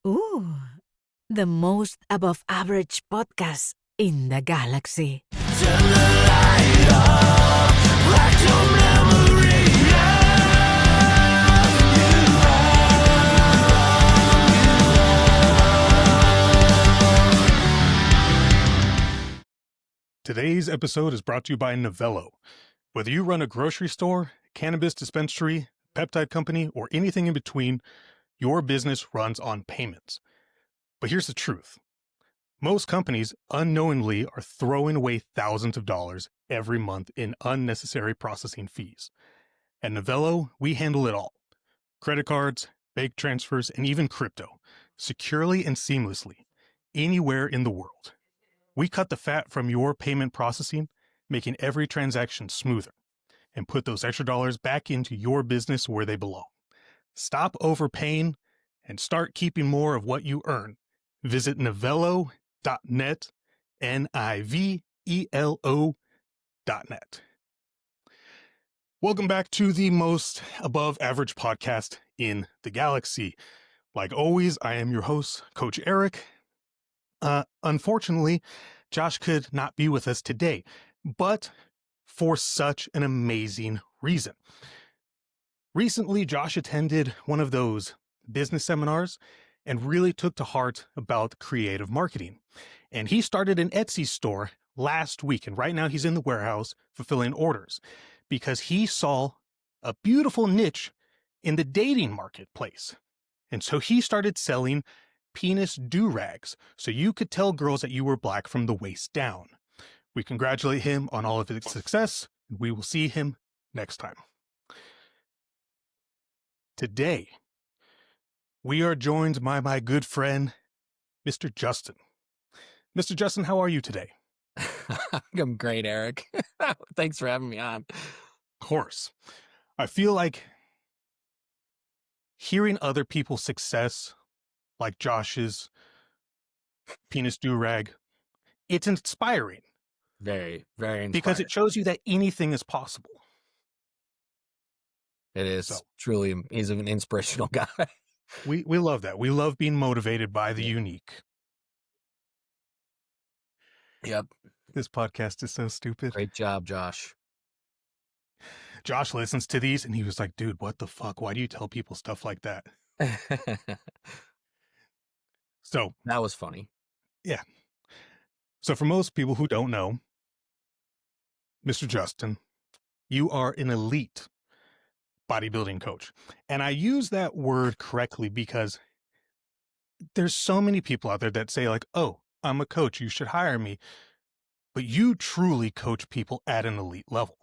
Ooh, the most above average podcast in the galaxy. Turn the light off, like your memory Today's episode is brought to you by Novello. Whether you run a grocery store, cannabis dispensary, peptide company, or anything in between, your business runs on payments. But here's the truth. Most companies unknowingly are throwing away thousands of dollars every month in unnecessary processing fees. At Novello, we handle it all. Credit cards, bank transfers, and even crypto, securely and seamlessly, anywhere in the world. We cut the fat from your payment processing, making every transaction smoother, and put those extra dollars back into your business where they belong. Stop overpaying and start keeping more of what you earn. Visit Novello.net, Nivelo.net. Welcome back to the most above average podcast in the galaxy. Like always, I am your host, Coach Eric. Unfortunately, Josh could not be with us today, but for such an amazing reason. Recently, Josh attended one of those business seminars and really took to heart about creative marketing. And he started an Etsy store last week, and right now he's in the warehouse fulfilling orders because he saw a beautiful niche in the dating marketplace. And so he started selling penis do-rags, so you could tell girls that you were black from the waist down. We congratulate him on all of his success, and we will see him next time. Today, we are joined by my good friend, Mr. Justin. Mr. Justin, how are you today? I'm great, Eric. Thanks for having me on. Of course. I feel like hearing other people's success, like Josh's penis do-rag, it's inspiring. Very, very inspiring. Because it shows you that anything is possible. It is So. truly, he's an inspirational guy. We love that. We love being motivated by the unique. Yep. This podcast is so stupid. Great job, Josh. Josh listens to these and he was like, dude, what the fuck? Why do you tell people stuff like that? So that was funny. Yeah. So for most people who don't know, Mr. Justin, you are an elite bodybuilding coach. And I use that word correctly because there's so many people out there that say like, oh, I'm a coach, you should hire me. But you truly coach people at an elite level.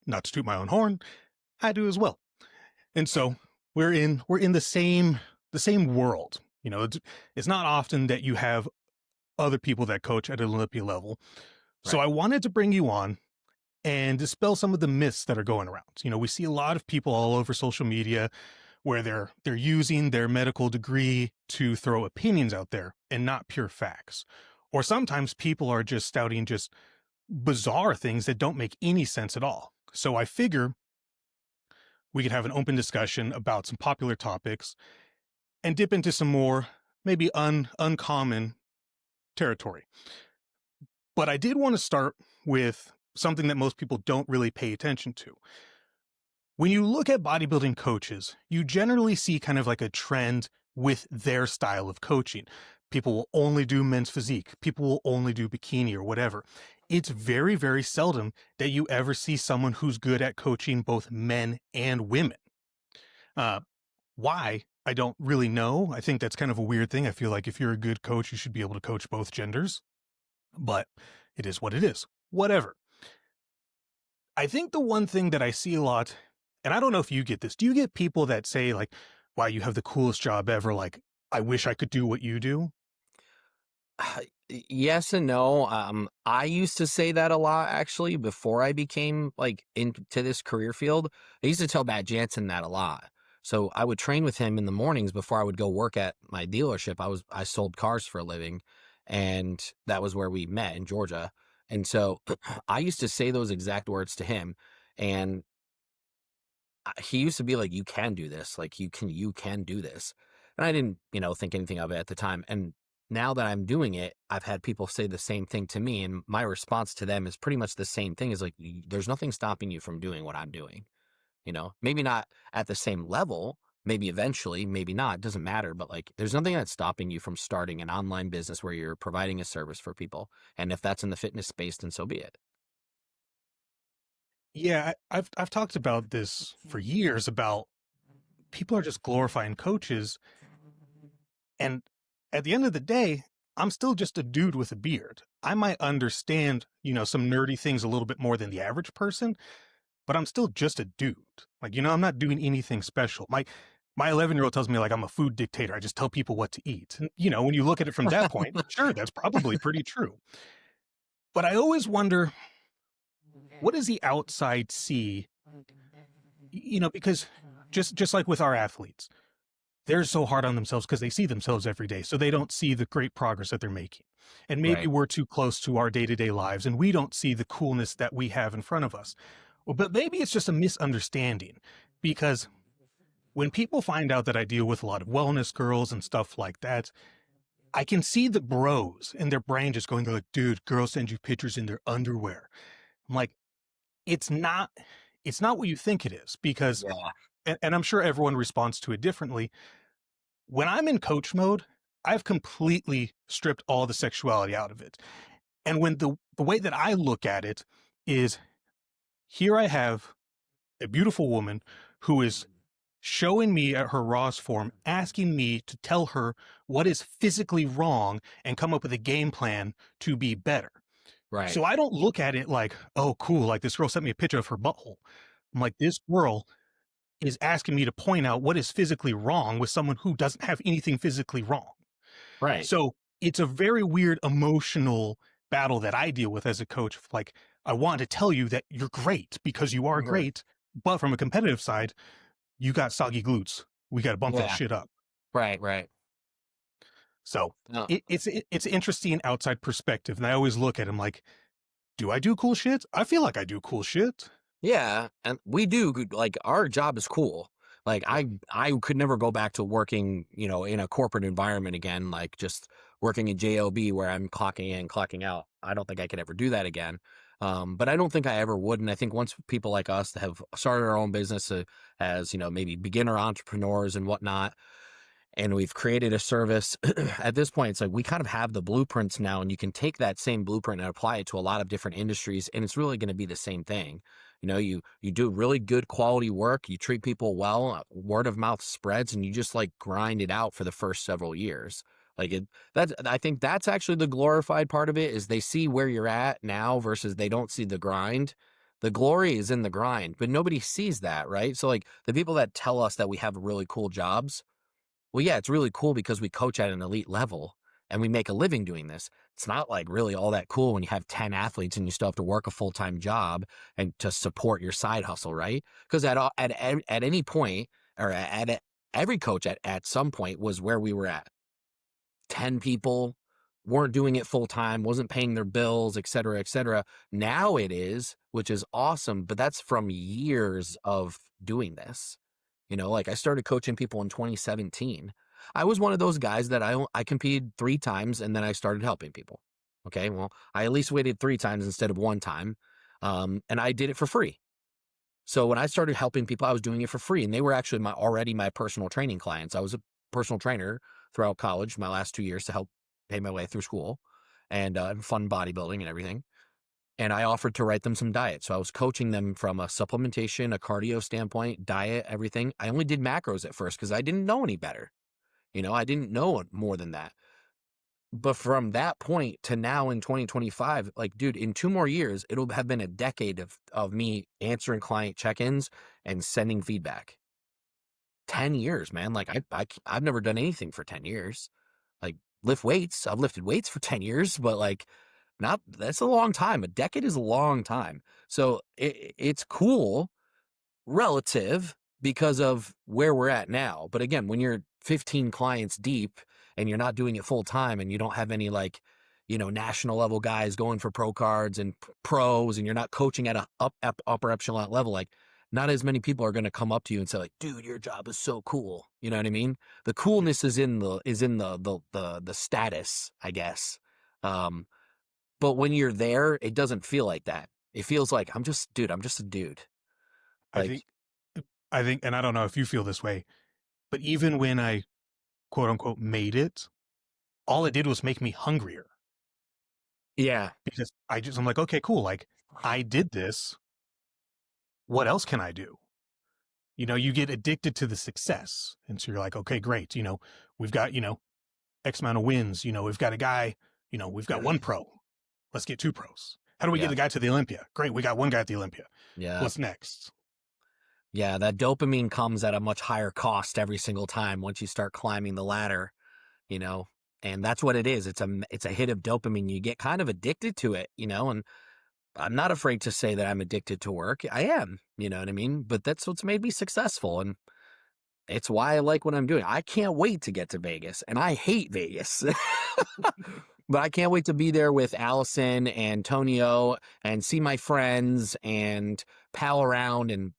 Not to toot my own horn, I do as well. And so we're in the same world. You know, it's not often that you have other people that coach at an Olympia level. Right. So I wanted to bring you on and dispel some of the myths that are going around. You know, we see a lot of people all over social media where they're using their medical degree to throw opinions out there and not pure facts. Or sometimes people are just spouting just bizarre things that don't make any sense at all. So I figure we could have an open discussion about some popular topics and dip into some more maybe uncommon territory. But I did want to start with something that most people don't really pay attention to. When you look at bodybuilding coaches, you generally see kind of like a trend with their style of coaching. People will only do men's physique. People will only do bikini or whatever. It's very, very seldom that you ever see someone who's good at coaching both men and women. Why? I don't really know. I think that's kind of a weird thing. I feel like if you're a good coach, you should be able to coach both genders. But it is what it is. Whatever. I think the one thing that I see a lot, and I don't know if you get this, do you get people that say like, wow, you have the coolest job ever, like, I wish I could do what you do? Yes and no. I used to say that a lot, actually, before I became like into this career field. I used to tell Matt Jansen that a lot. So I would train with him in the mornings before I would go work at my dealership. I sold cars for a living, and that was where we met in Georgia. And so I used to say those exact words to him, and he used to be like, you can do this. Like you can do this. And I didn't, think anything of it at the time. And now that I'm doing it, I've had people say the same thing to me. And my response to them is pretty much the same thing, is like, there's nothing stopping you from doing what I'm doing. Maybe not at the same level, maybe eventually, maybe not, it doesn't matter. But like, there's nothing that's stopping you from starting an online business where you're providing a service for people. And if that's in the fitness space, then so be it. Yeah, I've talked about this for years about people are just glorifying coaches, and at the end of the day, I'm still just a dude with a beard. I might understand, some nerdy things a little bit more than the average person, but I'm still just a dude. Like, I'm not doing anything special. My 11-year-old tells me like I'm a food dictator. I just tell people what to eat. And, when you look at it from that point, sure, that's probably pretty true. But I always wonder, what does the outside see? Because just like with our athletes, they're so hard on themselves because they see themselves every day. So they don't see the great progress that they're making. And maybe Right. we're too close to our day-to-day lives and we don't see the coolness that we have in front of us. Well, but maybe it's just a misunderstanding, because when people find out that I deal with a lot of wellness girls and stuff like that, I can see the bros in their brain just going, they're like, dude, girls send you pictures in their underwear. I'm like, it's not what you think it is, because, Yeah. and I'm sure everyone responds to it differently. When I'm in coach mode, I've completely stripped all the sexuality out of it. And when the way that I look at it is, here I have a beautiful woman who is showing me at her rawest form, asking me to tell her what is physically wrong and come up with a game plan to be better. Right. So I don't look at it like, oh, cool, like this girl sent me a picture of her butthole. I'm like, this girl is asking me to point out what is physically wrong with someone who doesn't have anything physically wrong. Right. So it's a very weird emotional battle that I deal with as a coach. Like, I want to tell you that you're great because you are Mhm. great. But from a competitive side, you got soggy glutes. We got to bump that Yeah. shit up. Right. Right. So No. it's an interesting outside perspective. And I always look at him like, do I do cool shit? I feel like I do cool shit. Yeah, and we do like, our job is cool. Like, I could never go back to working, in a corporate environment again, like just working in job where I'm clocking in, clocking out. I don't think I could ever do that again. But I don't think I ever would. And I think once people like us that have started our own business, as maybe beginner entrepreneurs and whatnot, and we've created a service at this point, it's like we kind of have the blueprints now, and you can take that same blueprint and apply it to a lot of different industries, and it's really going to be the same thing. You do really good quality work, you treat people well, word of mouth spreads, and you just like grind it out for the first several years. Like I think that's actually the glorified part of it, is they see where you're at now versus they don't see the grind. The glory is in the grind, but nobody sees that, right? So like, the people that tell us that we have really cool jobs, well, yeah, it's really cool because we coach at an elite level and we make a living doing this. It's not like really all that cool when you have 10 athletes and you still have to work a full-time job and to support your side hustle, right? Because at any point, or every coach at some point was where we were at. 10 people weren't doing it full time, wasn't paying their bills, et cetera, et cetera. Now it is, which is awesome, but that's from years of doing this. Like, I started coaching people in 2017. I was one of those guys that I competed 3 times and then I started helping people. Okay, well, I at least waited 3 times instead of 1 time, and I did it for free. So when I started helping people, I was doing it for free, and they were actually already my personal training clients. I was a personal trainer throughout college, my last 2 years, to help pay my way through school and fund bodybuilding and everything. And I offered to write them some diet. So I was coaching them from a supplementation, a cardio standpoint, diet, everything. I only did macros at first because I didn't know any better. I didn't know more than that. But from that point to now in 2025, like, dude, in 2 more years, it'll have been a decade of me answering client check-ins and sending feedback. 10 years, man. Like, I've never done anything for 10 years. Like, lift weights. I've lifted weights for 10 years, but like, that's a long time. A decade is a long time. So it's cool relative because of where we're at now. But again, when you're 15 clients deep and you're not doing it full time and you don't have any like, national level guys going for pro cards and pros, and you're not coaching at a upper echelon level, like, not as many people are going to come up to you and say like, dude, your job is so cool. You know what I mean? The coolness is in the status, I guess. But when you're there, it doesn't feel like that. It feels like I'm just a dude. I Like, think, and I don't know if you feel this way, but even when I quote unquote made it, all it did was make me hungrier yeah, because I'm like, okay, cool. Like I did this. What else can I do? You get addicted to the success. And so you're like, okay, great. We've got, X amount of wins. We've got a guy, we've got one pro. Let's get two pros. How do we get yeah, the guy to the Olympia? Great. We got one guy at the Olympia. yeah. What's next? Yeah, that dopamine comes at a much higher cost every single time once you start climbing the ladder, you know. And that's what it is. It's a hit of dopamine. You get kind of addicted to it, and I'm not afraid to say that I'm addicted to work. I am, you know what I mean? But that's what's made me successful, and it's why I like what I'm doing. I can't wait to get to Vegas, and I hate Vegas. But I can't wait to be there with Allison and Tonio and see my friends and pal around. And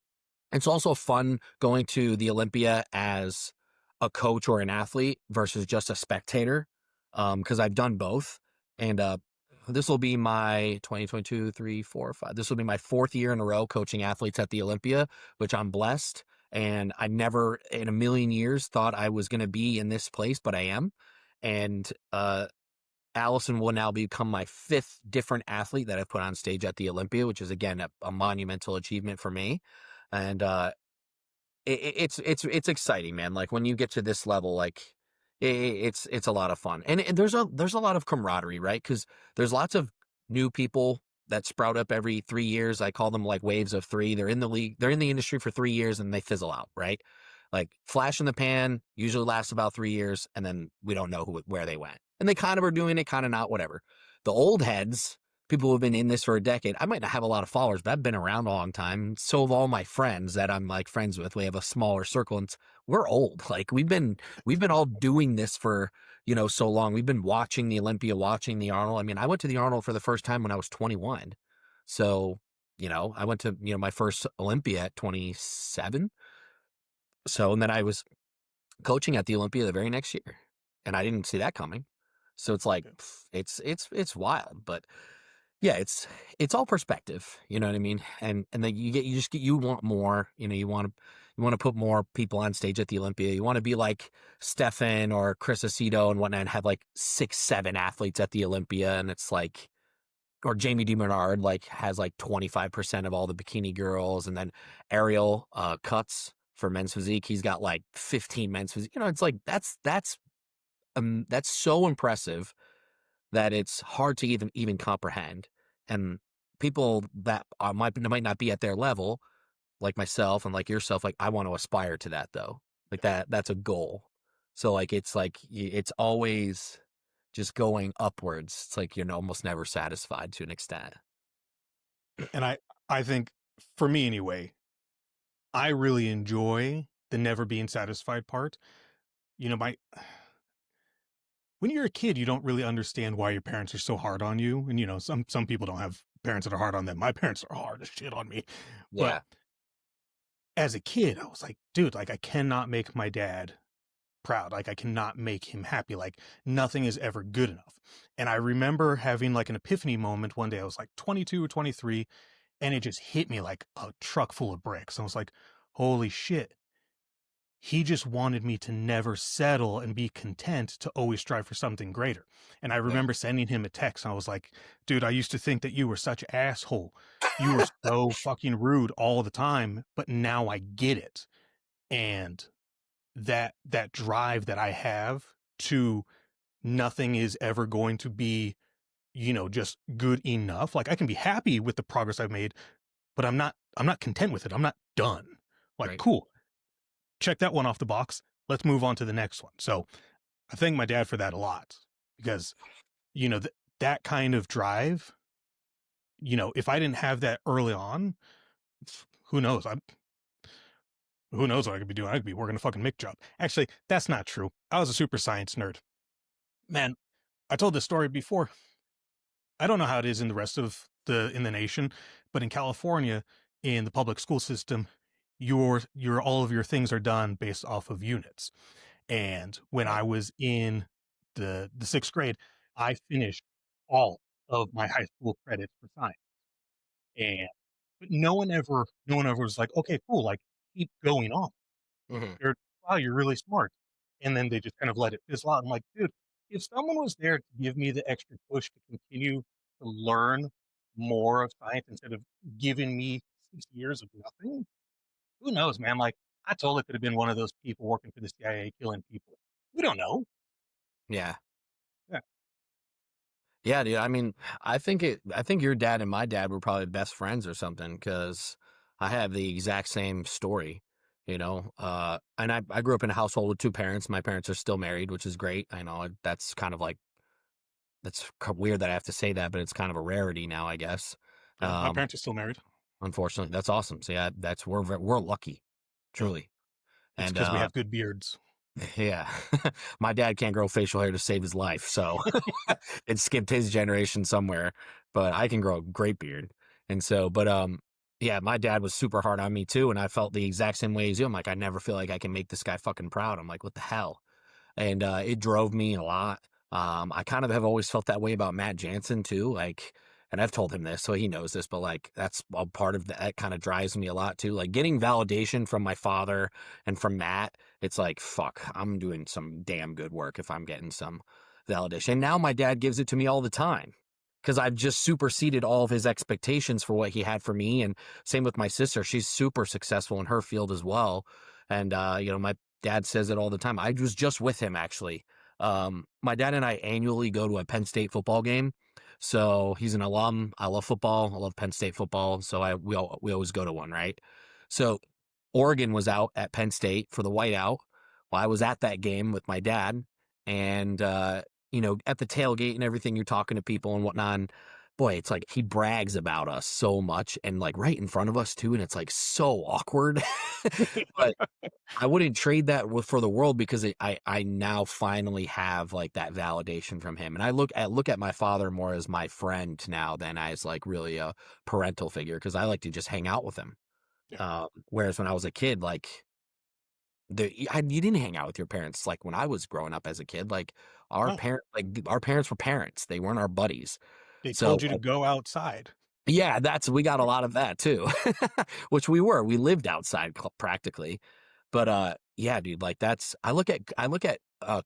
it's also fun going to the Olympia as a coach or an athlete versus just a spectator, because I've done both. And this will be my 2022, 3, 4, 5. This will be my fourth year in a row coaching athletes at the Olympia, which I'm blessed. And I never in a million years thought I was going to be in this place, but I am. And Allison will now become my fifth different athlete that I've put on stage at the Olympia, which is again a monumental achievement for me. And it's exciting, man. Like when you get to this level, like it's a lot of fun, and there's a lot of camaraderie, right? Because there's lots of new people that sprout up every 3 years. I call them like waves of three. They're in the league, they're in the industry for 3 years, and they fizzle out, right? Like flash in the pan usually lasts about 3 years, and then we don't know where they went, and they kind of are doing it, kind of not, whatever. The old heads, people who have been in this for a decade. I might not have a lot of followers, but I've been around a long time. So have all my friends that I'm like friends with. We have a smaller circle, and we're old. Like we've been all doing this for, so long. We've been watching the Olympia, watching the Arnold. I mean, I went to the Arnold for the first time when I was 21. So, I went to, my first Olympia at 27. So, and then I was coaching at the Olympia the very next year, and I didn't see that coming. So it's like, it's wild, but yeah, it's all perspective, you know what I mean? And then you want more, you want to put more people on stage at the Olympia. You want to be like Stefan or Chris Aceto and whatnot, and have like 6, 7 athletes at the Olympia, and it's like, or Jamie DeMernard like has like 25% of all the bikini girls, and then Ariel Cuts for men's physique, he's got like 15 men's physique. It's like that's so impressive that it's hard to even comprehend. And people that might not be at their level, like myself and like yourself, like I want to aspire to that though. Like that's a goal. So like it's always just going upwards. It's like you're almost never satisfied to an extent. And I think for me anyway, I really enjoy the never being satisfied part. My when you're a kid, you don't really understand why your parents are so hard on you. And some people don't have parents that are hard on them. My parents are hard as shit on me. Yeah. But as a kid, I was like, dude, like I cannot make my dad proud. Like I cannot make him happy. Like nothing is ever good enough. And I remember having like an epiphany moment one day. I was like 22 or 23, and it just hit me like a truck full of bricks. I was like, holy shit. He just wanted me to never settle and be content, to always strive for something greater. And I remember sending him a text. And I was like, dude, I used to think that you were such an asshole. You were so fucking rude all the time, but now I get it. And that drive that I have to nothing is ever going to be, just good enough. Like I can be happy with the progress I've made, but I'm not content with it. I'm not done. Like, Right. cool. Check that one off the box. Let's move on to the next one. So I thank my dad for that a lot, because, that kind of drive, if I didn't have that early on, who knows? Who knows what I could be doing? I could be working a fucking Mick job. Actually, that's not true. I was a super science nerd. Man, I told this story before. I don't know how it is in the rest of in the nation, but in California, in the public school system, your all of your things are done based off of units. And when Right. I was in the 6th grade, I finished all of my high school credits for science. And but no one ever was like, okay, cool, like keep going on. Hmm. You're wow, you're really smart. And then they just kind of let it fizzle out. I'm like, dude, if someone was there to give me the extra push to continue to learn more of science instead of giving me 6 years of nothing, who knows, man? Like, I totally could have been one of those people working for the CIA killing people. We don't know. Yeah. Yeah. Yeah, dude. I mean, I think your dad and my dad were probably best friends or something because I have the exact same story, you know. And I grew up in a household with two parents. My parents are still married, which is great. I know that's kind of like weird that I have to say that, but it's kind of a rarity now, I guess. Yeah. My Um, parents are still married. Unfortunately, that's awesome. So yeah, we're lucky, Yeah. truly. It's And because we have good beards. yeah, my dad can't grow facial hair to save his life, so it skipped his generation somewhere. But I can grow a great beard, and so, yeah, my dad was super hard on me too, and I felt the exact same way as you. I'm like, I never feel like I can make this guy fucking proud. I'm like, what the hell? And it drove me a lot. I kind of have always felt that way about Matt Jansen too. Like, and I've told him this, so he knows this, but like that's a part of that kind of drives me a lot too. Like getting validation from my father and from Matt, it's like, fuck, I'm doing some damn good work if I'm getting some validation. And now my dad gives it to me all the time because I've just superseded all of his expectations for what he had for me. And same with my sister. She's super successful in her field as well. And, my dad says it all the time. I was just with him actually. My dad and I annually go to a Penn State football game. So he's an alum. I love football. I love Penn State football. So we always go to one, right? So Oregon was out at Penn State for the whiteout. Well, I was at that game with my dad, and at the tailgate and everything, you're talking to people and whatnot. And boy, it's like he brags about us so much, and like right in front of us too, and it's like so awkward. But I wouldn't trade that for the world because I now finally have like that validation from him, and I look at my father more as my friend now than as like really a parental figure because I like to just hang out with him. Yeah. Whereas when I was a kid, like you didn't hang out with your parents like when I was growing up as a kid. Like No, our parents were parents; they weren't our buddies. they So told you to go outside. yeah, we got a lot of that too, which we lived outside practically. But yeah, dude, like I look at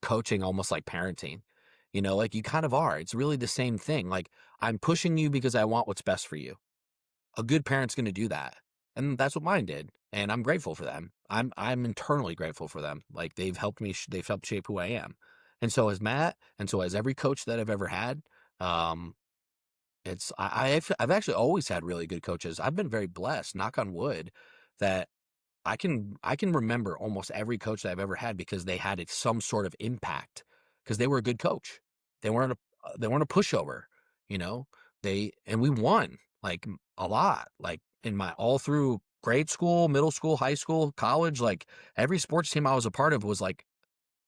coaching almost like parenting. Like you kind of are. It's really the same thing. Like I'm pushing you because I want what's best for you. A good parent's going to do that. And that's what mine did. And I'm grateful for them. I'm internally grateful for them. Like they've helped me they've helped shape who I am. And so has Matt, and so has every coach that I've ever had. Um I've actually always had really good coaches. I've been very blessed, knock on wood, that I can remember almost every coach that I've ever had because they had some sort of impact because they were a good coach. They weren't a pushover, you know. And we won like a lot, like in my all through grade school, middle school, high school, college. Like every sports team I was a part of was like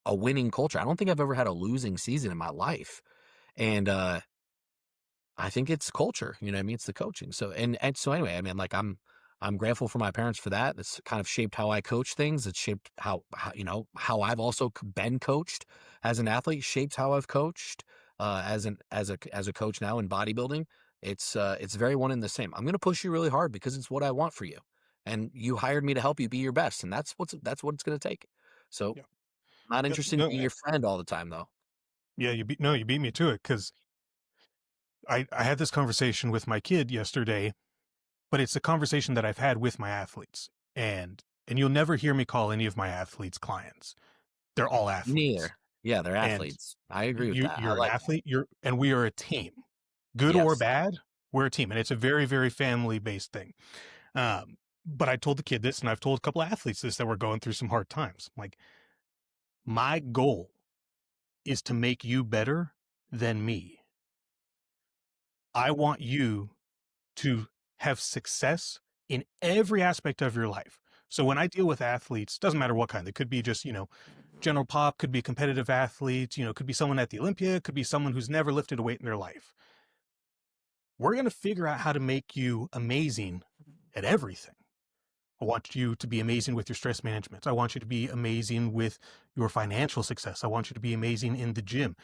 a winning culture. I don't think I've ever had a losing season in my life, and I think it's culture, you know what I mean? It's the coaching. So and so anyway, I mean, like I'm grateful for my parents for that. It's kind of shaped how I coach things. It's shaped how I've also been coached as an athlete. Shaped how I've coached as a coach now in bodybuilding. It's very one and the same. I'm going to push you really hard because it's what I want for you, and you hired me to help you be your best, and that's what it's going to take. So Yeah. not Yep. interested in No. being your friend all the time though. Yeah. You beat me to it because I had this conversation with my kid yesterday, but it's a conversation that I've had with my athletes, and you'll never hear me call any of my athletes clients. They're all athletes, Neither. Yeah, they're and athletes. I agree with that. I you're an like that. athlete. And we are a team, good or Yes. bad. We're a team, and it's a very, very family based thing. But I told the kid this, and I've told a couple of athletes this that were going through some hard times. Like, my goal is to make you better than me. I want you to have success in every aspect of your life. So when I deal with athletes, doesn't matter what kind, they could be just, general pop, could be competitive athletes, could be someone at the Olympia, could be someone who's never lifted a weight in their life. We're going to figure out how to make you amazing at everything. I want you to be amazing with your stress management. I want you to be amazing with your financial success. I want you to be amazing in the gym.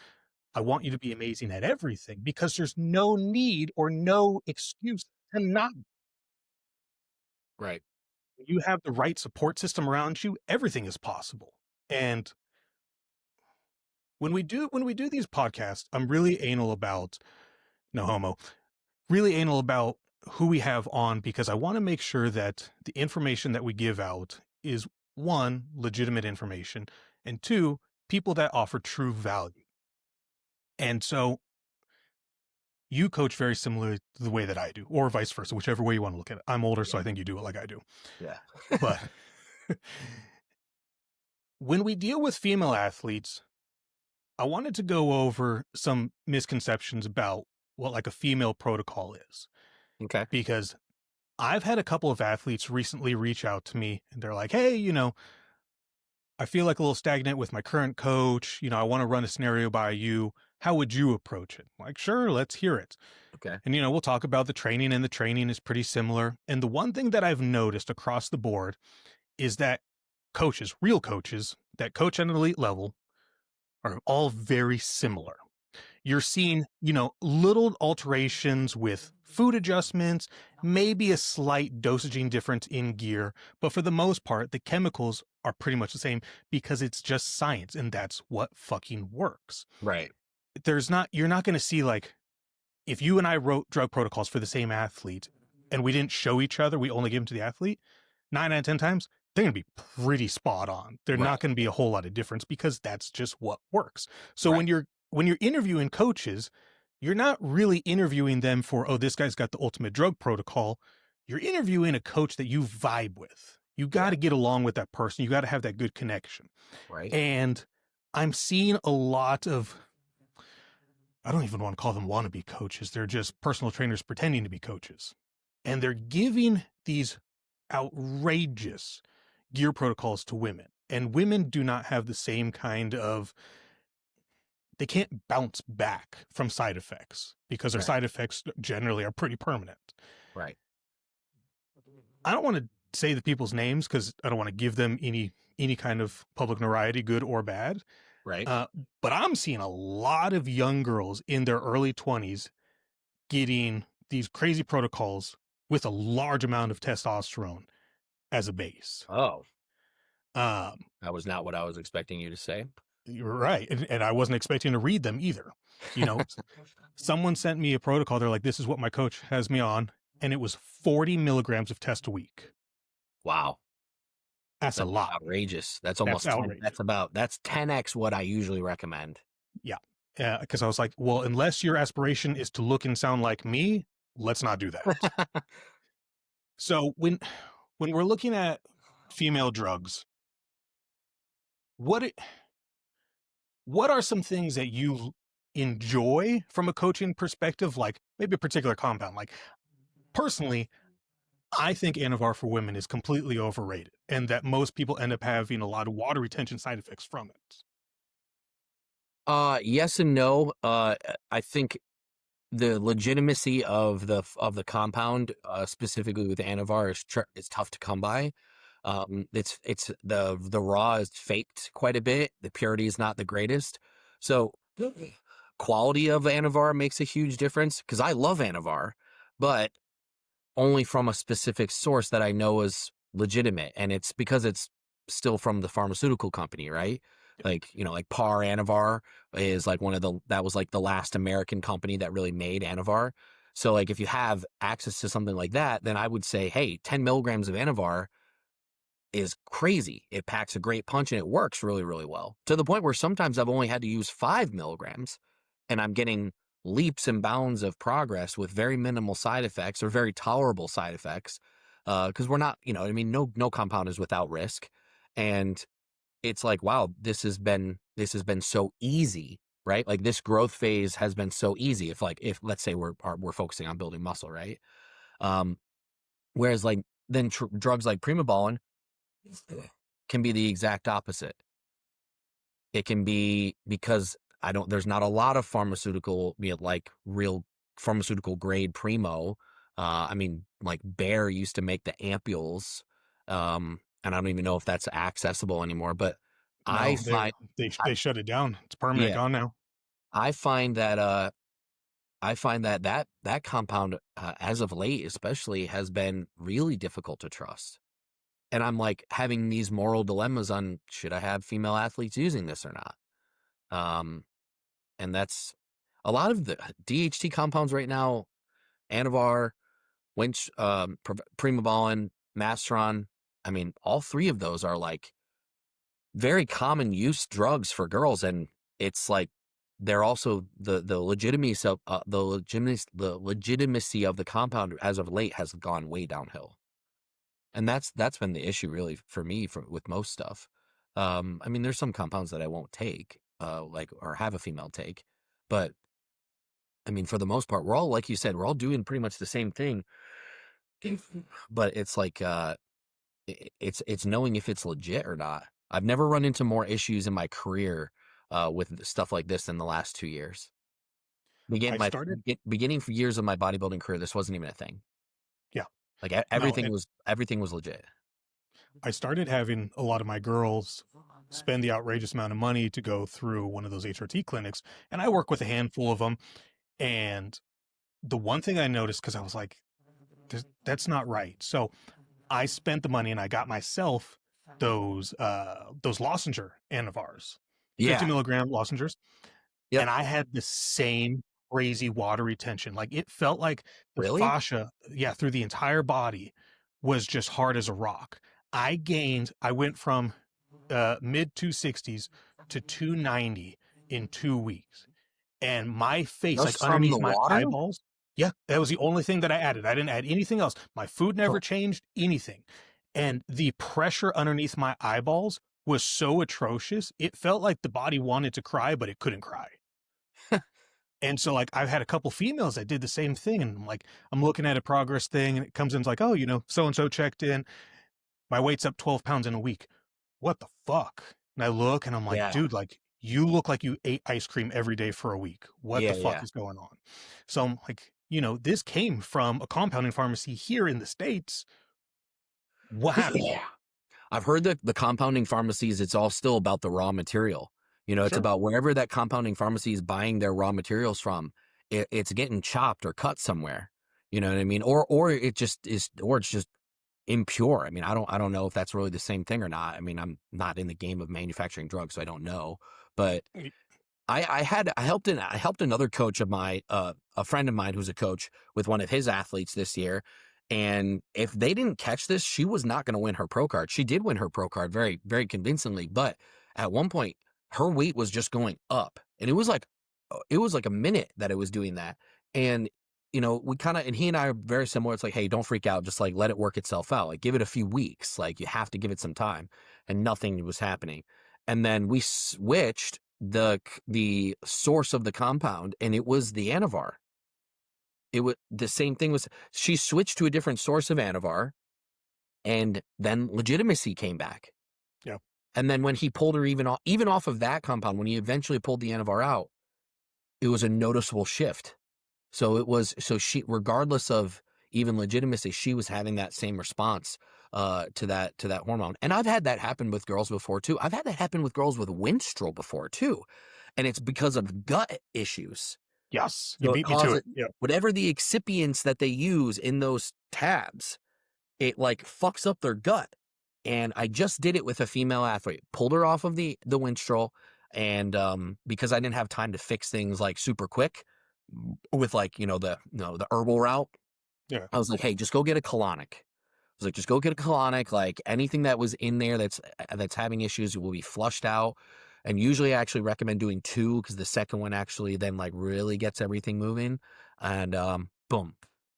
I want you to be amazing at everything, because there's no need or no excuse to not. Right. When you have the right support system around you, everything is possible. And when we do these podcasts, I'm really anal about, no homo, really anal about who we have on, because I want to make sure that the information that we give out is, one, legitimate information, and two, people that offer true value. And so you coach very similar to the way that I do, or vice versa, whichever way you want to look at it. I'm older, so I think you do it like I do. Yeah. But when we deal with female athletes, I wanted to go over some misconceptions about what like a female protocol is, Okay. because I've had a couple of athletes recently reach out to me and they're like, hey, I feel like a little stagnant with my current coach. I want to run a scenario by you. How would you approach it? I'm like, sure, let's hear it. Okay. And, we'll talk about the training, and the training is pretty similar. And the one thing that I've noticed across the board is that coaches, real coaches that coach at an elite level, are all very similar. You're seeing, little alterations with food adjustments, maybe a slight dosaging difference in gear, but for the most part, the chemicals are pretty much the same, because it's just science, and that's what fucking works. Right. You're not going to see, like, if you and I wrote drug protocols for the same athlete and we didn't show each other, we only give them to the athlete, 9 out of 10 times, they're going to be pretty spot on. They're not going to be a whole lot of difference, because that's just what works. So when you're interviewing coaches, you're not really interviewing them for, oh, this guy's got the ultimate drug protocol. You're interviewing a coach that you vibe with. You got to get along with that person. You got to have that good connection. Right. And I'm seeing a lot of, I don't even want to call them wannabe coaches. They're just personal trainers pretending to be coaches. And they're giving these outrageous gear protocols to women. And women do not have the same kind of, they can't bounce back from side effects, because their side effects generally are pretty permanent. Right. I don't want to say the people's names, because I don't want to give them any kind of public notoriety, good or bad. Right. But I'm seeing a lot of young girls in their early 20s getting these crazy protocols with a large amount of testosterone as a base. Oh, That was not what I was expecting you to say. You're right. And I wasn't expecting to read them either. Someone sent me a protocol. They're like, this is what my coach has me on. And it was 40 milligrams of test a week. Wow. That's a lot. Outrageous. That's almost, outrageous. that's 10x what I usually recommend. Yeah. Because I was like, well, unless your aspiration is to look and sound like me, let's not do that. So when we're looking at female drugs, what are some things that you enjoy from a coaching perspective? Like maybe a particular compound. Like personally, I think Anavar for women is completely overrated, and that most people end up having a lot of water retention side effects from it. Yes and no. I think the legitimacy of the compound, specifically with Anavar, is tough to come by. It's the raw is faked quite a bit. The purity is not the greatest. So quality of Anavar makes a huge difference, because I love Anavar, but only from a specific source that I know is legitimate. And it's because it's still from the pharmaceutical company, right? Like, like Par Anavar is like that was like the last American company that really made Anavar. So like if you have access to something like that, then I would say, hey, 10 milligrams of Anavar is crazy. It packs a great punch and it works really, really well, to the point where sometimes I've only had to use 5 milligrams and I'm getting leaps and bounds of progress with very minimal side effects, or very tolerable side effects. Cause we're not, no compound is without risk. And it's like, wow, this has been so easy, right? Like this growth phase has been so easy. If let's say we're focusing on building muscle, right? Whereas like then drugs like Primobolan can be the exact opposite. It can be because there's not a lot of pharmaceutical, like real pharmaceutical grade Primo. Like Bayer used to make the ampules. And I don't even know if that's accessible anymore. But I No, find, I, they shut it down. It's permanent yeah, gone now. I find that that compound, as of late, especially, has been really difficult to trust. And I'm like having these moral dilemmas on, should I have female athletes using this or not? Um, and that's a lot of the DHT compounds right now. Anavar, Winch, Primobolan, Masteron. I mean, all three of those are like very common use drugs for girls, and it's like they're also the legitimacy of the legitimacy of the compound as of late has gone way downhill, and that's been the issue really for me with most stuff. I mean, there's some compounds that I won't take, like or have a female take, but I mean, for the most part, we're all, like you said, we're all doing pretty much the same thing, but it's like it's knowing if it's legit or not. I've never run into more issues in my career with stuff like this in the last 2 years. I started Beginning for years of my bodybuilding career, this wasn't even a thing. yeah. Like No, everything was legit. I started having a lot of my girls spend the outrageous amount of money to go through one of those HRT clinics, and I work with a handful of them. And the one thing I noticed, because I was like, that's not right. So I spent the money and I got myself those Lozenger Anivars, 50 Yeah. milligram Lozengers, Yep. and I had the same crazy water retention. Like it felt like the Really? fascia, yeah, through the entire body was just hard as a rock. I went from mid 260s to 290 in 2 weeks. And my face, like Just from the underneath my water? eyeballs, yeah, that was the only thing that I added. I didn't add anything else. My food never Huh. changed, anything. And the pressure underneath my eyeballs was so atrocious. It felt like the body wanted to cry, but it couldn't cry. And so, like, I've had a couple females that did the same thing. And I'm like, I'm looking at a progress thing, and it comes in it's like, oh, so and so checked in. My weight's up 12 pounds in a week. What the fuck? And I look and I'm like, Yeah. dude, like you look like you ate ice cream every day for a week. What the Yeah. fuck Yeah. is going on? So I'm like, this came from a compounding pharmacy here in the States. What happened? Yeah. I've heard that the compounding pharmacies, it's all still about the raw material. It's Sure. about wherever that compounding pharmacy is buying their raw materials from, it's getting chopped or cut somewhere. You know what I mean? Or it just is, or it's just impure. I mean, I don't know if that's really the same thing or not. I mean, I'm not in the game of manufacturing drugs, so I don't know. But I helped another coach of mine, a friend of mine who's a coach, with one of his athletes this year. And if they didn't catch this, she was not going to win her pro card. She did win her pro card very, very convincingly. But at one point, her weight was just going up, and it was like a minute that it was doing that. And we kind of, and he and I are very similar. It's like, hey, don't freak out. Just like let it work itself out. Like give it a few weeks. Like you have to give it some time. And nothing was happening. And then we switched the source of the compound, and it was the Anavar. It was the same thing. Was she switched to a different source of Anavar, and then legitimacy came back. Yeah. And then when he pulled her even off of that compound, when he eventually pulled the Anavar out, it was a noticeable shift. So she, regardless of even legitimacy, she was having that same response to that hormone. And I've had that happen with girls before too. I've had that happen with girls with Winstrol before too, and it's because of gut issues. Yes. You So beat me to it. Yeah. whatever the excipients that they use in those tabs, it like fucks up their gut. And I just did it with a female athlete, pulled her off of the Winstrol, and because I didn't have time to fix things like super quick with like the herbal route, Yeah. I was like, hey, just go get a colonic. I was like, just go get a colonic. Like anything that was in there that's having issues will be flushed out. And usually I actually recommend doing 2 because the second one actually then like really gets everything moving. And boom.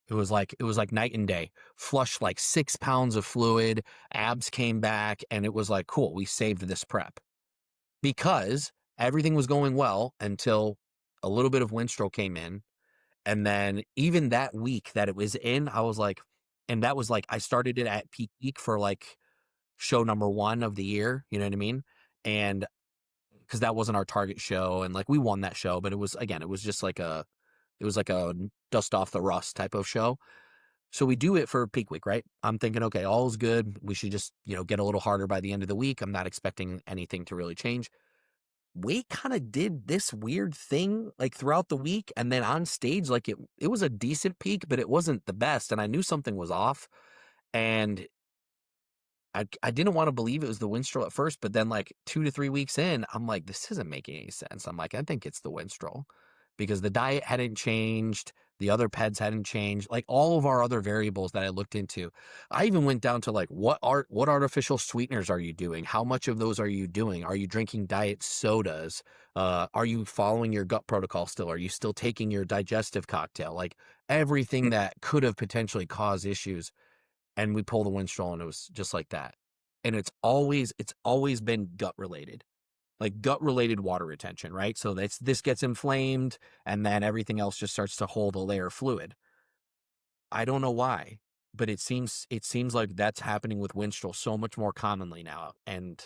It was like night and day. Flushed like 6 pounds of fluid, abs came back, and it was like, cool, we saved this prep. Because everything was going well until a little bit of Winstrol came in. And then even that week that it was in, I was like, and that was like, I started it at peak for like show number 1 of the year. You know what I mean? And because that wasn't our target show, and like we won that show, but it was, again, it was just like it was like a dust off the rust type of show. So we do it for peak week, right? I'm thinking, okay, all's good. We should just, get a little harder by the end of the week. I'm not expecting anything to really change. Weight kind of did this weird thing like throughout the week, and then on stage, like it was a decent peak, but it wasn't the best, and I knew something was off. And I didn't want to believe it was the Winstrol at first, but then like 2 to 3 weeks in, I'm like, this isn't making any sense. I'm like, I think it's the Winstrol because the diet hadn't changed. The other peds hadn't changed. Like all of our other variables that I looked into, I even went down to like, what artificial sweeteners are you doing? How much of those are you doing? Are you drinking diet sodas? Are you following your gut protocol still? Are you still taking your digestive cocktail? Like everything that could have potentially caused issues, and we pull the Winstrol and it was just like that. And it's always been gut related, like gut related water retention, right? So this gets inflamed and then everything else just starts to hold a layer of fluid. I don't know why, but it seems like that's happening with Winstrol so much more commonly now. And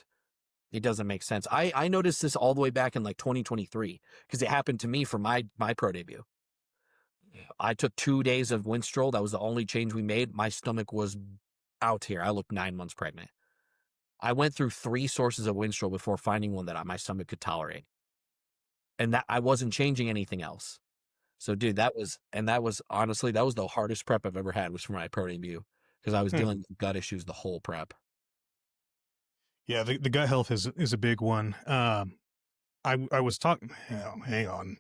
it doesn't make sense. I noticed this all the way back in like 2023 because it happened to me for my pro debut. I took 2 days of Winstrol. That was the only change we made. My stomach was out here. I looked 9 months pregnant. I went through 3 sources of Winstrol before finding one that my stomach could tolerate. And that I wasn't changing anything else. So dude, that was honestly, that was the hardest prep I've ever had was for my pro debut because I was dealing with gut issues the whole prep. Yeah, the gut health is a big one. I was talking. Hang on.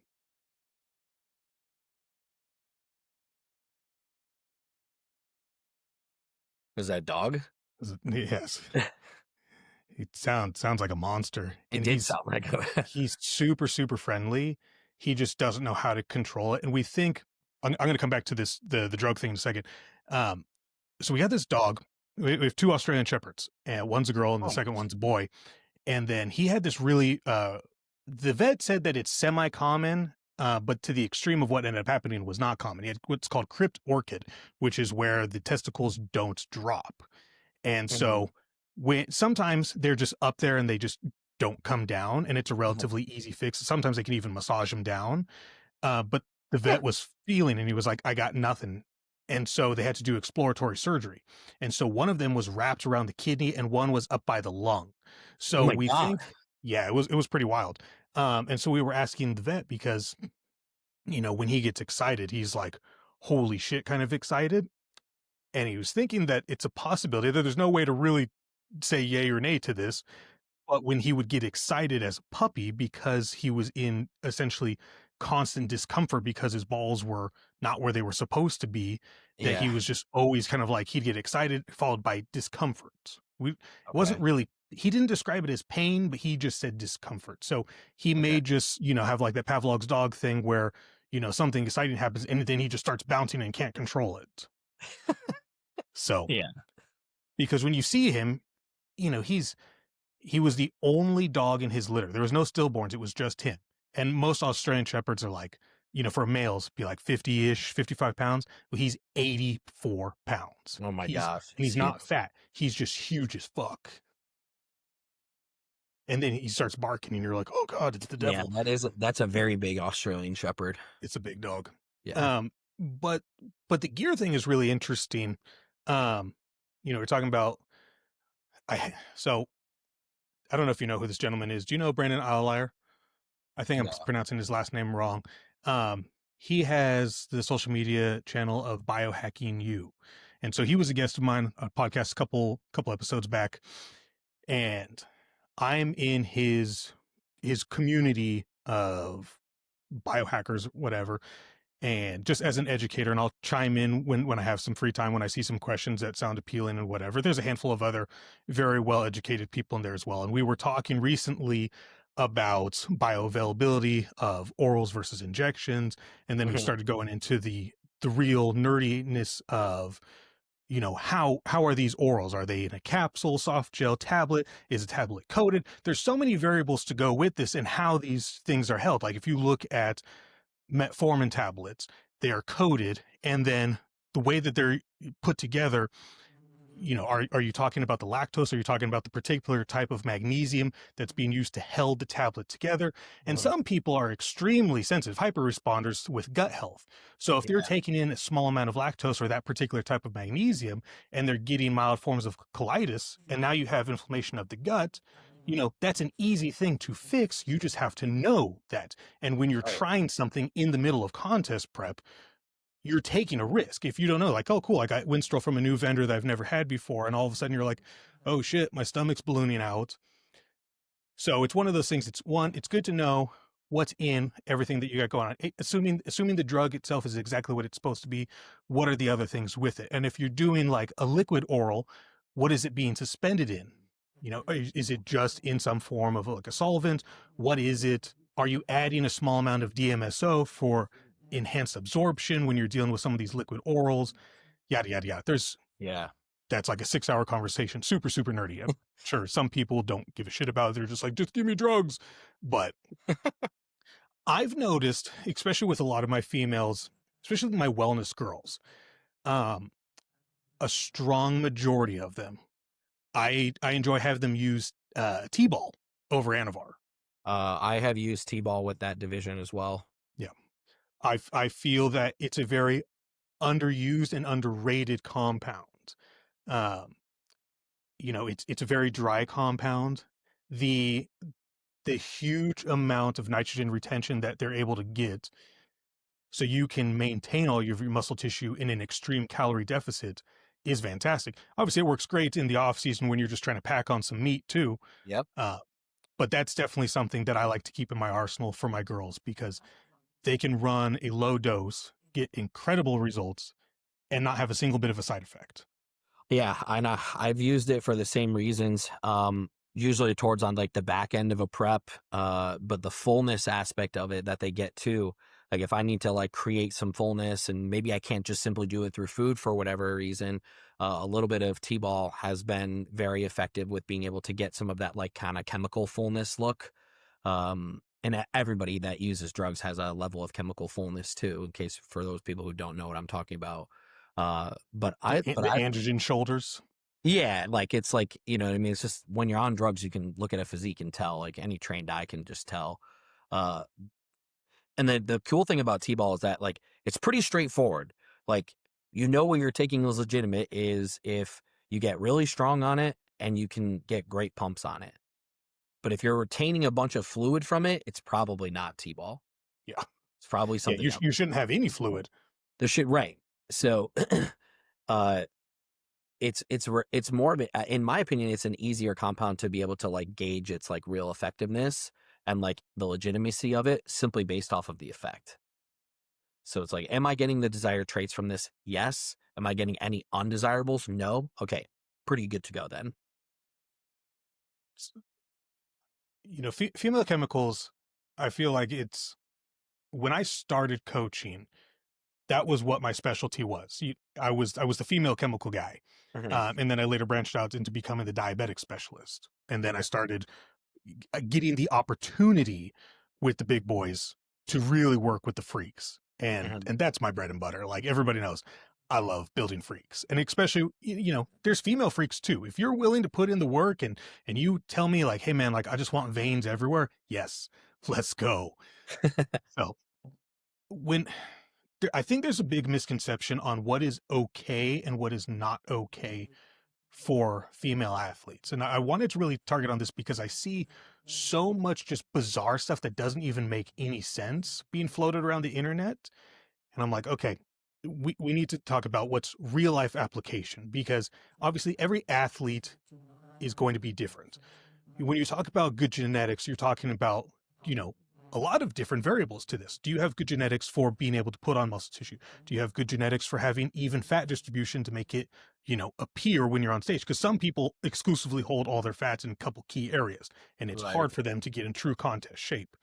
Was that dog? Yes, it sounds like a monster, It and did sound like he's super friendly. He just doesn't know how to control it, and we think I'm going to come back to this the drug thing in a second. So we got this dog. We have 2 Australian Shepherds, and one's a girl and the second one's a boy. And then he had this really, the vet said that it's semi-common, but to the extreme of what ended up happening was not common. He had what's called crypt orchid, which is where the testicles don't drop. And so when sometimes they're just up there and they just don't come down, and it's a relatively easy fix. Sometimes they can even massage them down. But the vet was feeling, and he was like, I got nothing. And so they had to do exploratory surgery. And so one of them was wrapped around the kidney and one was up by the lung. Oh So my we God. think, yeah, it was pretty wild. And so we were asking the vet because, when he gets excited, he's like, holy shit, kind of excited. And he was thinking that it's a possibility that there's no way to really say yay or nay to this. But when he would get excited as a puppy because he was in essentially constant discomfort because his balls were not where they were supposed to be, that he Yeah. was just always kind of like he'd get excited followed by discomfort. It wasn't Okay. really, he didn't describe it as pain, but he just said discomfort. So he may just, have like that Pavlov's dog thing where, something exciting happens and then he just starts bouncing and can't control it. So, Yeah. because when you see him, he was the only dog in his litter. There was no stillborns. It was just him. And most Australian Shepherds are like, for males, be like 50-ish, 55 pounds. Well, he's 84 pounds. Oh my He's, gosh. and he's not fat. He's just huge as fuck. And then he starts barking and you're like, oh God, it's the Yeah, devil. that's a very big Australian Shepherd. It's a big dog. Yeah. But the gear thing is really interesting. We're talking about, so I don't know if you know who this gentleman is. Do you know Brandon Allier? I think I'm No. pronouncing his last name wrong. He has the social media channel of Biohacking You. And so he was a guest of mine on a podcast a couple episodes back. And I'm in his community of biohackers, whatever. And just as an educator, and I'll chime in when I have some free time, when I see some questions that sound appealing and whatever. There's a handful of other very well-educated people in there as well. And we were talking recently about bioavailability of orals versus injections. And then we started going into the real nerdiness of, how are these orals? Are they in a capsule, soft gel, tablet? Is a tablet coated? There's so many variables to go with this and how these things are held. Like if you look at metformin tablets, they are coated, and then the way that they're put together, are you talking about the lactose? Are you talking about the particular type of magnesium that's being used to held the tablet together? And some people are extremely sensitive, hyper responders with gut health. So if they're taking in a small amount of lactose or that particular type of magnesium, and they're getting mild forms of colitis, and now you have inflammation of the gut, that's an easy thing to fix. You just have to know that. And when you're trying something in the middle of contest prep, you're taking a risk. If you don't know, like, oh, cool, I got Winstrol from a new vendor that I've never had before. And all of a sudden you're like, oh shit, my stomach's ballooning out. So it's one of those things. It's good to know what's in everything that you got going on. Assuming the drug itself is exactly what it's supposed to be, what are the other things with it? And if you're doing like a liquid oral, what is it being suspended in? Is it just in some form of like a solvent? What is it? Are you adding a small amount of DMSO for enhanced absorption when you're dealing with some of these liquid orals? Yada, yada, yada. That's like a 6-hour conversation. Super, super nerdy. I'm sure some people don't give a shit about it. They're just like, just give me drugs. But I've noticed, especially with a lot of my females, especially my wellness girls, a strong majority of them, I enjoy having them use T-ball over Anavar. I have used T-ball with that division as well. Yeah. I feel that it's a very underused and underrated compound. It's a very dry compound. The huge amount of nitrogen retention that they're able to get, so you can maintain all of your muscle tissue in an extreme calorie deficit, is fantastic. Obviously, it works great in the off season when you're just trying to pack on some meat too. Yep. But that's definitely something that I like to keep in my arsenal for my girls, because they can run a low dose, get incredible results, and not have a single bit of a side effect. Yeah, I know. I've used it for the same reasons. Usually towards on like the back end of a prep, but the fullness aspect of it that they get too. Like if I need to like create some fullness and maybe I can't just simply do it through food for whatever reason, a little bit of T-ball has been very effective with being able to get some of that like kind of chemical fullness look. And everybody that uses drugs has a level of chemical fullness too, in case for those people who don't know what I'm talking about. The androgen shoulders. Yeah, like it's like, you know what I mean? It's just when you're on drugs, you can look at a physique and tell, like any trained eye can just tell. And the cool thing about T-ball is that like it's pretty straightforward. Like what you're taking is legitimate is if you get really strong on it and you can get great pumps on it. But if you're retaining a bunch of fluid from it, it's probably not T-ball. Yeah. It's probably something else. You shouldn't have any fluid. There should, right. So it's more of it, in my opinion, it's an easier compound to be able to like gauge its like real effectiveness and like the legitimacy of it simply based off of the effect. So it's like, am I getting the desired traits from this? Yes. Am I getting any undesirables? No. Okay. Pretty good to go then. Female chemicals, I feel like when I started coaching, that was what my specialty was. I was the female chemical guy. And then I later branched out into becoming the diabetic specialist. And then I started getting the opportunity with the big boys to really work with the freaks. And that's my bread and butter. Like everybody knows, I love building freaks. And especially, there's female freaks too. If you're willing to put in the work and you tell me like, hey man, like I just want veins everywhere. Yes, let's go. So I think there's a big misconception on what is okay and what is not okay for female athletes. And I wanted to really target on this because I see so much just bizarre stuff that doesn't even make any sense being floated around the internet. And I'm like, okay, we need to talk about what's real life application, because obviously every athlete is going to be different. When you talk about good genetics, you're talking about, a lot of different variables to this. Do you have good genetics for being able to put on muscle tissue? Do you have good genetics for having even fat distribution to make it, appear when you're on stage? Because some people exclusively hold all their fats in a couple key areas, and it's hard for them to get in true contest shape.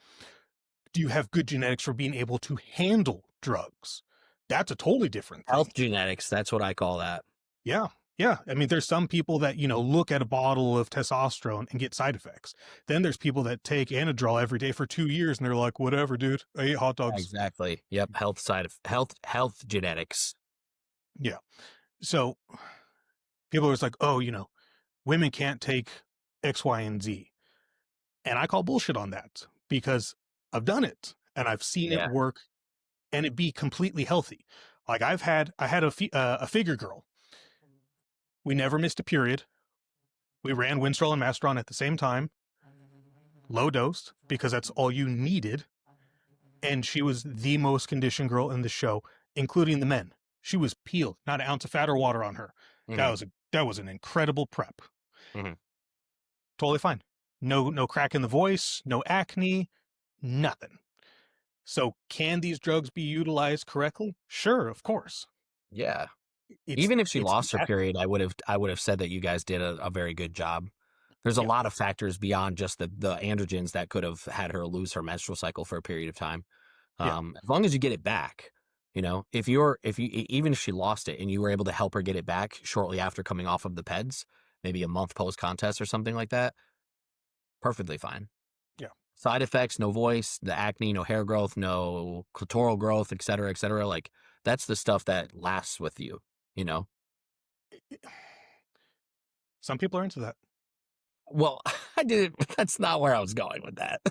Do you have good genetics for being able to handle drugs? That's a totally different thing. Health genetics, that's what I call that. Yeah. Yeah. I mean, there's some people that, look at a bottle of testosterone and get side effects. Then there's people that take Anadrol every day for 2 years and they're like, whatever, dude, I ate hot dogs. Exactly. Yep. Health genetics. Yeah. So People are just like, oh, women can't take X, Y, and Z. And I call bullshit on that because I've done it and I've seen it Yeah. work and it be completely healthy. Like I had a figure girl. We never missed a period. We ran Winstrol and Masteron at the same time, low dose, because that's all you needed. And she was the most conditioned girl in the show, including the men. She was peeled, not an ounce of fat or water on her. Mhm. That was an incredible prep. Mhm. Totally fine. No crack in the voice, no acne, nothing. So can these drugs be utilized correctly? Sure, of course. Yeah. It's Even if she it's the lost her period, I would have said that you guys did a very good job. There's a yeah, lot of factors beyond just the androgens that could have had her lose her menstrual cycle for a period of time. yeah. As long as you get it back, if even if she lost it and you were able to help her get it back shortly after coming off of the PEDs, maybe a month post contest or something like that, perfectly fine. Yeah. Side effects, no voice, the acne, no hair growth, no clitoral growth, et cetera, et cetera. Like that's the stuff that lasts with you, you know? Some people are into that. Well, I didn't, that's not where I was going with that.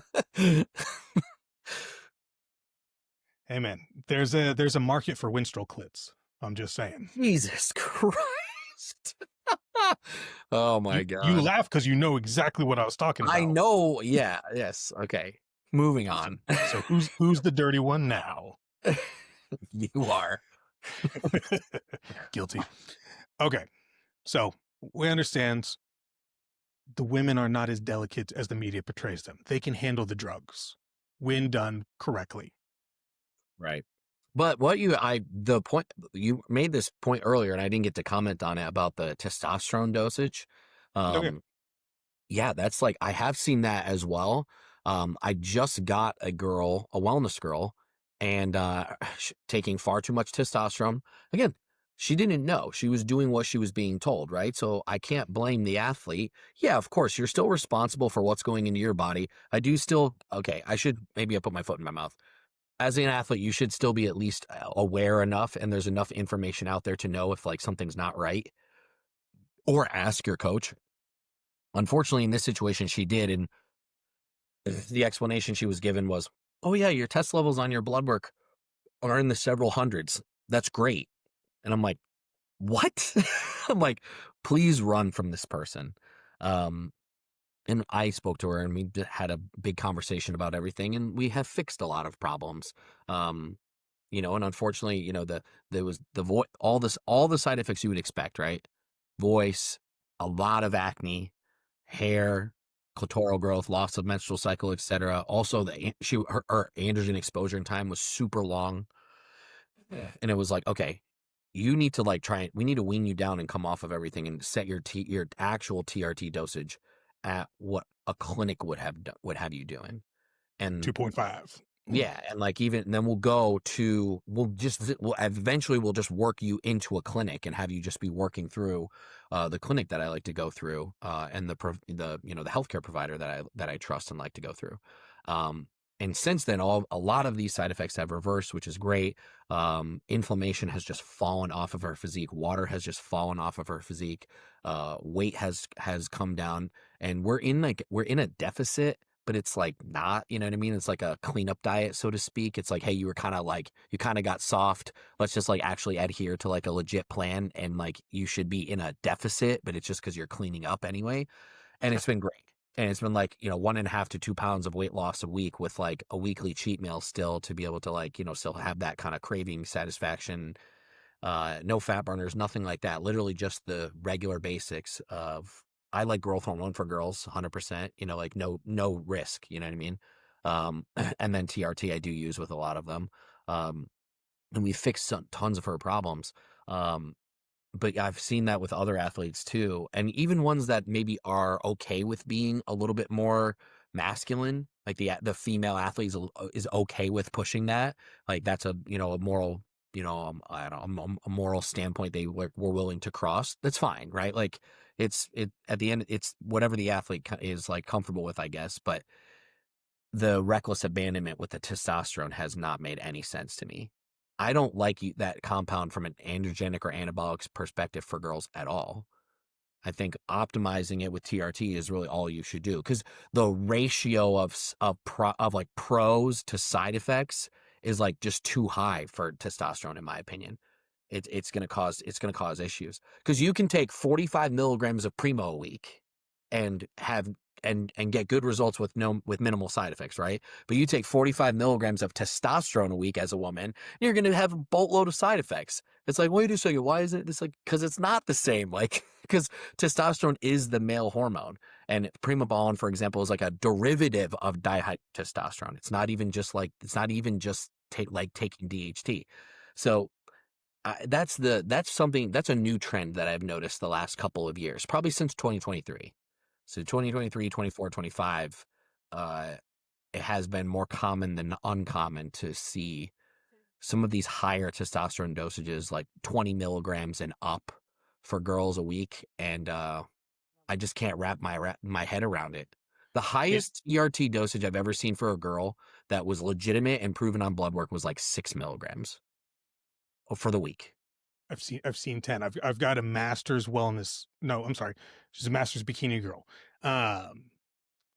Hey man, there's a market for Winstrol clits. I'm just saying. Jesus Christ. Oh my You God. laugh because you know exactly what I was talking about. I know. Yeah. Yes. Okay. Moving So, on. so who's the dirty one now? You are. Guilty. Okay. So we understand the women are not as delicate as the media portrays them. They can handle the drugs when done correctly. Right. But the point you made this point earlier, and I didn't get to comment on it about the testosterone dosage. Okay. Yeah, that's like, I have seen that as well. I just got a wellness girl, and taking far too much testosterone. Again, she didn't know. She was doing what she was being told, right? So I can't blame the athlete. Yeah, of course, you're still responsible for what's going into your body. Okay, I should, maybe I put my foot in my mouth. As an athlete, you should still be at least aware enough, and there's enough information out there to know if like something's not right, or ask your coach. Unfortunately, in this situation, she did, and the explanation she was given was, "Oh yeah, your test levels on your blood work are in the several hundreds. That's great." And I'm like, "What?" I'm like, "Please run from this person." Um, and I spoke to her, and we had a big conversation about everything, and we have fixed a lot of problems. Um, and unfortunately, there was all the side effects you would expect, right? Voice, a lot of acne, hair, clitoral growth, loss of menstrual cycle, etc. Also, her androgen exposure in time was super long, and it was like, okay, you need to we need to wean you down and come off of everything and set your actual TRT dosage at what a clinic would have you doing. And 2.5. yeah, and like, even then we'll just work you into a clinic and have you just be working through the clinic that I like to go through, and the healthcare provider that I trust and like to go through. And since then, a lot of these side effects have reversed, which is great. Inflammation has just fallen off of her physique. Water has just fallen off of her physique. Weight has come down, and we're in a deficit, but it's like not, you know what I mean? It's like a cleanup diet, so to speak. It's like, hey, you kind of got soft. Let's just like actually adhere to like a legit plan. And like, you should be in a deficit, but it's just because you're cleaning up anyway. And it's been great. And it's been like, 1.5 to 2 pounds of weight loss a week with like a weekly cheat meal still to be able to like, still have that kind of craving satisfaction. No fat burners, nothing like that. Literally just the regular basics of, I like growth hormone for girls, 100%, like no risk, you know what I mean? And then TRT I do use with a lot of them. And we fixed tons of her problems. But yeah, I've seen that with other athletes too. And even ones that maybe are okay with being a little bit more masculine, like the female athlete is okay with pushing that. Like that's a moral, I don't know, a moral standpoint they were willing to cross. That's fine, right? Like at the end, it's whatever the athlete is like comfortable with, I guess. But the reckless abandonment with the testosterone has not made any sense to me. I don't like that compound from an androgenic or anabolic perspective for girls at all. I think optimizing it with TRT is really all you should do, because the ratio of like pros to side effects is like just too high for testosterone, in my opinion. It's gonna cause issues, because you can take 45 milligrams of Primo a week and have and get good results with minimal side effects, right? But you take 45 milligrams of testosterone a week as a woman, you're gonna have a boatload of side effects. It's like, wait a second, why is it? It's like, because it's not the same. Like, because testosterone is the male hormone, and primobolan, for example, is like a derivative of dihydrotestosterone. It's not even just taking DHT. So that's a new trend that I've noticed the last couple of years, probably since 2023. So 2023, 24, 25, it has been more common than uncommon to see some of these higher testosterone dosages, like 20 milligrams and up for girls a week. And I just can't wrap my head around it. The highest ERT dosage I've ever seen for a girl that was legitimate and proven on blood work was like 6 milligrams for the week. I've seen 10. I've got a master's wellness. No, I'm sorry. She's a master's bikini girl. How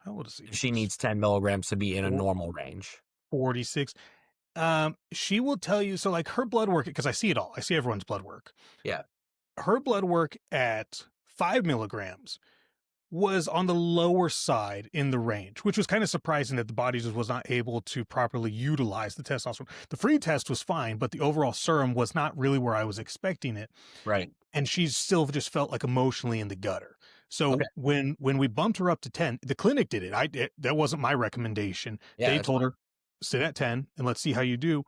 old is She needs 10 milligrams to be in a Four- normal range. 46. She will tell you, so like her blood work, because I see it all. I see everyone's blood work. Yeah. Her blood work at 5 milligrams was on the lower side in the range, which was kind of surprising that the body just was not able to properly utilize the testosterone. The free test was fine, but the overall serum was not really where I was expecting it. Right. And she's still just felt like emotionally in the gutter. So Okay. when we bumped her up to 10, the clinic did it. That wasn't my recommendation. Yeah, They that's told fine. her, sit at 10 and let's see how you do.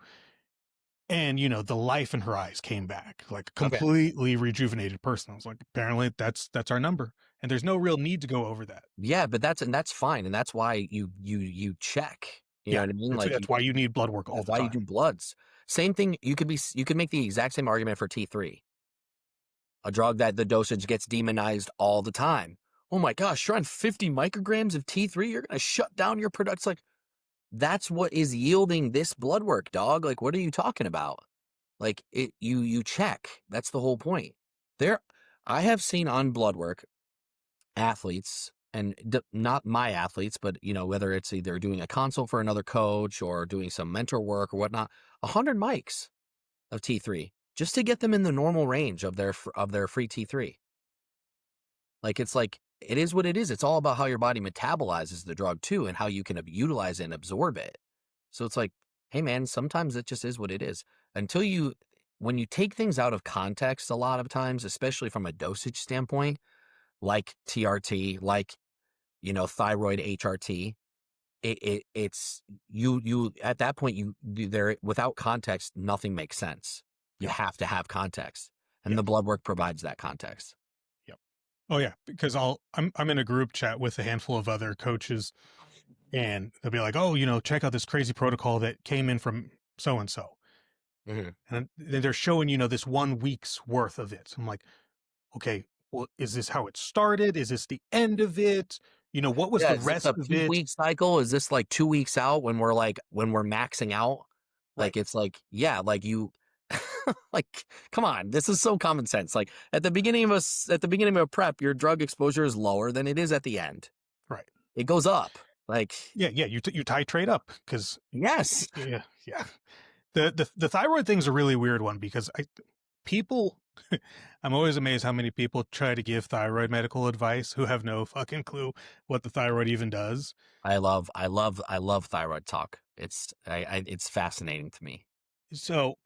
And, the life in her eyes came back, like a Okay. completely rejuvenated person. I was like, apparently that's our number. And there's no real need to go over that. Yeah, but that's fine, and that's why you check. You know what I mean? Like, That's why you need blood work all that's the why time. you do bloods. Same thing. You could make the exact same argument for T3, a drug that the dosage gets demonized all the time. Oh my gosh, you're on 50 micrograms of T3, you're gonna shut down your product. Like, that's what is yielding this blood work, dog. Like, what are you talking about? Like, you check. That's the whole point. I have seen on blood work athletes, and not my athletes, but whether it's either doing a consult for another coach or doing some mentor work or whatnot, 100 mics of T3 just to get them in the normal range of their free T3. Like, it's like, it is what it is. It's all about how your body metabolizes the drug too, and how you can utilize it and absorb it. So it's like, hey man, sometimes it just is what it is. When you take things out of context, a lot of times, especially from a dosage standpoint, like TRT, like thyroid HRT, it's you at that point, there, without context, nothing makes sense. You have to have context, and the blood work provides that context. Yep. Oh yeah, because I'm in a group chat with a handful of other coaches, and they'll be like, oh, check out this crazy protocol that came in from so and so, and then they're showing this 1 week's worth of it. I'm like, okay, well, is this how it started? Is this the end of it? What was the Is this rest a of peak it? week cycle? Is this like 2 weeks out when we're maxing out? Like, Right. it's like, yeah, like you, like, come on, this is so common sense. Like, at the beginning of a prep, your drug exposure is lower than it is at the end. Right. It goes up. Like, Yeah. You titrate up because yes. yeah. The thyroid thing's a really weird one because I'm always amazed how many people try to give thyroid medical advice who have no fucking clue what the thyroid even does. I love thyroid talk. It's fascinating to me So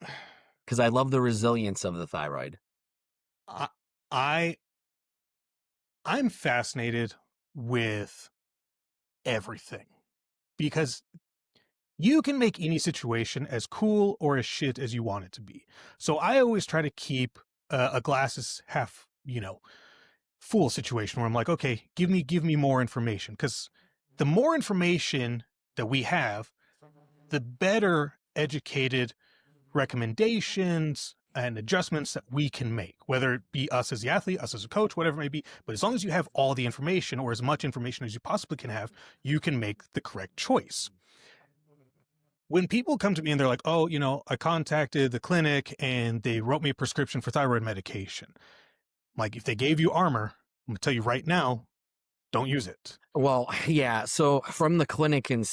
because I love the resilience of the thyroid. I'm fascinated with everything because you can make any situation as cool or as shit as you want it to be. So I always try to keep a glasses half, full situation where I'm like, okay, give me more information, because the more information that we have, the better educated recommendations and adjustments that we can make, whether it be us as the athlete, us as a coach, whatever it may be. But as long as you have all the information, or as much information as you possibly can have, you can make the correct choice. When people come to me and they're like, oh, I contacted the clinic and they wrote me a prescription for thyroid medication. Like, if they gave you Armor, I'm gonna tell you right now, don't use it. Well, yeah. So from the clinic, and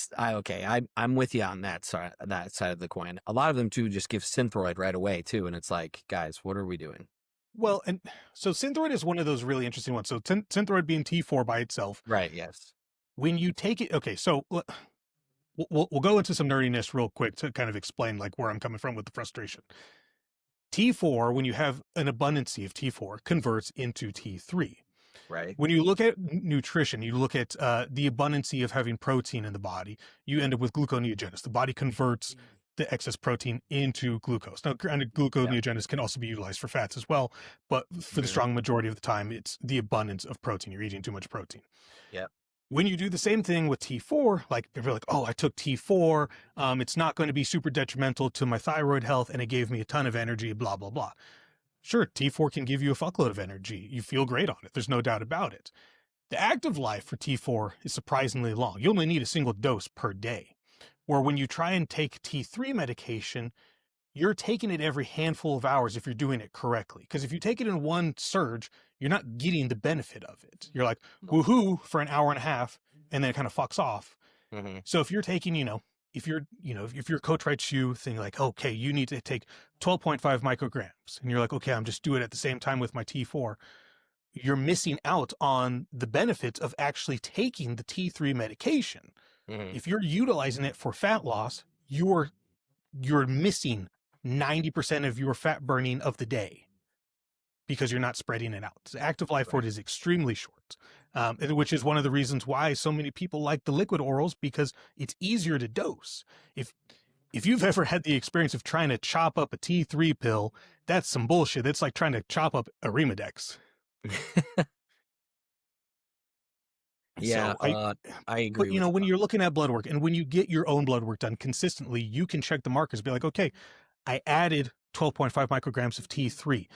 I'm with you on that side of the coin. A lot of them too just give Synthroid right away too, and it's like, guys, what are we doing? Well, and so Synthroid is one of those really interesting ones. So Synthroid being T4 by itself, Right. Yes. when you take it, okay, so we'll go into some nerdiness real quick to kind of explain like where I'm coming from with the frustration. T4, when you have an abundance of T4, converts into T3. Right. When you look at nutrition, you look at the abundance of having protein in the body, you end up with gluconeogenesis. The body converts the excess protein into glucose. Now, granted, gluconeogenesis can also be utilized for fats as well, but for the strong majority of the time, it's the abundance of protein. You're eating too much protein. Yep. When you do the same thing with T4, like people are like, oh, I took T4, it's not going to be super detrimental to my thyroid health, and it gave me a ton of energy, blah, blah, blah. Sure, T4 can give you a fuckload of energy. You feel great on it. There's no doubt about it. The active life for T4 is surprisingly long. You only need a single dose per day. Where when you try and take T3 medication, you're taking it every handful of hours if you're doing it correctly. Because if you take it in one surge, you're not getting the benefit of it. You're like, woohoo, for an hour and a half, and then it kind of fucks off. Mm-hmm. So if you're taking, if your coach writes you thing like, okay, you need to take 12.5 micrograms, and you're like, okay, I'm just doing it at the same time with my T4, you're missing out on the benefits of actually taking the T3 medication. Mm-hmm. If you're utilizing it for fat loss, you're missing 90% of your fat burning of the day because you're not spreading it out. The active life for it is extremely short, which is one of the reasons why so many people like the liquid orals, because it's easier to dose. If you've ever had the experience of trying to chop up a T3 pill, that's some bullshit. It's like trying to chop up a Remodex. Yeah, So I agree. But when you're looking at blood work and when you get your own blood work done consistently, you can check the markers, be like, okay, I added 12.5 micrograms of T3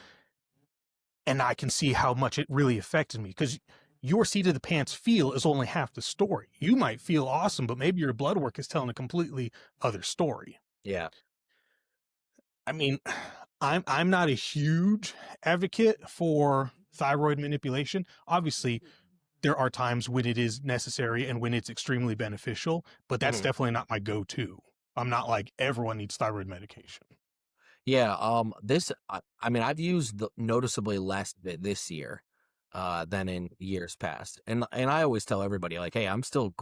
and I can see how much it really affected me, because your seat of the pants feel is only half the story. You might feel awesome, but maybe your blood work is telling a completely other story. Yeah. I mean, I'm not a huge advocate for thyroid manipulation. Obviously, there are times when it is necessary and when it's extremely beneficial, but that's definitely not my go-to. I'm not like everyone needs thyroid medication. Yeah. I mean, I've used noticeably less of it this year than in years past. And I always tell everybody, like, hey, I'm still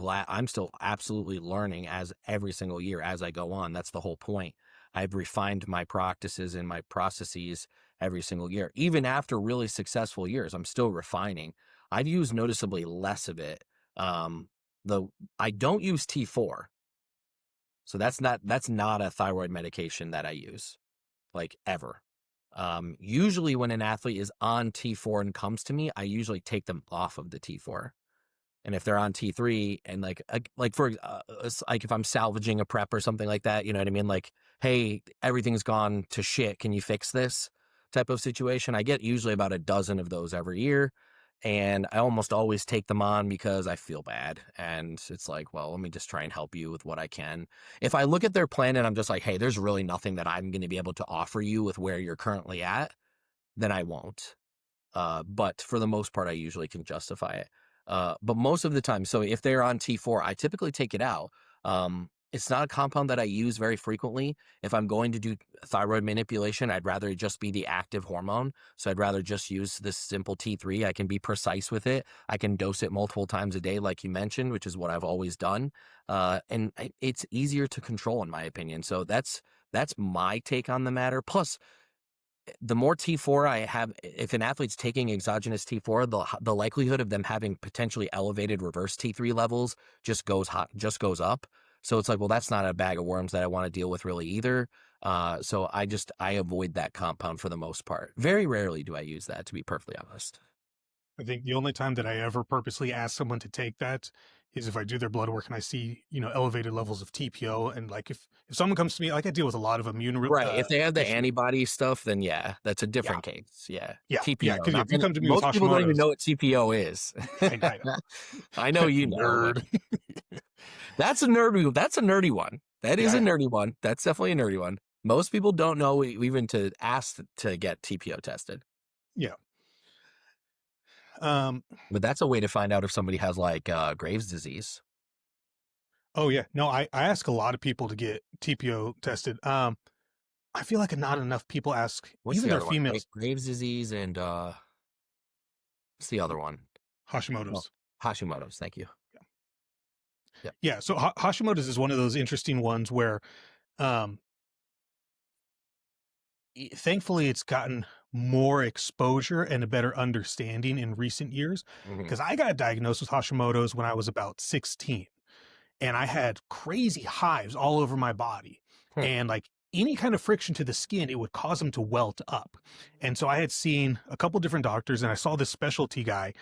absolutely learning as every single year as I go on. That's the whole point. I've refined my practices and my processes every single year. Even after really successful years, I'm still refining. I've used noticeably less of it. Though I don't use T4. So that's not a thyroid medication that I use, like, ever. Usually when an athlete is on T4 and comes to me, I usually take them off of the T4. And if they're on T3 and like if I'm salvaging a prep or something like that, you know what I mean? Like, hey, everything's gone to shit. Can you fix this type of situation? I get usually about a dozen of those every year. And I almost always take them on because I feel bad. And it's like, well, let me just try and help you with what I can. If I look at their plan and I'm just like, hey, there's really nothing that I'm going to be able to offer you with where you're currently at, then I won't. But for the most part, I usually can justify it. But most of the time, so if they're on T4, I typically take it out. It's not a compound that I use very frequently. If I'm going to do thyroid manipulation, I'd rather it just be the active hormone. So I'd rather just use this simple T3. I can be precise with it. I can dose it multiple times a day, like you mentioned, which is what I've always done. And it's easier to control, in my opinion. So that's my take on the matter. Plus, the more T4 I have, if an athlete's taking exogenous T4, the likelihood of them having potentially elevated reverse T3 levels just goes up. So it's like, well, that's not a bag of worms that I want to deal with really either. So I avoid that compound for the most part. Very rarely do I use that, to be perfectly honest. I think the only time that I ever purposely ask someone to take that is if I do their blood work and I see, elevated levels of TPO. And like, if someone comes to me, like I deal with a lot of immune. Right. If they have the issues. antibody stuff, then yeah, that's a different case. Yeah. Yeah. TPO. Yeah. Because if you come to me with most people don't even Hashimoto's, know what TPO is. I know. I know you know. Nerd. That's a nerdy one. That is a nerdy one. That's definitely a nerdy one. Most people don't know even to ask to get TPO tested. Yeah. But that's a way to find out if somebody has like Graves' disease. Oh yeah. No, I ask a lot of people to get TPO tested. I feel like not enough people ask, What's even the their other one? females, Graves' disease and what's the other one? Oh, Hashimoto's. Hashimoto's. Thank you. Yep. Yeah. So Hashimoto's is one of those interesting ones where, um, thankfully it's gotten more exposure and a better understanding in recent years. Mhm. Because I got diagnosed with Hashimoto's when I was about 16. And I had crazy hives all over my body. Hmm. And like any kind of friction to the skin, it would cause them to welt up. And so I had seen a couple different doctors, and I saw this specialty guy,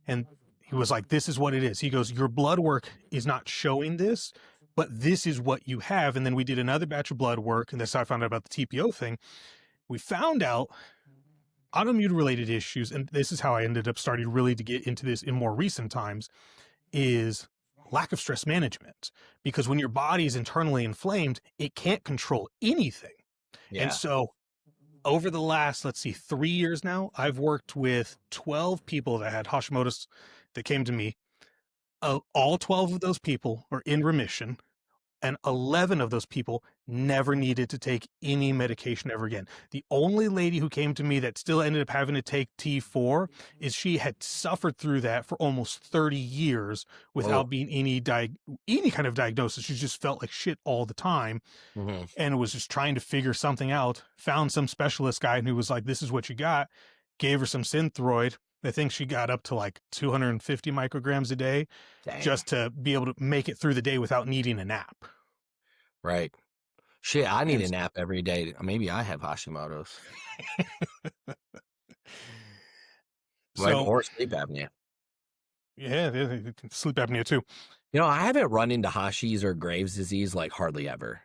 and he was like, "This is what it is." He goes, "Your blood work is not showing this, but this is what you have." And then we did another batch of blood work, and that's how I found out about the TPO thing. We found out autoimmune related issues, and this is how I ended up starting really to get into this in more recent times, is lack of stress management. Because when your body is internally inflamed, it can't control anything. Yeah. And so over the last, let's see, 3 years now, I've worked with 12 people that had Hashimoto's that came to me. All 12 of those people are in remission, and 11 of those people never needed to take any medication ever again. The only lady who came to me that still ended up having to take T4 is she had suffered through that for almost 30 years without being any kind of diagnosis. She just felt like shit all the time and was just trying to figure something out. Found some specialist guy who was like, "This is what you got." Gave her some Synthroid. I think she got up to like 250 micrograms a day. Dang. Just to be able to make it through the day without needing a nap. Right. Shit, I need a nap every day. Maybe I have Hashimoto's. Right, So, or sleep apnea. yeah, sleep apnea too. You know, I haven't run into Hashi's or Graves' disease like hardly ever.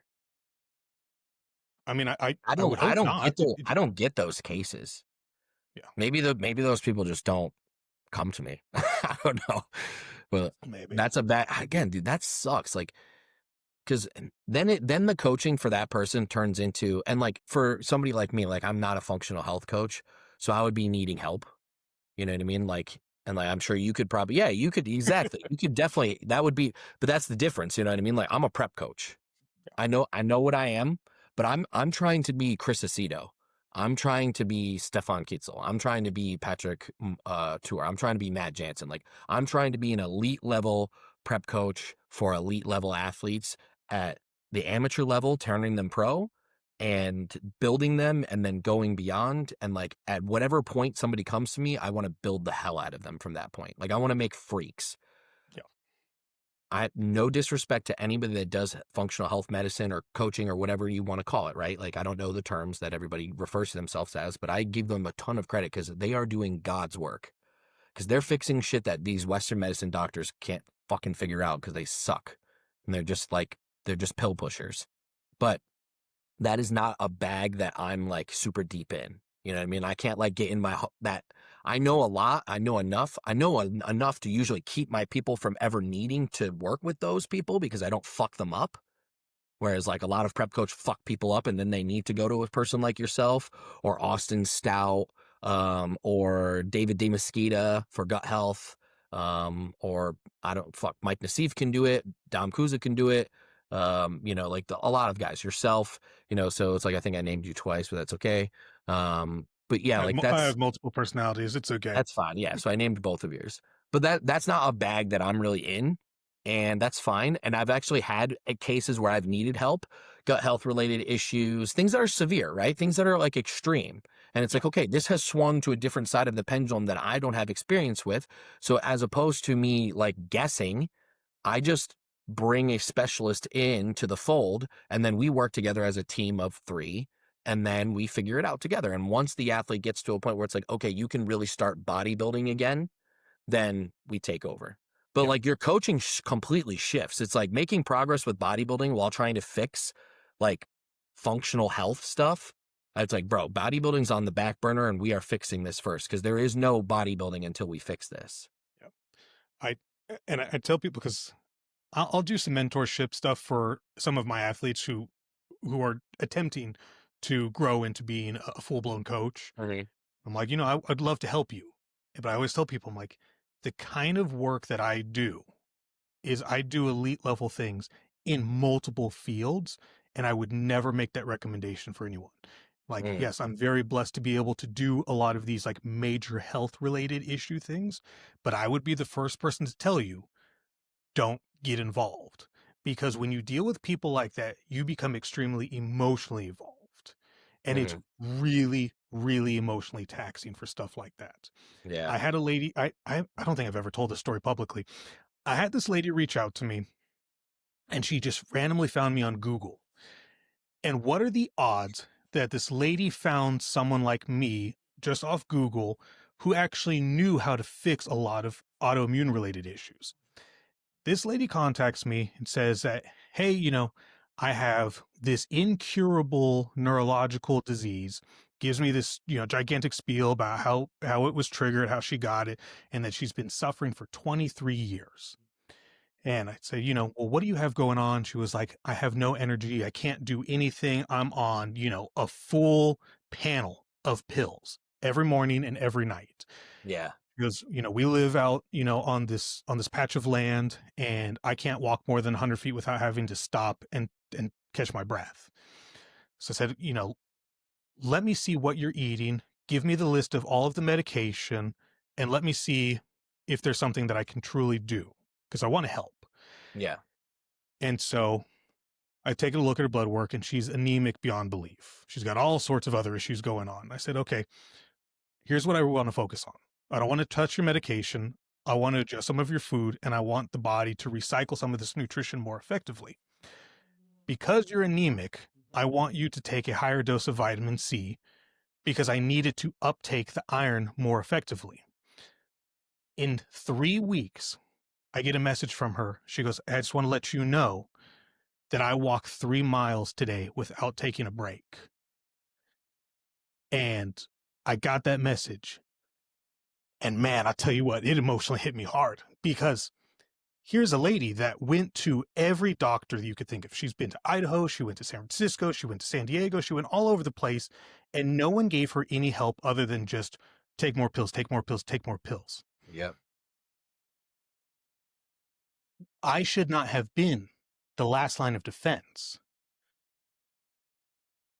I mean, I don't would hope not. I don't get those cases. Yeah. Maybe those people just don't come to me. I don't know. But Maybe. that's a bad, again, dude, that sucks. Like, because then the coaching for that person turns into, and like for somebody like me, like I'm not a functional health coach, so I would be needing help. You know what I mean? Like, and like I'm sure you could probably, yeah, you could exactly, you could definitely, that would be, but that's the difference. You know what I mean? Like I'm a prep coach. I know what I am, but I'm trying to be Chris Aceto. I'm trying to be Stefan Kitzel. I'm trying to be Patrick Tour. I'm trying to be Matt Jansen. Like I'm trying to be an elite level prep coach for elite level athletes at the amateur level, turning them pro and building them and then going beyond. And like at whatever point somebody comes to me, I want to build the hell out of them from that point. Like I want to make freaks. No disrespect to anybody that does functional health medicine or coaching or whatever you want to call it, right? Like, I don't know the terms that everybody refers to themselves as, but I give them a ton of credit because they are doing God's work. Because they're fixing shit that these Western medicine doctors can't fucking figure out because they suck. And they're just pill pushers. But that is not a bag that I'm like super deep in. You know what I mean? I can't like get in that. I know a lot. I know enough. I know enough to usually keep my people from ever needing to work with those people because I don't fuck them up. Whereas like a lot of prep coach fuck people up and then they need to go to a person like yourself or Austin Stout, or David DeMosquita for gut health. Or Mike Nassif can do it. Dom Kuza can do it. You know, like a lot of guys, yourself, you know, so it's like, I think I named you twice, but that's okay. But yeah, like I have multiple personalities. It's okay. That's fine. Yeah. So I named both of yours, but that's not a bag that I'm really in, and that's fine. And I've actually had cases where I've needed help, gut health related issues, things that are severe, right? Things that are like extreme. And it's like, okay, this has swung to a different side of the pendulum that I don't have experience with. So as opposed to me like guessing, I just bring a specialist into the fold, and then we work together as a team of 3, and then we figure it out together. And once the athlete gets to a point where it's like, okay, you can really start bodybuilding again, then we take over. But like your coaching completely shifts. It's like making progress with bodybuilding while trying to fix like functional health stuff. It's like, bro, bodybuilding's on the back burner and we are fixing this first because there is no bodybuilding until we fix this. I tell people, because I'll do some mentorship stuff for some of my athletes who are attempting to grow into being a full-blown coach. Mm-hmm. I'm like, you know, I'd love to help you. But I always tell people, I'm like, the kind of work that I do is I do elite level things in multiple fields, and I would never make that recommendation for anyone. Like, yes, I'm very blessed to be able to do a lot of these like major health related issue things, but I would be the first person to tell you, don't get involved. Because when you deal with people like that, you become extremely emotionally involved. And it's really, really emotionally taxing for stuff like that. Yeah. I had a lady, I don't think I've ever told this story publicly. I had this lady reach out to me, and she just randomly found me on Google. And what are the odds that this lady found someone like me just off Google who actually knew how to fix a lot of autoimmune related issues? This lady contacts me and says that, hey, I have this incurable neurological disease, gives me this, gigantic spiel about how it was triggered, how she got it, and that she's been suffering for 23 years. And I said, well, what do you have going on? She was like, I have no energy. I can't do anything. I'm on, a full panel of pills every morning and every night. Yeah. Because, we live out, on this patch of land, and I can't walk more than 100 feet without having to stop and catch my breath. So I said, let me see what you're eating. Give me the list of all of the medication, and let me see if there's something that I can truly do, because I want to help. Yeah. And so I take a look at her blood work, and she's anemic beyond belief. She's got all sorts of other issues going on. I said, okay, here's what I want to focus on. I don't want to touch your medication. I want to adjust some of your food, and I want the body to recycle some of this nutrition more effectively. Because you're anemic, I want you to take a higher dose of vitamin C because I need it to uptake the iron more effectively. In 3 weeks, I get a message from her. She goes, I just want to let you know that I walked 3 miles today without taking a break. And I got that message. And man, I'll tell you what, it emotionally hit me hard, because here's a lady that went to every doctor that you could think of. She's been to Idaho, she went to San Francisco, she went to San Diego, she went all over the place, and no one gave her any help other than just take more pills, take more pills, take more pills. Yep. I should not have been the last line of defense.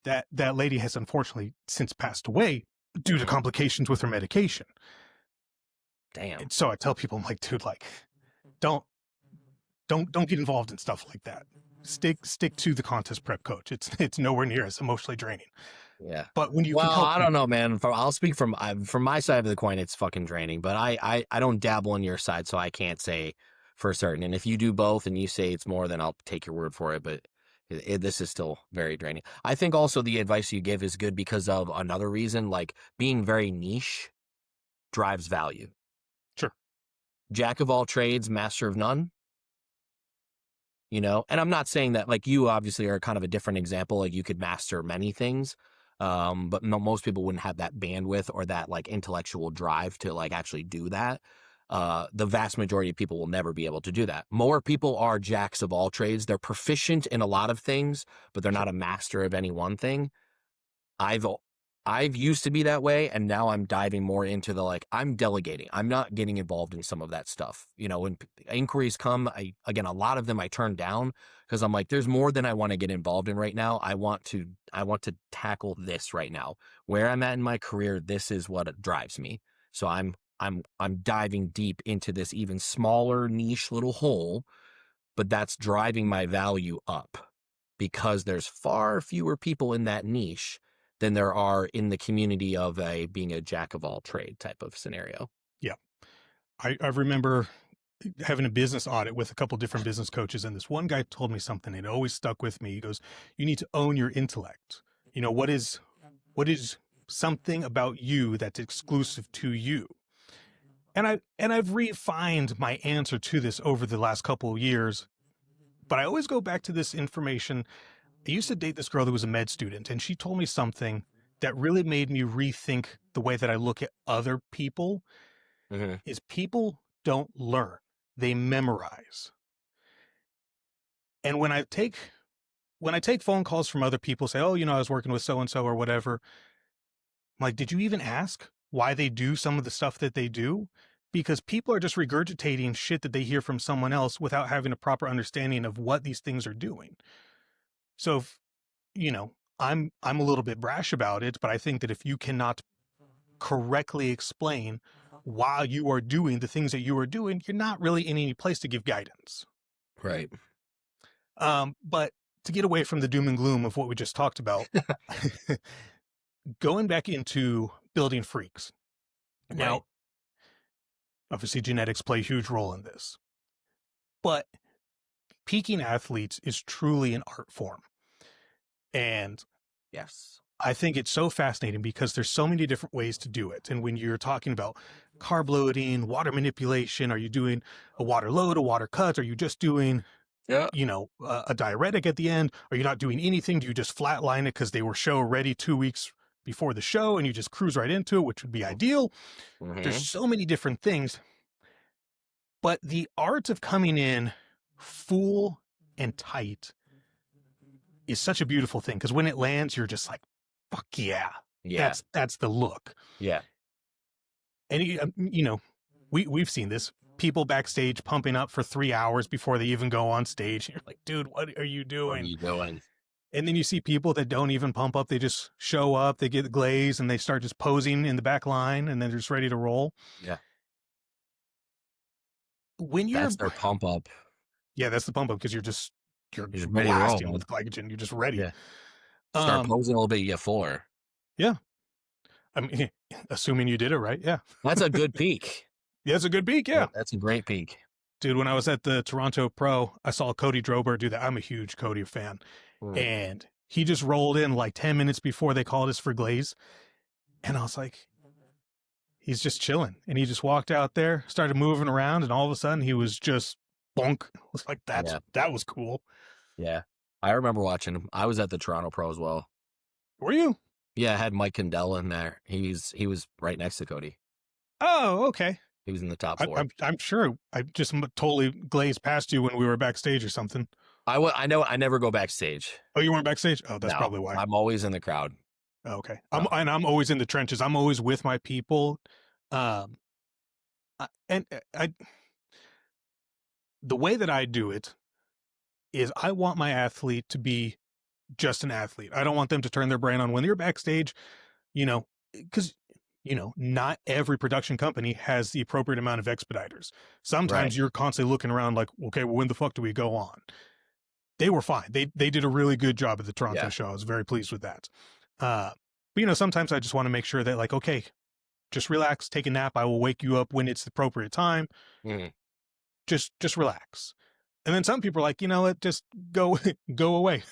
That lady has unfortunately since passed away due to complications with her medication. Damn. And so I tell people, I'm like, dude, like, don't get involved in stuff like that. Stick to the contest prep coach. It's nowhere near as emotionally draining. Yeah. But when you Well, can help I don't know, man. I'll speak from my side of the coin. It's fucking draining, but I don't dabble in your side, so I can't say for certain. And if you do both and you say it's more, then I'll take your word for it. But this is still very draining. I think also the advice you give is good because of another reason, like being very niche drives value. Sure. Jack of all trades, master of none. And I'm not saying that, like, you obviously are kind of a different example. Like, you could master many things, but most people wouldn't have that bandwidth or that like intellectual drive to like actually do that. The vast majority of people will never be able to do that. More people are jacks of all trades. They're proficient in a lot of things, but they're not a master of any one thing. I've used to be that way, and now I'm diving more into the like, I'm delegating. I'm not getting involved in some of that stuff. When inquiries come, a lot of them I turn down because I'm like, there's more than I want to get involved in right now. I want to tackle this right now. Where I'm at in my career, this is what drives me. So I'm diving deep into this even smaller niche little hole, but that's driving my value up because there's far fewer people in that niche than there are in the community of being a jack of all trade type of scenario. Yeah. I remember having a business audit with a couple different business coaches, and this one guy told me something that always stuck with me. He goes, you need to own your intellect. What is something about you that's exclusive to you? And I've refined my answer to this over the last couple of years, but I always go back to this information. I used to date this girl that was a med student, and she told me something that really made me rethink the way that I look at other people. Is people don't learn, they memorize. And when I take phone calls from other people, say, oh, I was working with so-and-so or whatever, I'm like, did you even ask? why they do some of the stuff that they do, because people are just regurgitating shit that they hear from someone else without having a proper understanding of what these things are doing. So, I'm a little bit brash about it, but I think that if you cannot correctly explain why you are doing the things that you are doing, you're not really in any place to give guidance. Right. But to get away from the doom and gloom of what we just talked about, going back into building freaks. Now, Right. obviously genetics play a huge role in this, but peaking athletes is truly an art form. And Yes. I think it's so fascinating because there's so many different ways to do it. And when you're talking about carb loading, water manipulation, are you doing a water load, a water cut? Are you just doing, Yeah. a diuretic at the end? Are you not doing anything? Do you just flatline it because they were show ready 2 weeks before the show and you just cruise right into it, which would be ideal? There's so many different things. But the art of coming in full and tight is such a beautiful thing because when it lands, you're just like, fuck yeah. Yeah. That's the look. Yeah. And we've seen this. People backstage pumping up for 3 hours before they even go on stage. You're like, dude, what are you What doing? are you doing? And then you see people that don't even pump up. They just show up, they get the glaze, and they start just posing in the back line, and then they're just ready to roll. Yeah. When you're, That's their pump up. yeah, that's the pump up because you're just ready to roll, blasting man. with glycogen. You're just ready. Yeah. Start Um, posing a little bit, you get fuller. yeah. I mean, assuming you did it right. Yeah. That's a good peak. Yeah, it's a good peak. Yeah. That's a great peak. Dude, when I was at the Toronto Pro, I saw Cody Drober do that. I'm a huge Cody fan. And he just rolled in like 10 minutes before they called us for glaze. And I was like, he's just chilling. And he just walked out there, started moving around, and all of a sudden he was just bonk. I was like, that was cool. Yeah. I remember watching him. I was at the Toronto Pro as well. Were you? Yeah, I had Mike Candela in there. He was right next to Cody. Oh, okay. He was in the top four. I'm sure I just totally glazed past you when we were backstage or something. I know I never go backstage. Oh, you weren't backstage? Oh, that's No, probably why. I'm always in the crowd. Oh, okay. I'm always in the trenches. I'm always with my people. The way that I do it is I want my athlete to be just an athlete. I don't want them to turn their brain on when they're backstage, because, not every production company has the appropriate amount of expediters. Sometimes you're constantly looking around like, okay, well, when the fuck do we go on? They were fine. They did a really good job at the Toronto show. I was very pleased with that. But, sometimes I just want to make sure that like, okay, just relax, take a nap. I will wake you up when it's the appropriate time. Mm. Just relax. And then some people are like, you know what, just go away.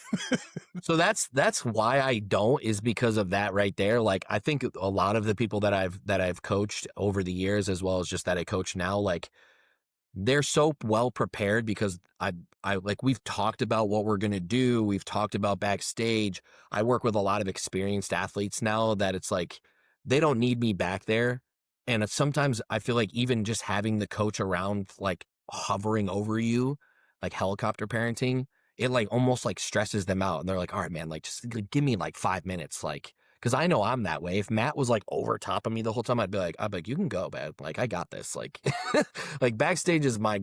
So that's why I don't, is because of that right there. Like, I think a lot of the people that I've coached over the years, as well as just that I coach now, like, they're so well prepared because I like, we've talked about what we're going to do. We've talked about backstage. I work with a lot of experienced athletes now that it's like, they don't need me back there. And sometimes I feel like even just having the coach around, like hovering over you, like helicopter parenting, it like almost like stresses them out. And they're like, all right, man, like just give me like 5 minutes. Like, cause I know I'm that way. If Matt was like over top of me the whole time, I'd be like, you can go, man. Like, I got this. Like, like backstage is my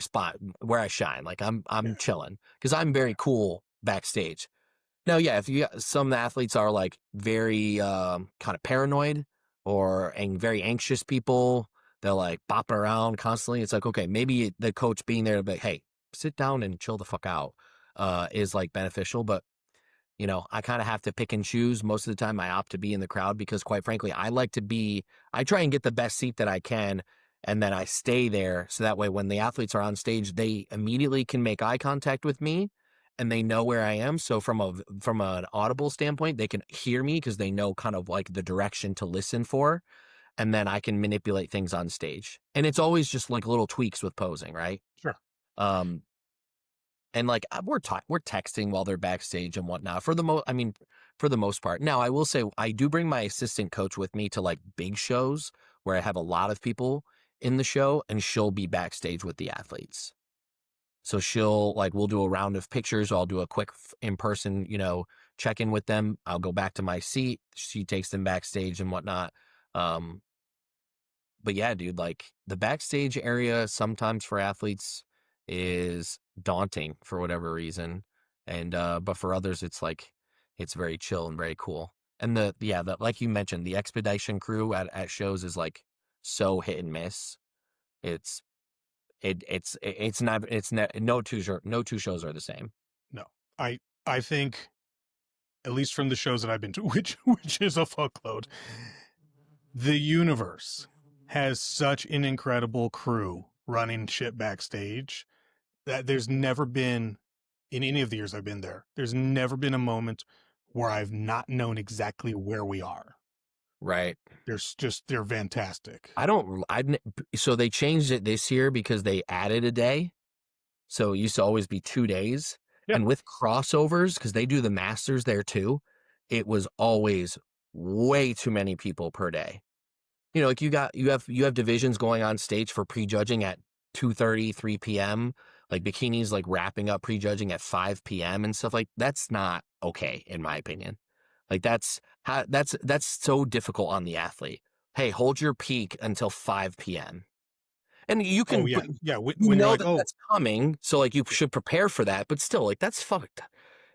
spot where I shine. Like I'm chilling cause I'm very cool backstage. Now, yeah, if some athletes are like very kind of paranoid or very anxious people, they're like bopping around constantly. It's like, okay, maybe the coach being there to be like, hey, sit down and chill the fuck out is like beneficial. But, I kind of have to pick and choose. Most of the time I opt to be in the crowd because quite frankly, I try and get the best seat that I can. And then I stay there. So that way, when the athletes are on stage, they immediately can make eye contact with me and they know where I am. So from an audible standpoint, they can hear me because they know kind of like the direction to listen for. And then I can manipulate things on stage. And it's always just like little tweaks with posing, right? Sure. And like we're texting while they're backstage and whatnot for the most part. Now I will say I do bring my assistant coach with me to like big shows where I have a lot of people in the show, and she'll be backstage with the athletes. So we'll do a round of pictures. I'll do a quick in-person, check in with them. I'll go back to my seat. She takes them backstage and whatnot. But yeah, dude, like the backstage area sometimes for athletes is daunting for whatever reason. And but for others it's like it's very chill and very cool. And the like you mentioned, the expedition crew at shows is like so hit and miss. It's no two shows are the same. No, I think, at least from the shows that I've been to, which is a fuckload, the universe has such an incredible crew running shit backstage that there's never been, in any of the years I've been there, there's never been a moment where I've not known exactly where we are. Right. They're fantastic. So they changed it this year because they added a day. So it used to always be 2 days. Yeah. And with crossovers, because they do the Masters there too, it was always way too many people per day. You know, like you have divisions going on stage for prejudging at 2:30, 3 p.m. Like bikinis like wrapping up prejudging at 5 p.m. and stuff like that's not okay in my opinion. Like that's so difficult on the athlete. Hey, hold your peak until 5 p.m. And you can, Oh yeah, yeah. you When you're know like, that oh, that's coming, so like you should prepare for that. But still, like that's fucked.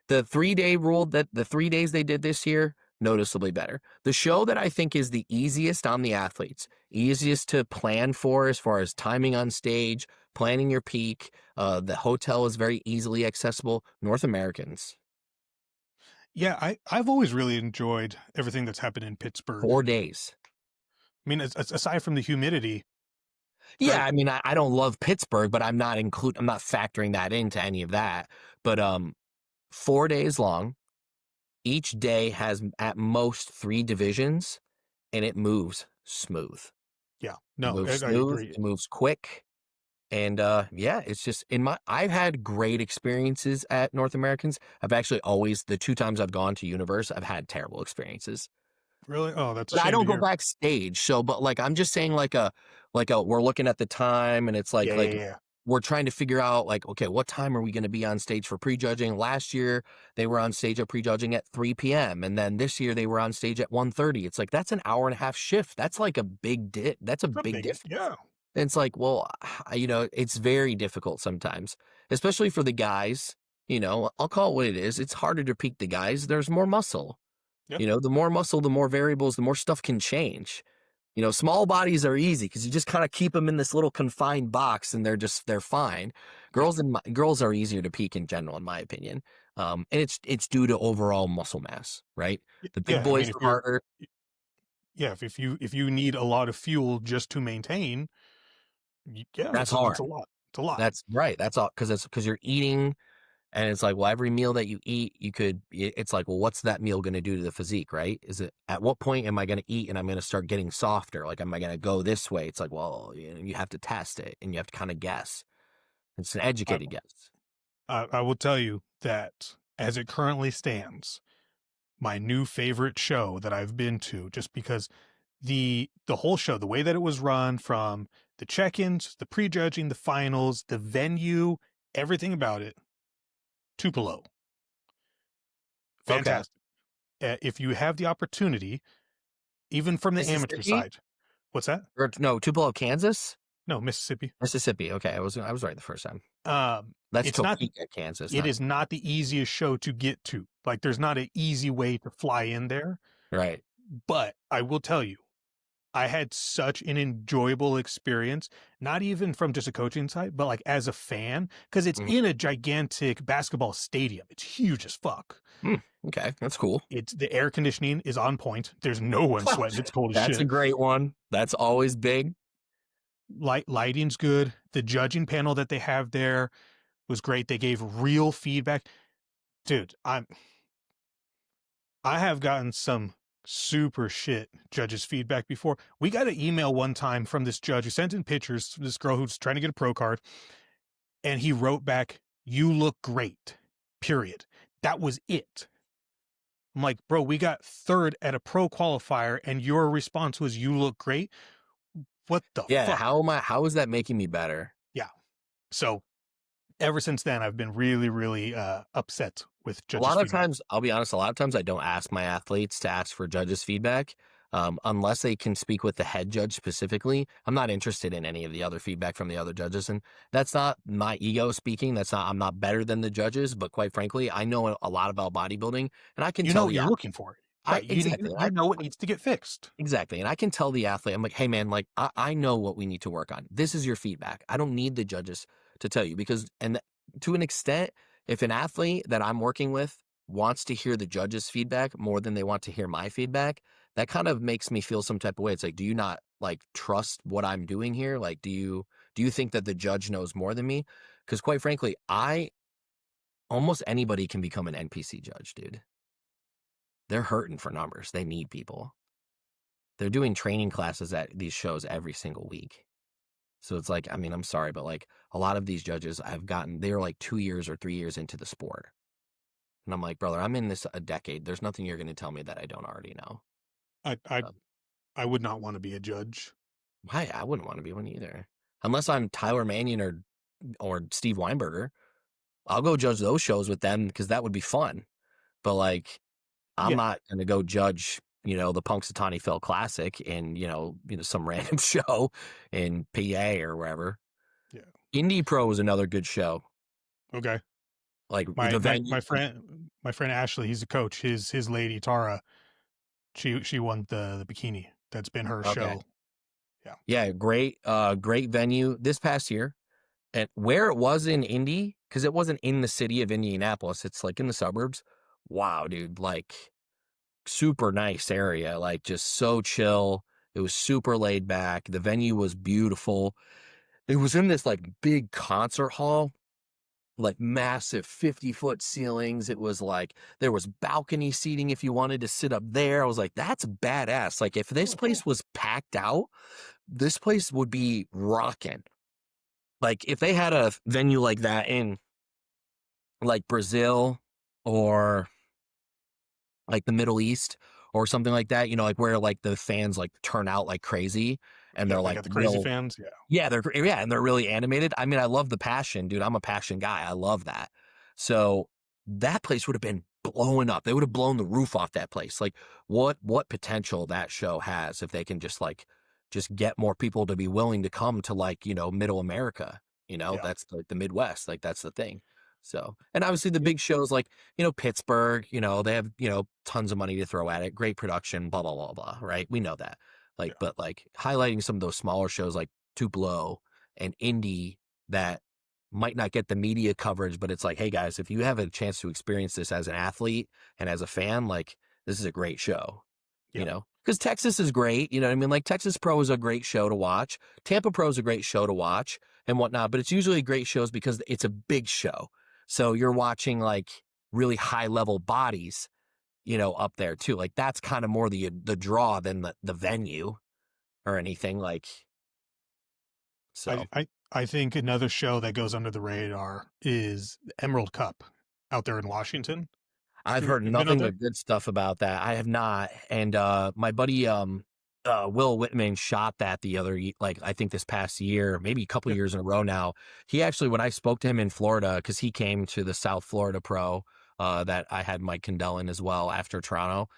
The 3-day rule that the 3 days they did this year, noticeably better. The show that I think is the easiest on the athletes, easiest to plan for as far as timing on stage, planning your peak. The hotel is very easily accessible. North Americans, yeah, I've always really enjoyed everything that's happened in Pittsburgh. 4 days. I mean, aside from the humidity. Yeah, Right. I mean, I don't love Pittsburgh, but I'm not factoring that into any of that. But 4 days long. Each day has at most 3 divisions, and it moves smooth. Yeah, It no, moves I smooth. agree. It moves quick. And yeah, it's just I've had great experiences at North Americans. I've actually always, the 2 times I've gone to Universe, I've had terrible experiences. Really? Oh, that's a But I shame to don't go hear. backstage. So, but like, I'm just saying we're looking at the time and it's Yeah, yeah, yeah. we're trying to figure out like, okay, what time are we going to be on stage for prejudging? Last year they were on stage at prejudging at 3 p.m. And then this year they were on stage at 1:30. It's like, that's an hour and a half shift. That's like a that's a It's a big big, difference. yeah. And it's like, well, you know, it's very difficult sometimes, especially for the guys. You know, I'll call it what it is. It's harder to peak the guys. There's more muscle. Yeah. You know, the more muscle, the more variables, the more stuff can change. You know, small bodies are easy because you just kind of keep them in this little confined box and they're fine. Girls are easier to peak in general, in my opinion. And it's due to overall muscle mass, right? The big Yeah, I mean, boys are harder. if you need a lot of fuel just to maintain, yeah, That's it's hard. a lot. It's a lot. That's right. That's all because you're eating. And it's like, well, every meal that you eat, it's like, well, what's that meal going to do to the physique, right? Is it, at what point am I going to eat and I'm going to start getting softer? Like, am I going to go this way? It's like, well, you have to test it and you have to kind of guess. It's an I, educated guess. I will tell you that as it currently stands, my new favorite show that I've been to, just because the whole show, the way that it was run, from the check-ins, the prejudging, the finals, the venue, everything about it, Tupelo. Okay. Fantastic. If you have the opportunity, even from the amateur Mississippi? side. What's that? Or no, Tupelo, Kansas? No, Mississippi. Mississippi. Okay. I was right the first time. That's It's not, Topeka, Kansas. it is not the easiest show to get to. Like, there's not an easy way to fly in there. Right. But I will tell you, I had such an enjoyable experience, not even from just a coaching side, but like as a fan, because it's in a gigantic basketball stadium. It's huge as fuck. Okay. That's cool. The air conditioning is on point. There's no one sweating. It's cold as shit. That's a great one. That's always big. Lighting's good. The judging panel that they have there was great. They gave real feedback. Dude, I have gotten some super shit judges feedback before. We got an email one time from this judge who sent in pictures, this girl who's trying to get a pro card, and he wrote back, "You look great," period. That was it. I'm like, bro, we got third at a pro qualifier and your response was, "You look great." What the fuck? How is that making me better? Yeah. So ever since then, I've been really, really upset with judges. A lot of times, I'll be honest, a lot of times I don't ask my athletes to ask for judges' feedback. unless they can speak with the head judge specifically. I'm not interested in any of the other feedback from the other judges. And that's not my ego speaking. I'm not better than the judges, but quite frankly, I know a lot about bodybuilding, and I can You know tell what the you're athlete. looking for. Right. Exactly. You know what needs to get fixed. Exactly. And I can tell the athlete, I'm like, hey man, like I know what we need to work on. This is your feedback. I don't need the judges to tell you because, to an extent, if an athlete that I'm working with wants to hear the judges' feedback more than they want to hear my feedback, that kind of makes me feel some type of way. It's like, do you not like trust what I'm doing here? Like, do you think that the judge knows more than me? Because quite frankly, almost anybody can become an NPC judge, dude. They're hurting for numbers. They need people. They're doing training classes at these shows every single week. So it's like, I mean, I'm sorry, but like a lot of these judges they're like 2 years or 3 years into the sport. And I'm like, brother, I'm in this a decade. There's nothing you're going to tell me that I don't already know. I would not want to be a judge. Why? I wouldn't want to be one either. Unless I'm Tyler Mannion or Steve Weinberger. I'll go judge those shows with them because that would be fun. But like, I'm not going to go judge, the Punxsutawney Phil Classic in, some random show in PA or wherever. Yeah. Indie Pro is another good show. Okay. Like my venue. my friend Ashley, he's a coach. His lady Tara, she won the bikini. That's been her show. Yeah. Yeah, great venue this past year. And where it was in Indy, because it wasn't in the city of Indianapolis, it's like in the suburbs. Wow, dude, like super nice area, like just so chill. It was super laid back. The venue was beautiful. It was in this like big concert hall, like massive 50-foot ceilings. It was like there was balcony seating if you wanted to sit up there. I was like, that's badass. Like if this place was packed out, this place would be rocking. Like if they had a venue like that in like Brazil or like the Middle East or something like that, like where like the fans like turn out like crazy and they're They like got the crazy fans. and they're really animated. I mean, I love the passion, dude. I'm a passion guy. I love that. So that place would have been blowing up. They would have blown the roof off that place. Like what potential that show has if they can just get more people to be willing to come to like, middle America, that's like the Midwest. Like that's the thing. So, and obviously the big shows like, Pittsburgh, they have, tons of money to throw at it. Great production, blah, blah, blah, blah. Right. We know that. Like, but like highlighting some of those smaller shows like Tupelo and Indy that might not get the media coverage, but it's like, hey guys, if you have a chance to experience this as an athlete and as a fan, like this is a great show, because Texas is great. You know what I mean? Like Texas Pro is a great show to watch. Tampa Pro is a great show to watch and whatnot, but it's usually great shows because it's a big show. So you're watching like really high level bodies, up there too. Like that's kind of more the draw than the venue or anything like. So I think another show that goes under the radar is Emerald Cup out there in Washington. I've heard nothing but good stuff about that. I have not. And my buddy Will Whitman shot that the other I think this past year, maybe a couple years in a row now. He actually, when I spoke to him in Florida, because he came to the South Florida Pro that I had Mike Condell in as well after Toronto,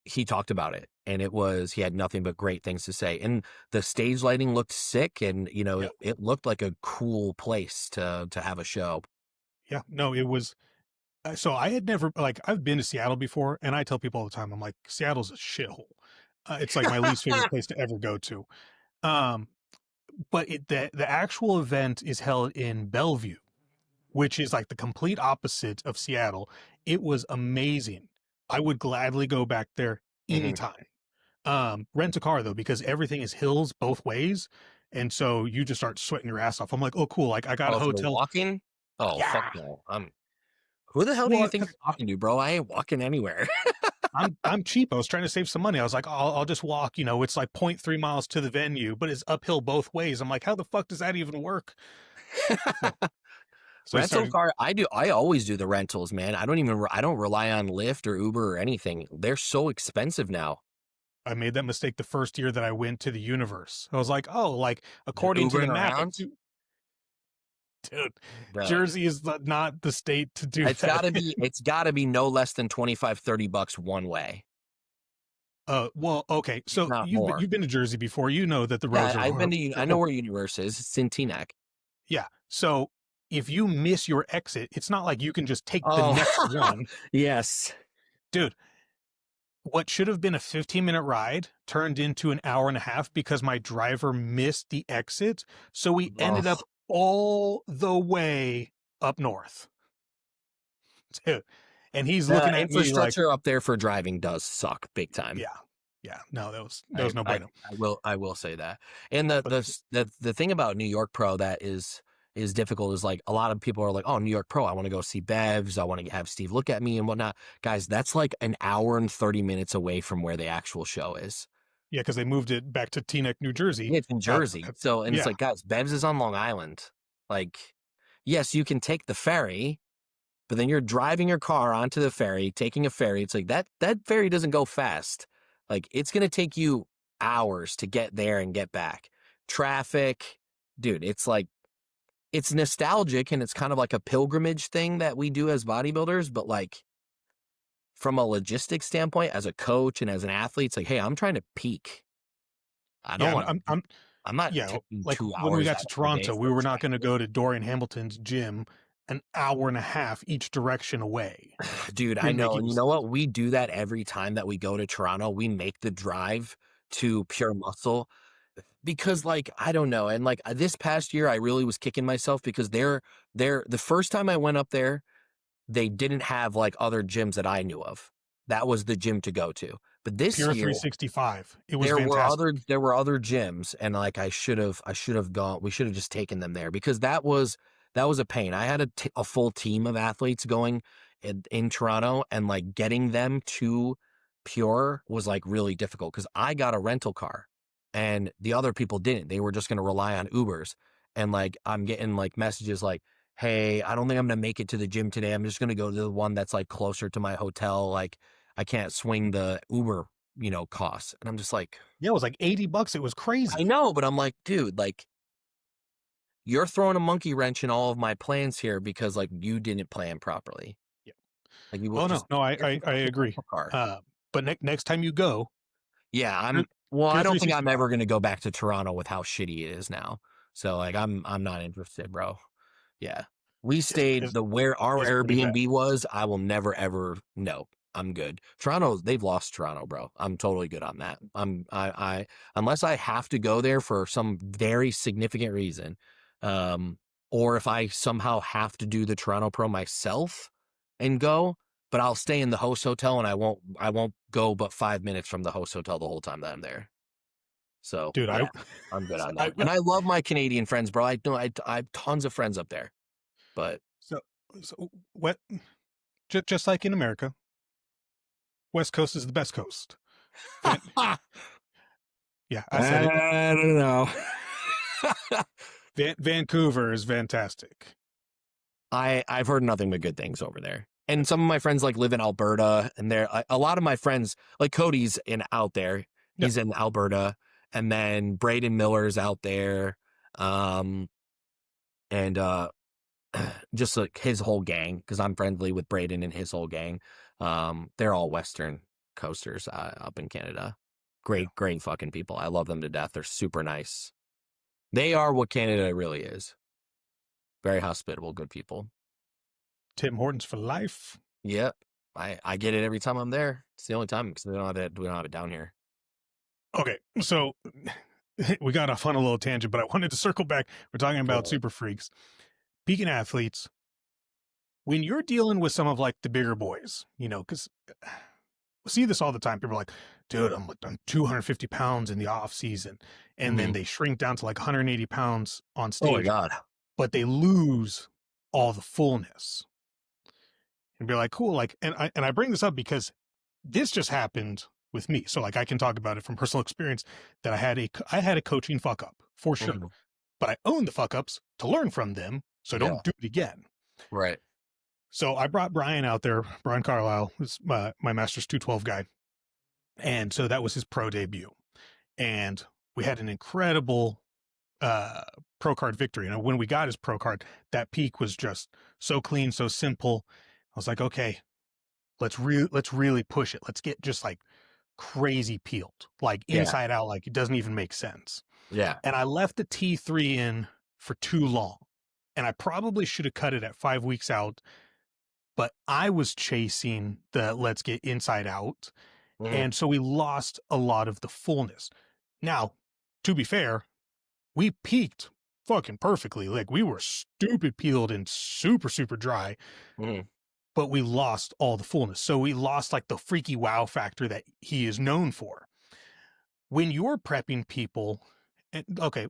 he talked about it. And he had nothing but great things to say. And the stage lighting looked sick and, it looked like a cool place to have a show. Yeah, no, it was. So I had never, I've been to Seattle before, and I tell people all the time, I'm like, Seattle's a shithole. It's like my least favorite place to ever go to. But the actual event is held in Bellevue, which is like the complete opposite of Seattle. It was amazing. I would gladly go back there anytime. Rent a car though, because everything is hills both ways. And so you just start sweating your ass off. I'm like, oh, cool. Like I got a hotel. Walking? Oh, yeah. Fuck no. Who the hell do you think I'm talking to, bro? I ain't walking anywhere. I'm cheap. I was trying to save some money. I was like, I'll just walk. It's like 0.3 miles to the venue, but it's uphill both ways. I'm like, how the fuck does that even work? So rental car. I always do the rentals, man. I don't rely on Lyft or Uber or anything. They're so expensive now. I made that mistake the first year that I went to the universe. I was like, oh, like according to the map. Dude, bro. Jersey is not the state to do it's that. It's gotta be no less than $25-$30 one way. Well, okay. So not more. you've been to Jersey before. You know that the roads Yeah, are I've been to. I know where Universe is. It's in Teaneck. Yeah. So if you miss your exit, it's not like you can just take the Oh, next one. yes. Dude, what should have been a 15-minute ride turned into an hour and a half because my driver missed the exit. So we ended up Ugh. all the way up north. Dude. And he's looking The at me like, infrastructure up there for driving does suck big time. yeah. Yeah. No, that was no bueno. I will say that. And But the thing about New York Pro that is difficult is like a lot of people are like, oh, New York Pro, I want to go see Bevs, I want to have Steve look at me and whatnot. Guys, that's like an hour and 30 minutes away from where the actual show is. yeah, because they moved it back to Teaneck, New Jersey. It's in Jersey. So and it's yeah. like, guys, Bevs is on Long Island. Like, yes, you can take the ferry, but then you're driving your car onto the ferry, taking a ferry. It's like that ferry doesn't go fast. Like, it's going to take you hours to get there and get back. Traffic, dude, it's like, it's nostalgic and it's kind of like a pilgrimage thing that we do as bodybuilders. But like, from a logistics standpoint, as a coach and as an athlete, it's like, hey, I'm trying to peak. I don't want to. I'm not taking like 2 hours. when we got to out of my day Toronto, for we a were not train. going to go to Dorian Hamilton's gym an hour and a half each direction away. Dude, I Didn't make know. any And you know what? We do that every time that we go to Toronto. We make the drive to Pure Muscle because, like, I don't know. And like this past year, I really was kicking myself because they're the first time I went up there, they didn't have like other gyms that I knew of. That was the gym to go to. But this Pure year, 365. It was there fantastic. were other gyms, and like I should have gone. We should have just taken them there because that was a pain. I had a full team of athletes going in Toronto, and like getting them to Pure was like really difficult because I got a rental car, and the other people didn't. They were just going to rely on Ubers, and like I'm getting like messages like, "Hey, I don't think I'm going to make it to the gym today. I'm just going to go to the one that's like closer to my hotel. Like I can't swing the Uber." Costs. And I'm just like, Yeah, it was like $80. It was crazy. I know, but I'm like, dude, like, you're throwing a monkey wrench in all of my plans here because like you didn't plan properly. Yeah. Like you Oh just no, I agree. But next time you go, yeah, I Pure don't think I'm 365. ever gonna go back to Toronto with how shitty it is now. So like I'm not interested, bro. Yeah. We stayed where our It's pretty bad. Airbnb was. I will never ever no. I'm good. Toronto, they've lost Toronto, bro. I'm totally good on that. I unless I have to go there for some very significant reason, or if I somehow have to do the Toronto Pro myself and go, but I'll stay in the host hotel and I won't go but 5 minutes from the host hotel the whole time that I'm there. So Dude, yeah, I'm good on that. And I love my Canadian friends, bro. I have tons of friends up there. But so what just like in America, West Coast is the best coast. Yeah, I said it. I don't know. Vancouver is fantastic. I've heard nothing but good things over there. And some of my friends like live in Alberta, and they're a lot of my friends, like Cody's out there. He's in Alberta, and then Braden Miller's out there. And just like his whole gang, because I'm friendly with Braden and his whole gang. They're all Western coasters up in Canada. Great fucking people. I love them to death. They're super nice. They are what Canada really is. Very hospitable, good people. Tim Hortons for life. Yep. I get it every time I'm there. It's the only time because we don't have it down here. Okay, so we got off on a little tangent, but I wanted to circle back. We're talking about super freaks. Peaking athletes, when you're dealing with some of like the bigger boys, because we see this all the time. People are like, dude, I'm 250 pounds in the off season. And then they shrink down to like 180 pounds on stage. Oh my God. But they lose all the fullness. And be like, cool. Like, and I bring this up because this just happened with me. So like I can talk about it from personal experience that I had a coaching fuck up for sure. But I own the fuck ups to learn from them. So don't do it again. Right. So I brought Brian out there. Brian Carlisle was my Masters 212 guy. And so that was his pro debut. And we had an incredible pro card victory. And when we got his pro card, that peak was just so clean, so simple. I was like, okay, let's really push it. Let's get just like crazy peeled, like Yeah. inside out, like it doesn't even make sense. Yeah. And I left the T3 in for too long. And I probably should have cut it at 5 weeks out, but I was chasing the let's get inside out. And so we lost a lot of the fullness. Now, to be fair, we peaked fucking perfectly. Like we were stupid peeled and super, super dry, but we lost all the fullness. So we lost like the freaky wow factor that he is known for. When you're prepping people, and okay,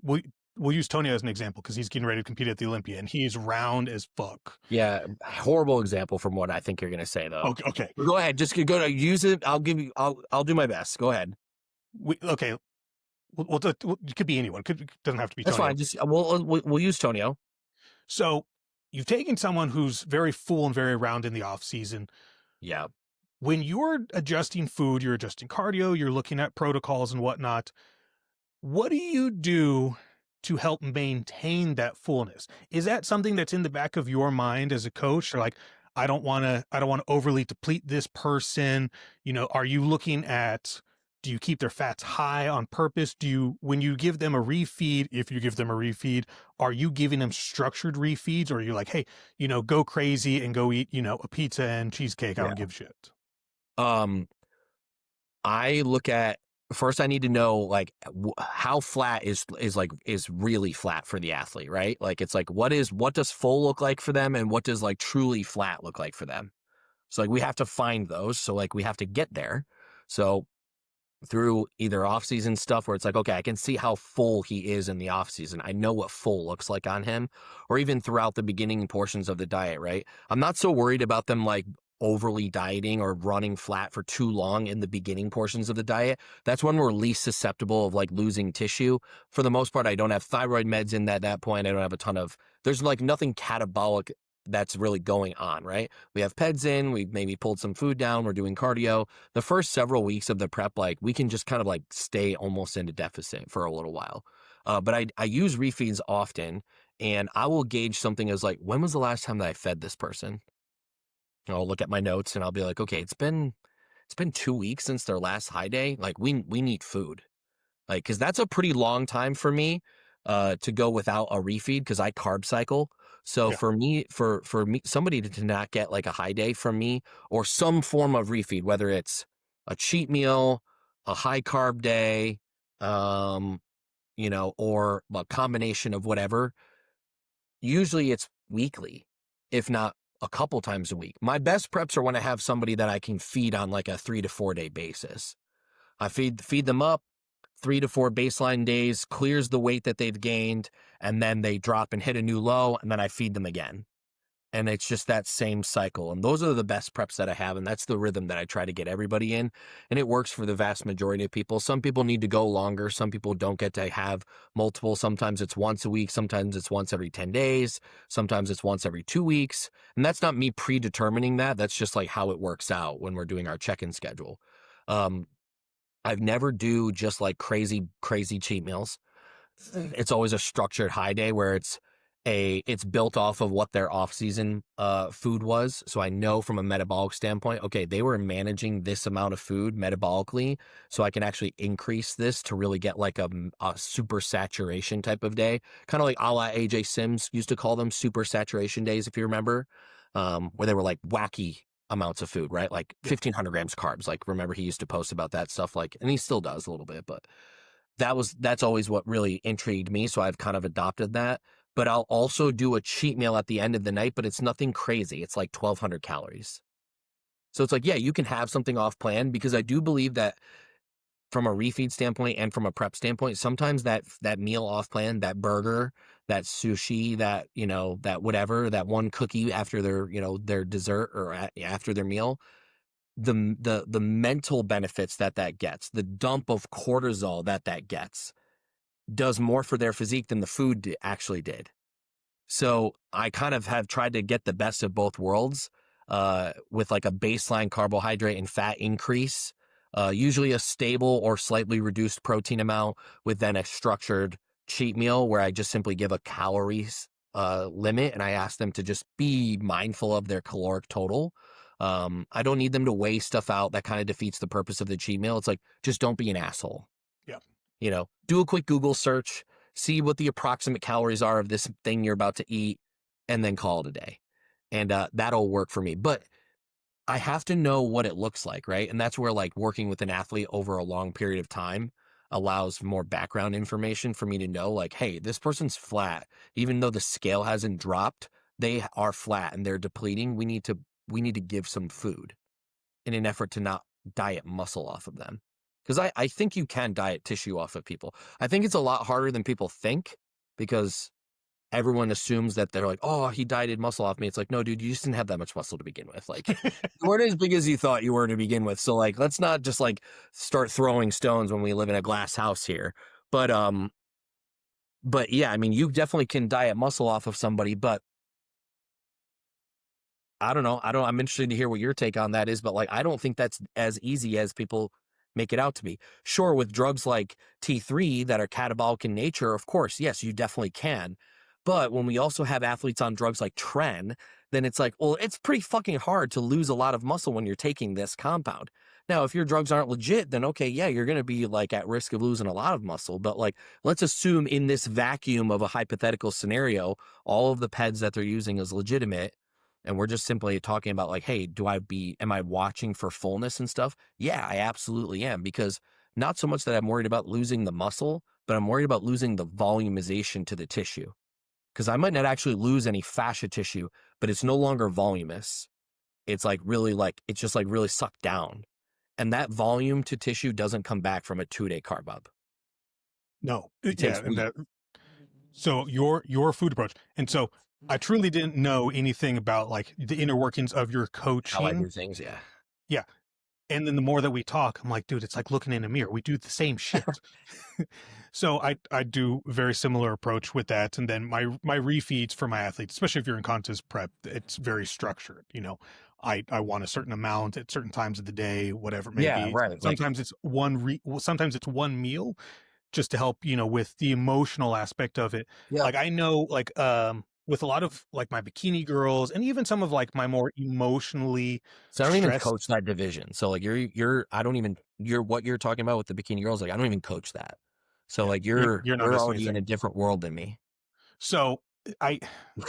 we'll use Tony as an example because he's getting ready to compete at the Olympia and he's round as fuck. Yeah, horrible example from what I think you're gonna say though. Okay. Go ahead, just go to use it. I'll do my best. Go ahead. It could be anyone. It doesn't have to be. That's Tonio. fine. Just we'll use Tonio. So you've taken someone who's very full and very round in the off season. Yeah. When you're adjusting food, you're adjusting cardio, you're looking at protocols and whatnot. What do you do to help maintain that fullness? Is that something that's in the back of your mind as a coach? Or like, I don't want to overly deplete this person. You know, are you looking at, do you keep their fats high on purpose? When you give them a refeed, if you give them a refeed, are you giving them structured refeeds? Or are you like, hey, go crazy and go eat, a pizza and cheesecake? I don't give a shit. I look at, first I need to know like how flat is really flat for the athlete, right? Like it's like what does full look like for them and what does like truly flat look like for them? So like we have to find those. So like we have to get there. So through either off-season stuff where it's like, okay, I can see how full he is in the off-season. I know what full looks like on him, or even throughout the beginning portions of the diet, right? I'm not so worried about them like overly dieting or running flat for too long in the beginning portions of the diet. That's when we're least susceptible of like losing tissue. For the most part, I don't have thyroid meds in at that point. I don't have a ton of, there's like nothing catabolic that's really going on, right? We have PEDs in, we maybe pulled some food down, we're doing cardio. The first several weeks of the prep, like we can just kind of like stay almost into deficit for a little while. But I use refeeds often, and I will gauge something as like, when was the last time that I fed this person? I'll look at my notes and I'll be like, okay, it's been 2 weeks since their last high day. Like we need food. Like, cause that's a pretty long time for me, to go without a refeed cause I carb cycle. So for me, somebody to not get like a high day from me or some form of refeed, whether it's a cheat meal, a high carb day, or a combination of whatever, usually it's weekly, if not a couple times a week. My best preps are when I have somebody that I can feed on like a 3 to 4 day basis. I feed them up 3 to 4 baseline days, clears the weight that they've gained, and then they drop and hit a new low, and then I feed them again. And it's just that same cycle. And those are the best preps that I have. And that's the rhythm that I try to get everybody in. And it works for the vast majority of people. Some people need to go longer. Some people don't get to have multiple. Sometimes it's once a week. Sometimes it's once every 10 days. Sometimes it's once every 2 weeks. And that's not me predetermining that. That's just like how it works out when we're doing our check-in schedule. I've never do just like crazy cheat meals. It's always a structured high day where it's built off of what their off-season food was. So I know from a metabolic standpoint, okay, they were managing this amount of food metabolically, so I can actually increase this to really get like a super saturation type of day. Kind of like a la AJ Sims used to call them super saturation days, if you remember, where they were like wacky amounts of food, right? Like 1,500 grams carbs. Like, remember he used to post about that stuff, like, and he still does a little bit, but that's always what really intrigued me. So I've kind of adopted that. But I'll also do a cheat meal at the end of the night, but it's nothing crazy. It's like 1,200 calories. So it's like, yeah, you can have something off plan, because I do believe that from a refeed standpoint and from a prep standpoint, sometimes that meal off plan, that burger, that sushi, that whatever, that one cookie after their dessert or after their meal, the mental benefits that gets, the dump of cortisol that gets, does more for their physique than the food actually did. So I kind of have tried to get the best of both worlds, with like a baseline carbohydrate and fat increase, usually a stable or slightly reduced protein amount, with then a structured cheat meal where I just simply give a calories limit, and I ask them to just be mindful of their caloric total. I don't need them to weigh stuff out. That kind of defeats the purpose of the cheat meal. It's like, just don't be an asshole. Yeah. You know, do a quick Google search, see what the approximate calories are of this thing you're about to eat, and then call it a day. And that'll work for me. But I have to know what it looks like, right? And that's where like working with an athlete over a long period of time allows more background information for me to know like, hey, this person's flat. Even though the scale hasn't dropped, they are flat and they're depleting. We need to give some food in an effort to not diet muscle off of them. Because I think you can diet tissue off of people. I think it's a lot harder than people think because everyone assumes that they're like, oh, he dieted muscle off me. It's like, no, dude, you just didn't have that much muscle to begin with. Like, you weren't as big as you thought you were to begin with. So, like, let's not just like start throwing stones when we live in a glass house here. But yeah, I mean, you definitely can diet muscle off of somebody, but I don't know. I'm interested to hear what your take on that is, but like, I don't think that's as easy as people make it out to be. Sure, with drugs like T3 that are catabolic in nature, of course, yes, you definitely can. But when we also have athletes on drugs like Tren, then it's like, well, it's pretty fucking hard to lose a lot of muscle when you're taking this compound. Now, if your drugs aren't legit, then okay, yeah, you're going to be like at risk of losing a lot of muscle. But like, let's assume in this vacuum of a hypothetical scenario, all of the PEDs that they're using is legitimate. And we're just simply talking about like, hey, am I watching for fullness and stuff? Yeah, I absolutely am. Because not so much that I'm worried about losing the muscle, but I'm worried about losing the volumization to the tissue. Because I might not actually lose any fascia tissue, but it's no longer voluminous. It's like really like, it's just like really sucked down. And that volume to tissue doesn't come back from a 2-day carb up. No. It takes And weeks. so your food approach. And so I truly didn't know anything about like the inner workings of your How I do coaching. things, yeah. Yeah. And then the more that we talk, I'm like, dude, it's like looking in a mirror. We do the same shit. So I do a very similar approach with that. And then my refeeds for my athletes, especially if you're in contest prep, it's very structured. You know, I want a certain amount at certain times of the day, whatever it may Yeah, be. right. Like, Sometimes it's sometimes it's one meal just to help, you know, with the emotional aspect of it. yeah. Like I know like with a lot of like my bikini girls and even some of like my more emotionally So I don't even stressed. coach that division. So like what you're talking about with the bikini girls, like I don't even coach that. So Yeah, like you're not you're missing already in anything. a different world than me. So I,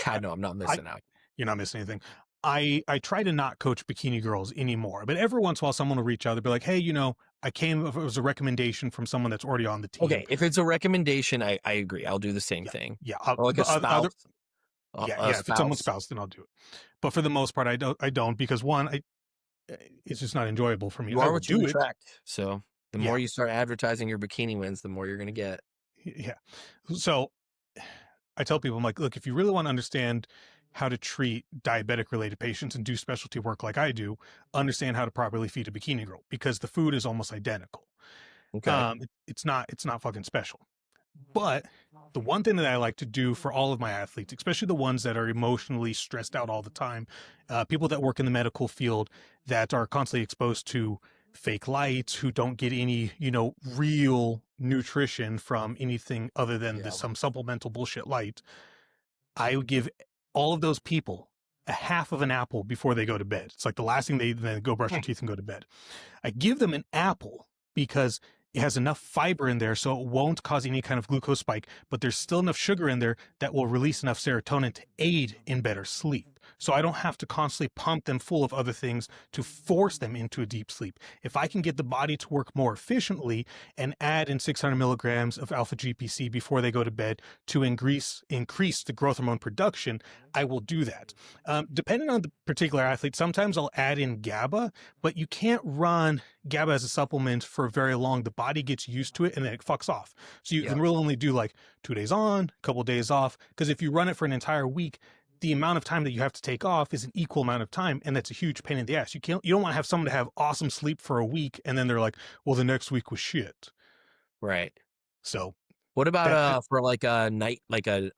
I know I'm not I, missing out. you're not missing anything. I try to not coach bikini girls anymore, but every once in a while someone will reach out. They'll be like, hey, you know, if it was a recommendation from someone that's already on the team. Okay, if it's a recommendation, I agree. I'll do the same Yeah, thing. yeah. Or like a But spouse. A yeah. If it's someone's spouse. spouse, then I'll do it. But for the most part, I don't because one, it's just not enjoyable for me. You I are will what you do it. attract. So the Yeah, more you start advertising your bikini wins, the more you're gonna get. yeah. So I tell people, I'm like, look, if you really want to understand how to treat diabetic related patients and do specialty work like I do, understand how to properly feed a bikini girl because the food is almost identical. Okay. It's not fucking special. But the one thing that I like to do for all of my athletes, especially the ones that are emotionally stressed out all the time, people that work in the medical field that are constantly exposed to fake lights, who don't get any, you know, real nutrition from anything other than Yeah. some supplemental bullshit light, I would give all of those people a half of an apple before they go to bed. It's like the last thing they then go brush their teeth and go to bed. I give them an apple because it has enough fiber in there so it won't cause any kind of glucose spike, but there's still enough sugar in there that will release enough serotonin to aid in better sleep. So I don't have to constantly pump them full of other things to force them into a deep sleep. If I can get the body to work more efficiently and add in 600 milligrams of alpha GPC before they go to bed to increase the growth hormone production, I will do that. Depending on the particular athlete, sometimes I'll add in GABA, but you can't run GABA as a supplement for very long. The body gets used to it and then it fucks off. So you can really only do like 2 days on, a couple of days off. Because if you run it for an entire week, the amount of time that you have to take off is an equal amount of time, and that's a huge pain in the ass. You don't want to have someone to have awesome sleep for a week and then they're like, well, the next week was shit. Right. So What about that for like a night, like an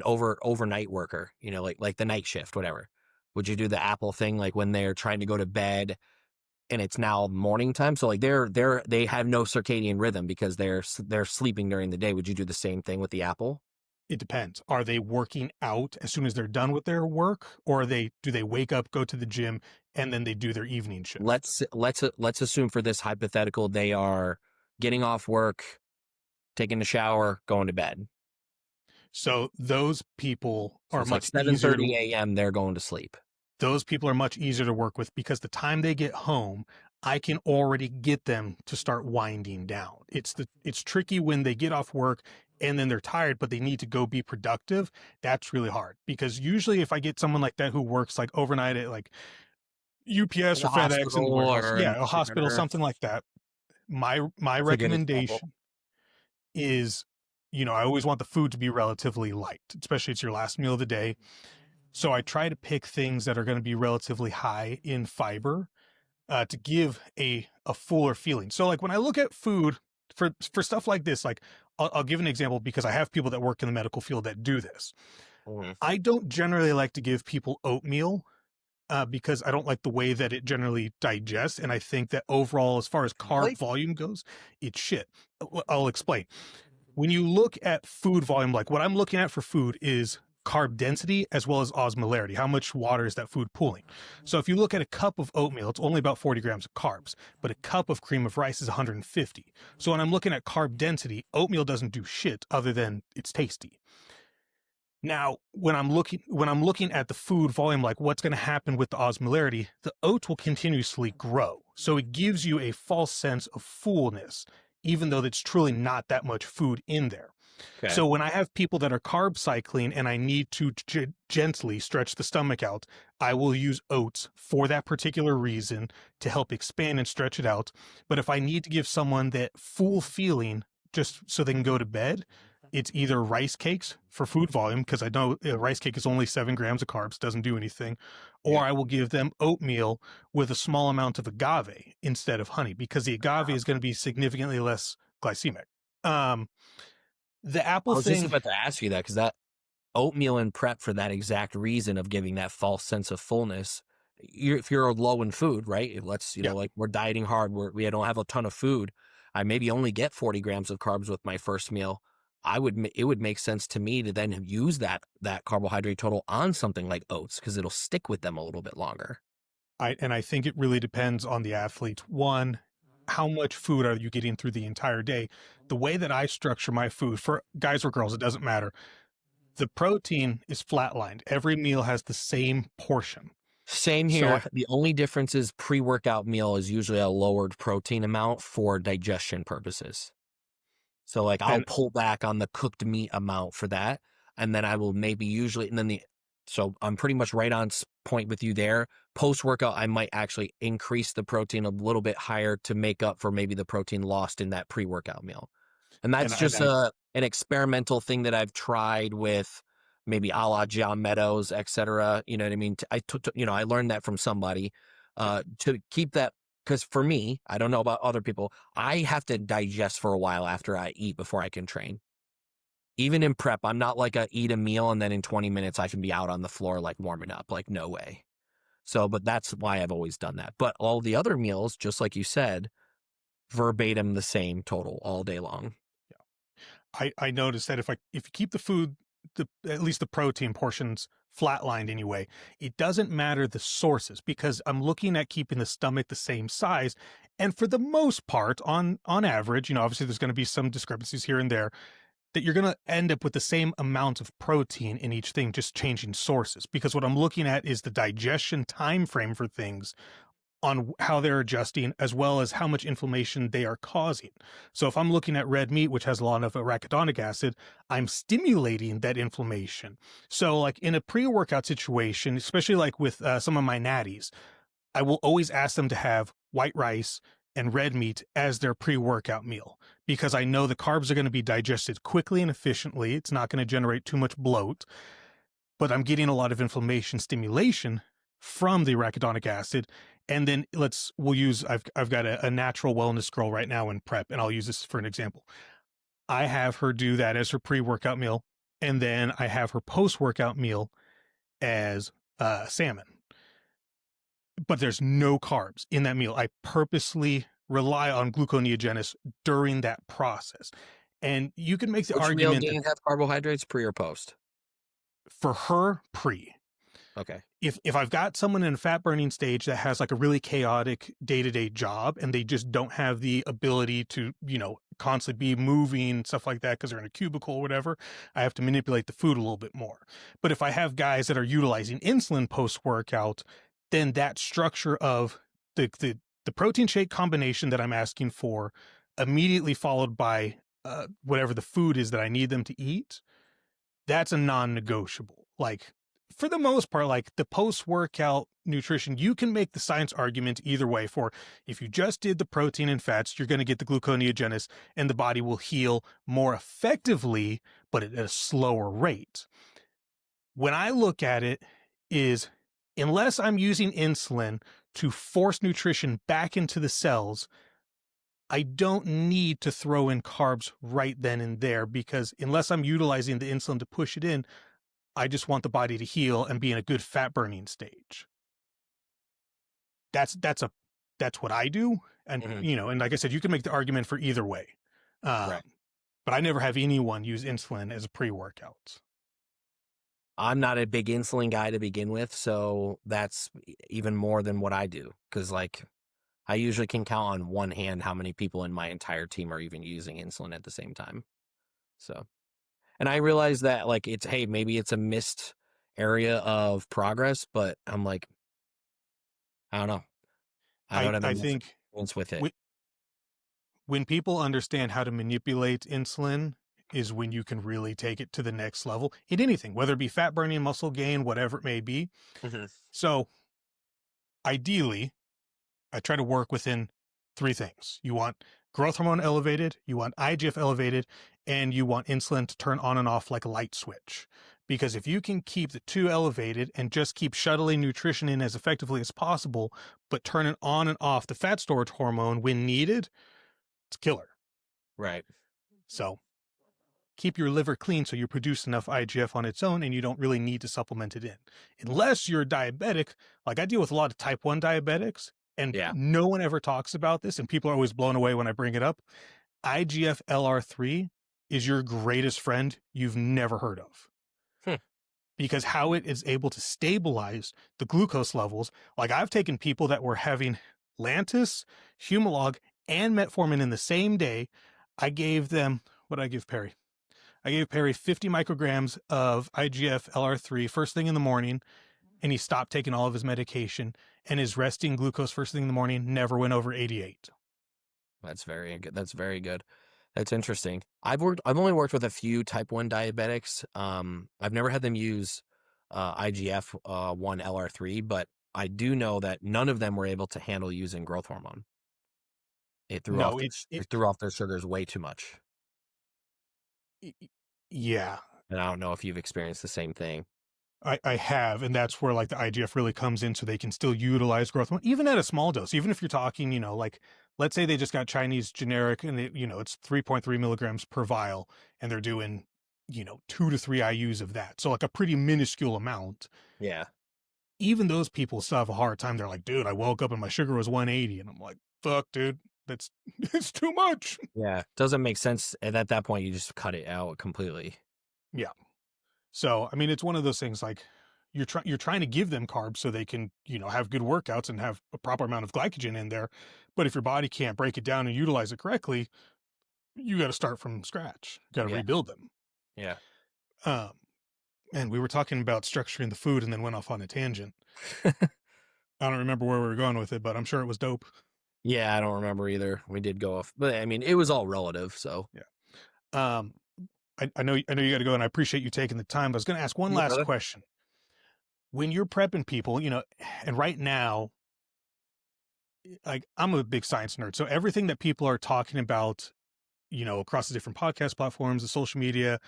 overnight worker, you know, like the night shift, whatever? Would you do the Apple thing like when they're trying to go to bed and it's now morning time? So like they have no circadian rhythm because they're sleeping during the day. Would you do the same thing with the Apple? It depends. Are they working out as soon as they're done with their work, or do they wake up, go to the gym, and then they do their evening shift? Let's assume for this hypothetical they are getting off work, taking a shower, going to bed. So those people So are it's like much easier 7:30 to a.m. they're going to sleep. those people are much easier to work with because the time they get home, I can already get them to start winding down. It's tricky when they get off work and then they're tired, but they need to go be productive. That's really hard because usually if I get someone like that who works like overnight at like UPS The or FedEx and hospital warehouse, or yeah, a hospital, something like that. My that's a good example. recommendation is, I always want the food to be relatively light, especially it's your last meal of the day. So I try to pick things that are going to be relatively high in fiber to give a fuller feeling. So like when I look at food for stuff like this, like I'll give an example because I have people that work in the medical field that do this. Mhm. I don't generally like to give people oatmeal because I don't like the way that it generally digests. And I think that overall, as far as carb Really? volume goes, it's shit. I'll explain. When you look at food volume, like what I'm looking at for food is carb density as well as osmolarity. How much water is that food pulling? So if you look at a cup of oatmeal, it's only about 40 grams of carbs, but a cup of cream of rice is 150. So when I'm looking at carb density, oatmeal doesn't do shit other than it's tasty. Now, when I'm looking at the food volume, like what's going to happen with the osmolarity, the oats will continuously grow. So it gives you a false sense of fullness, even though it's truly not that much food in there. Okay. So when I have people that are carb cycling and I need to gently stretch the stomach out, I will use oats for that particular reason to help expand and stretch it out. But if I need to give someone that full feeling just so they can go to bed, it's either rice cakes for food volume, because I know a rice cake is only 7 grams of carbs, doesn't do anything, or I will give them oatmeal with a small amount of agave instead of honey, because the agave is going to be significantly less glycemic. The apple I was just thing, about to ask you that because that oatmeal and prep for that exact reason of giving that false sense of fullness. If you're low in food, right? Let's, yeah, like we're dieting hard, we don't have a ton of food. I maybe only get 40 grams of carbs with my first meal. It would make sense to me to then use that carbohydrate total on something like oats because it'll stick with them a little bit longer. I think it really depends on the athlete. One, how much food are you getting through the entire day? The way that I structure my food for guys or girls, it doesn't matter. The protein is flatlined. Every meal has the same portion. Same So here. The only difference is pre-workout meal is usually a lowered protein amount for digestion purposes. So like I'll then pull back on the cooked meat amount for that. And then I will maybe usually, and then so I'm pretty much right on point with you there. Post workout, I might actually increase the protein a little bit higher to make up for maybe the protein lost in that pre-workout meal. And that's just an experimental thing that I've tried with maybe a la John Meadows, et cetera. You know what I mean? I learned that from somebody to keep that. Because for me, I don't know about other people, I have to digest for a while after I eat before I can train. Even in prep, I'm not like eat a meal and then in 20 minutes I can be out on the floor like warming up. Like, no way. So, but that's why I've always done that. But all the other meals, just like you said, verbatim the same total all day long. I noticed that if you keep the food, at least the protein portions flatlined anyway, it doesn't matter the sources because I'm looking at keeping the stomach the same size. And for the most part, on average, obviously there's going to be some discrepancies here and there, that you're going to end up with the same amount of protein in each thing, just changing sources. Because what I'm looking at is the digestion time frame for things on how they're adjusting, as well as how much inflammation they are causing. So if I'm looking at red meat, which has a lot of arachidonic acid, I'm stimulating that inflammation. So like in a pre-workout situation, especially like with some of my natties, I will always ask them to have white rice and red meat as their pre-workout meal, because I know the carbs are going to be digested quickly and efficiently. It's not going to generate too much bloat, but I'm getting a lot of inflammation stimulation from the arachidonic acid. And then I've got a natural wellness girl right now in prep, and I'll use this for an example. I have her do that as her pre-workout meal, and then I have her post-workout meal as salmon. But there's no carbs in that meal. I purposely rely on gluconeogenesis during that process. And you can make the Which meal argument do that you have carbohydrates, pre or post? for her, pre. Okay. If I've got someone in a fat burning stage that has like a really chaotic day-to-day job and they just don't have the ability to, constantly be moving, stuff like that, because they're in a cubicle or whatever, I have to manipulate the food a little bit more. But if I have guys that are utilizing insulin post-workout, then that structure of the protein shake combination that I'm asking for, immediately followed by whatever the food is that I need them to eat, that's a non-negotiable. Like, for the most part, like the post-workout nutrition, you can make the science argument either way. For if you just did the protein and fats, you're going to get the gluconeogenesis and the body will heal more effectively, but at a slower rate. When I look at it is, unless I'm using insulin to force nutrition back into the cells, I don't need to throw in carbs right then and there, because unless I'm utilizing the insulin to push it in, I just want the body to heal and be in a good fat burning stage. That's what I do. And, and like I said, you can make the argument for either way. Right. But I never have anyone use insulin as a pre-workout. I'm not a big insulin guy to begin with, so that's even more than what I do. Because, like, I usually can count on one hand how many people in my entire team are even using insulin at the same time. So, and I realize that, like, maybe it's a missed area of progress, but I'm like, I don't know. I don't have I enough think experience with it. when people understand how to manipulate insulin is when you can really take it to the next level in anything, whether it be fat burning, muscle gain, whatever it may be. So ideally, I try to work within 3 things. You want growth hormone elevated, you want IGF elevated, and you want insulin to turn on and off like a light switch. Because if you can keep the 2 elevated and just keep shuttling nutrition in as effectively as possible, but turn it on and off the fat storage hormone when needed, it's killer. Right. So keep your liver clean so you produce enough IGF on its own and you don't really need to supplement it in. Unless you're diabetic, like I deal with a lot of type 1 diabetics, and no one ever talks about this, and people are always blown away when I bring it up. IGF LR3 is your greatest friend you've never heard of. Because how it is able to stabilize the glucose levels. Like, I've taken people that were having Lantus, Humalog, and metformin in the same day. I gave them, what did I give Perry? I gave Perry 50 micrograms of IGF LR3 first thing in the morning, and he stopped taking all of his medication, and his resting glucose first thing in the morning never went over 88. That's very good. That's very good. That's interesting. I've only worked with a few type 1 diabetics. I've never had them use IGF 1 LR3, but I do know that none of them were able to handle using growth hormone. It threw off their sugars way too much. Yeah. And I don't know if you've experienced the same thing. I have, and that's where like the IGF really comes in, so they can still utilize growth hormone, even at a small dose. Even if you're talking, like, let's say they just got Chinese generic and it's 3.3 milligrams per vial, and they're doing, 2 to 3 IUs of that. So like a pretty minuscule amount. Yeah. Even those people still have a hard time. They're like, dude, I woke up and my sugar was 180. And I'm like, fuck, dude, it's too much. Yeah. Doesn't make sense. And at that point, you just cut it out completely. Yeah. So, I mean, it's one of those things, like, you're trying to give them carbs so they can, have good workouts and have a proper amount of glycogen in there. But if your body can't break it down and utilize it correctly, you got to start from scratch. You got to rebuild them. Yeah. And we were talking about structuring the food and then went off on a tangent. I don't remember where we were going with it, but I'm sure it was dope. Yeah, I don't remember either. We did go off, but I mean, it was all relative. So yeah. I know you got to go, and I appreciate you taking the time. But I was going to ask one last question. When you're prepping people, and right now, like, I'm a big science nerd, so everything that people are talking about, across the different podcast platforms, the social media,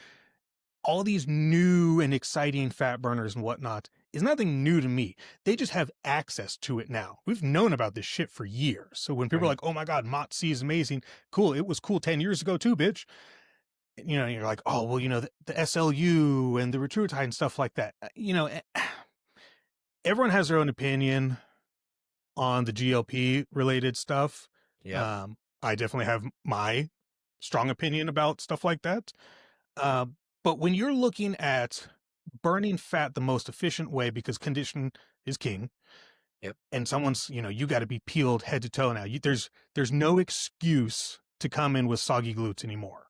all these new and exciting fat burners and whatnot is nothing new to me. They just have access to it now. We've known about this shit for years. So when people are like, oh my God, MOTS-C is amazing. Cool. It was cool 10 years ago too, bitch. You're like, oh, well, the SLU and the retatrutide and stuff like that. Everyone has their own opinion on the GLP related stuff. Yeah. I definitely have my strong opinion about stuff like that. But when you're looking at burning fat the most efficient way, because condition is king, Yep. and someone's, you got to be peeled head to toe now. There's no excuse to come in with soggy glutes anymore.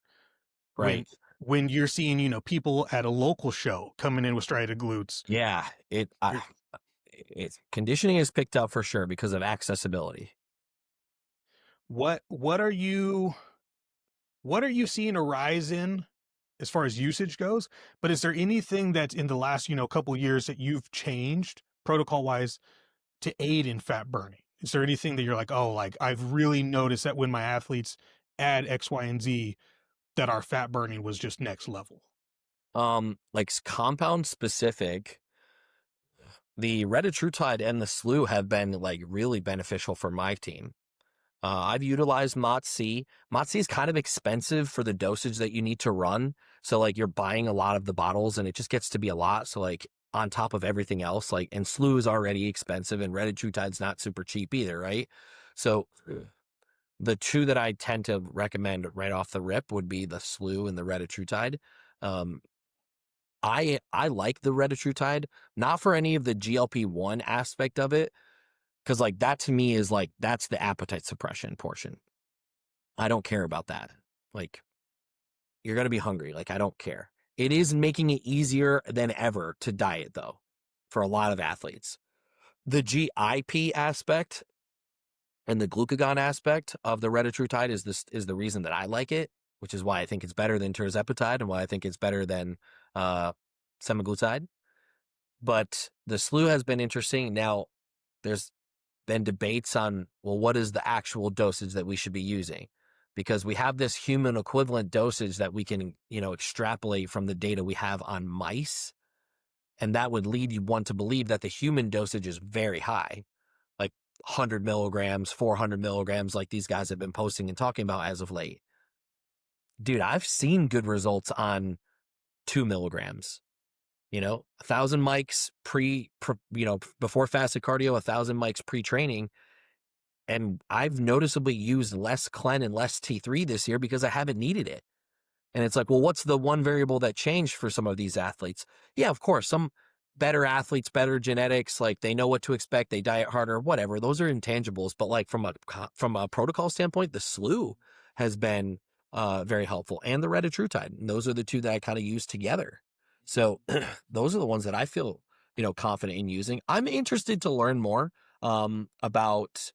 Right. When you're seeing, people at a local show coming in with striated glutes. Yeah. It's conditioning is picked up for sure because of accessibility. What are you seeing a rise in as far as usage goes? But is there anything that's in the last, couple years that you've changed protocol wise to aid in fat burning? Is there anything that you're like, oh, like I've really noticed that when my athletes add X, Y, and Z, that our fat burning was just next level? Like compound specific, the retatrutide and the SLU have been like really beneficial for my team. I've utilized MOTS-C. MOTS-C is kind of expensive for the dosage that you need to run. So like you're buying a lot of the bottles and it just gets to be a lot. So like on top of everything else, like, and SLU is already expensive and retatrutide's not super cheap either, right? So the two that I tend to recommend right off the rip would be the SLU and the retatrutide. I like the retatrutide, not for any of the GLP-1 aspect of it, because like that to me is like, that's the appetite suppression portion. I don't care about that. Like, you're going to be hungry. Like, I don't care. It is making it easier than ever to diet, though, for a lot of athletes. The GIP aspect and the glucagon aspect of the retatrutide is the reason that I like it, which is why I think it's better than tirzepatide and why I think it's better than semaglutide. But the SLU has been interesting. Now, there's been debates on, well, what is the actual dosage that we should be using? Because we have this human equivalent dosage that we can, extrapolate from the data we have on mice. And that would lead one to believe that the human dosage is very high, like 100 milligrams, 400 milligrams, like these guys have been posting and talking about as of late. Dude, I've seen good results on 2 milligrams. 1,000 mics before fasted cardio, 1,000 mics pre-training. And I've noticeably used less Clen and less T3 this year because I haven't needed it. And it's like, well, what's the one variable that changed for some of these athletes? Yeah, of course, some better athletes, better genetics, like they know what to expect, they diet harder, whatever. Those are intangibles. But like from a protocol standpoint, the SLU has been very helpful, and the retatrutide. And those are the two that I kind of use together. So those are the ones that I feel, confident in using. I'm interested to learn more about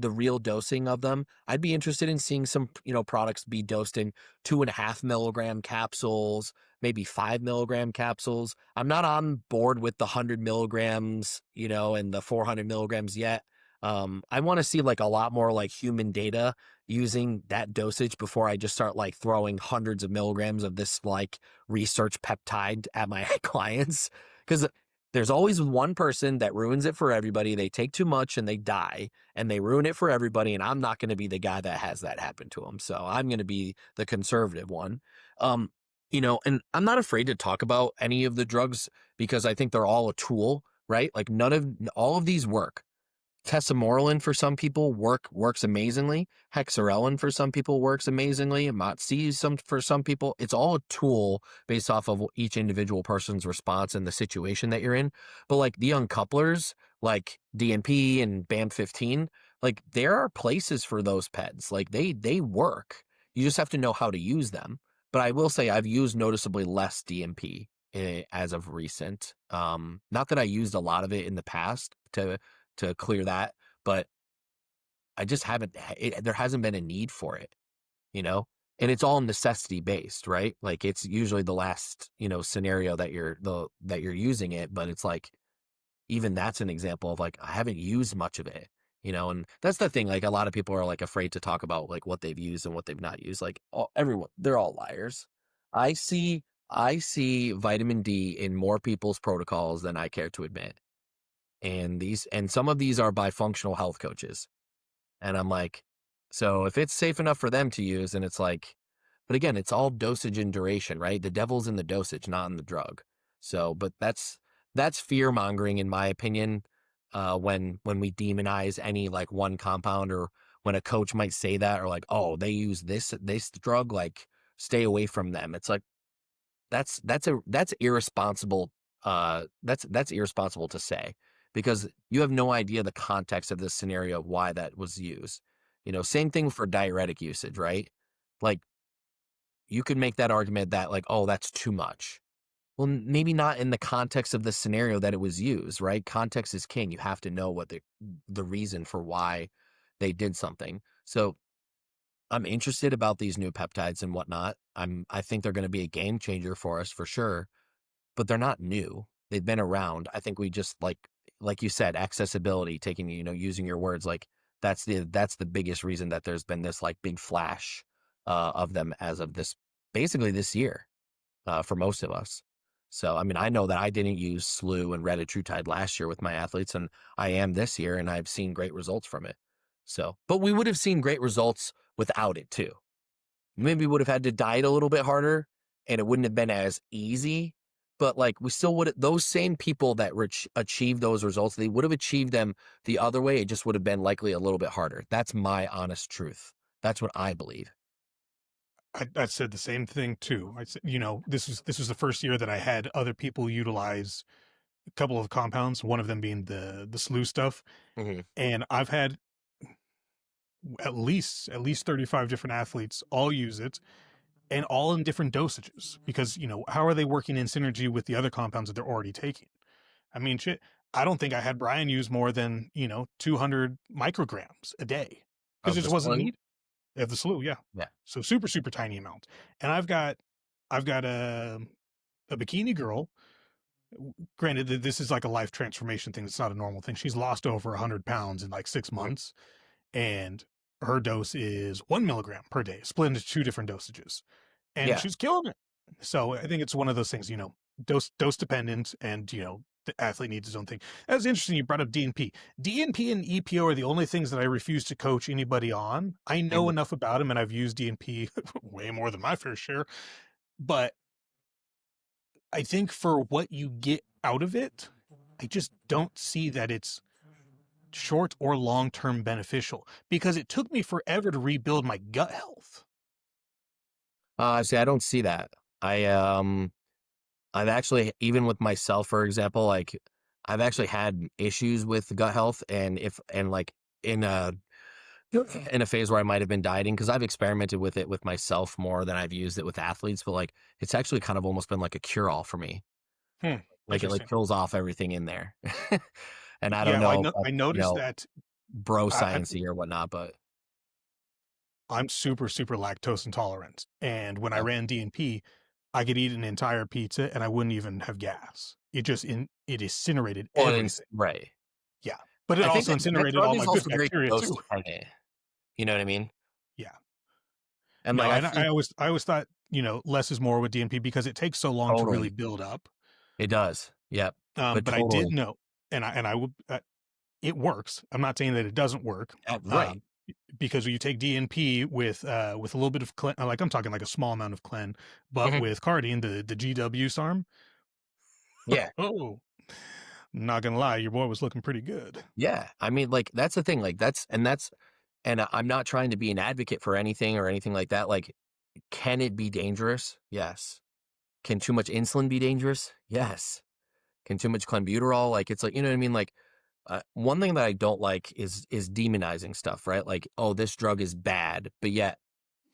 the real dosing of them. I'd be interested in seeing some, products be dosed in 2.5 milligram capsules, maybe 5 milligram capsules. I'm not on board with the 100 milligrams, and the 400 milligrams yet. I want to see like a lot more like human data using that dosage before I just start like throwing hundreds of milligrams of this like research peptide at my clients. Because there's always one person that ruins it for everybody. They take too much and they die, and they ruin it for everybody. And I'm not going to be the guy that has that happen to them. So I'm going to be the conservative one. And I'm not afraid to talk about any of the drugs because I think they're all a tool, right? Like all of these work. Tesamorelin for some people works amazingly. Hexarelin for some people works amazingly. MOTS-C for some people. It's all a tool based off of each individual person's response and the situation that you're in. But like the uncouplers, like DNP and BAM15, like there are places for those PEDs. Like they work. You just have to know how to use them. But I will say I've used noticeably less DNP as of recent. Not that I used a lot of it in the past to clear that, but I just haven't, there hasn't been a need for it, and it's all necessity based, right? Like it's usually the last, scenario that you're using it, but it's like, even that's an example of like, I haven't used much of it, and that's the thing. Like a lot of people are like afraid to talk about like what they've used and what they've not used. Like everyone, they're all liars. I see vitamin D in more people's protocols than I care to admit. And some of these are by functional health coaches. And I'm like, so if it's safe enough for them to use, and it's like, but again, it's all dosage and duration, right? The devil's in the dosage, not in the drug. So, but that's fear mongering in my opinion. When we demonize any like one compound, or when a coach might say that, or like, oh, they use this drug, like stay away from them. It's like that's irresponsible. That's irresponsible to say, because you have no idea the context of this scenario of why that was used. Same thing for diuretic usage, right? Like, you could make that argument that like, oh, that's too much. Well, maybe not in the context of the scenario that it was used, right? Context is king. You have to know what the reason for why they did something. So I'm interested about these new peptides and whatnot. I think they're going to be a game changer for us for sure, but they're not new. They've been around. I think we just like you said, accessibility, taking, using your words, like that's the biggest reason that there's been this like big flash of them as of basically this year, for most of us. So, I mean, I know that I didn't use Slew and Retatrutide last year with my athletes, and I am this year, and I've seen great results from it. So, but we would have seen great results without it too. Maybe we would have had to diet a little bit harder, and it wouldn't have been as easy. But like, we still would, those same people that achieved those results, they would have achieved them the other way. It just would have been likely a little bit harder. That's my honest truth. That's what I believe. I said the same thing too. I said, this was the first year that I had other people utilize a couple of compounds, one of them being the slew stuff. Mm-hmm. And I've had at least 35 different athletes all use it, and all in different dosages, because how are they working in synergy with the other compounds that they're already taking? I mean, shit, I don't think I had Brian use more than 200 micrograms a day, because Of it the just wasn't Slew? needed. Of the slew, yeah. Yeah. So super tiny amounts. And I've got a bikini girl. Granted that this is like a life transformation thing, it's not a normal thing. She's lost over 100 pounds in like 6 months, and her dose is 1 milligram per day, split into 2 different dosages, and Yeah. she's killing it. So I think it's one of those things, dose dependent, and the athlete needs his own thing. That's interesting. You brought up DNP. DNP and EPO are the only things that I refuse to coach anybody on. I know Mhm. enough about them, and I've used DNP way more than my fair share. But I think for what you get out of it, I just don't see that it's short or long-term beneficial, because it took me forever to rebuild my gut health. See, I don't see that. I've actually, even with myself, for example, like I've actually had issues with gut health, and like in a in a phase where I might have been dieting, because I've experimented with it with myself more than I've used it with athletes, but like it's actually kind of almost been like a cure all for me. Like it like Interesting. kills off everything in there. And I don't Yeah, well, know if I that's, noticed that bro I, sciencey or whatnot, but I'm super lactose intolerant, and when I ran DNP, I could eat an entire pizza and I wouldn't even have gas. It incinerated well, everything. right. Yeah, but it I think also that incinerated drug all my is good also very bacteria dose too. dependent. You know what I mean? Yeah. And No, like I and think I always thought, less is more with DNP, because it takes so long to really totally build up. it does. Yep. But But I did totally. know, and I would, it works. I'm not saying that it doesn't work. Right. Because you take DNP with a little bit of like I'm talking like a small amount of clen, but Mhm. with Cardian, the GW SARM, Yeah. oh, not gonna lie, your boy was looking pretty good. Yeah. I mean, like that's the thing. Like and I'm not trying to be an advocate for anything or anything like that. Like, can it be dangerous? Yes. Can too much insulin be dangerous? Yes. Can too much clenbuterol? Like, it's like, you know what I mean? Like, one thing that I don't like is demonizing stuff, right? Like, oh, this drug is bad, but yet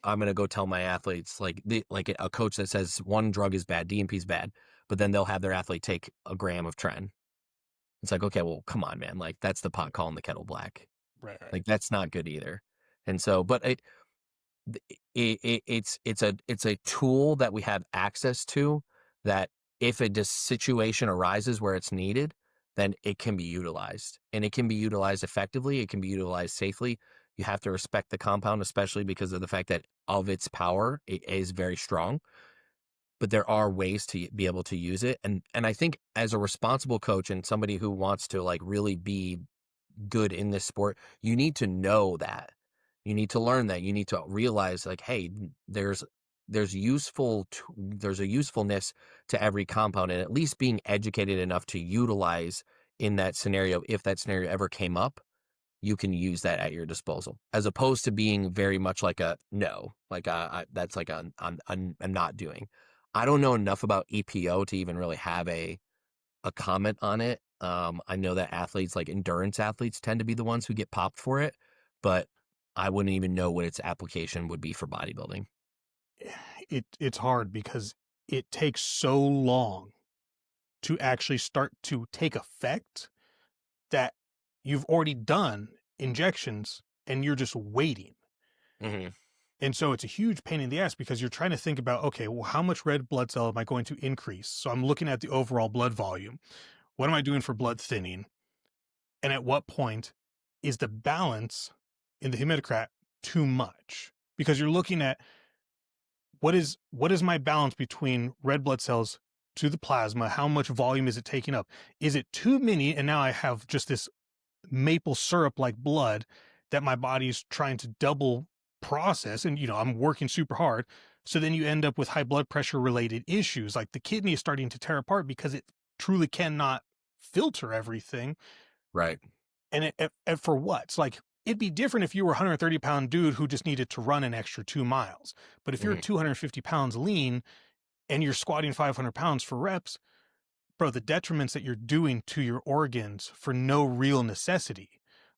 I'm gonna go tell my athletes like a coach that says one drug is bad, DMP is bad, but then they'll have their athlete take a gram of tren. It's like, okay, well, come on, man. Like, that's the pot calling the kettle black. Right. Like, that's not good either. And so, but it's a tool that we have access to, that if a situation arises where it's needed, then it can be utilized, and it can be utilized effectively. It can be utilized safely. You have to respect the compound, especially because of the fact that of its power, it is very strong, but there are ways to be able to use it. And I think as a responsible coach and somebody who wants to like really be good in this sport, you need to know that. You need to learn that. You need to realize like, hey, there's there's a usefulness to every compound, and at least being educated enough to utilize in that scenario, if that scenario ever came up, you can use that at your disposal, as opposed to being very much like a no, like that's like I'm not doing. I don't know enough about EPO to even really have a comment on it. I know that athletes, like endurance athletes, tend to be the ones who get popped for it, but I wouldn't even know what its application would be for bodybuilding. It's hard because it takes so long to actually start to take effect that you've already done injections and you're just waiting. Mm-hmm. And so it's a huge pain in the ass because you're trying to think about, okay, well, how much red blood cell am I going to increase? So I'm looking at the overall blood volume. What am I doing for blood thinning? And at what point is the balance in the hematocrit too much? Because you're looking at what is my balance between red blood cells to the plasma? How much volume is it taking up? Is it too many? And now I have just this maple syrup like blood that my body's trying to double process. And, I'm working super hard. So then you end up with high blood pressure related issues. Like the kidney is starting to tear apart because it truly cannot filter everything. Right. And for what? It's like, it'd be different if you were a 130-pound dude who just needed to run an extra 2 miles. But if you're 250 pounds lean and you're squatting 500 pounds for reps, bro, the detriments that you're doing to your organs for no real necessity.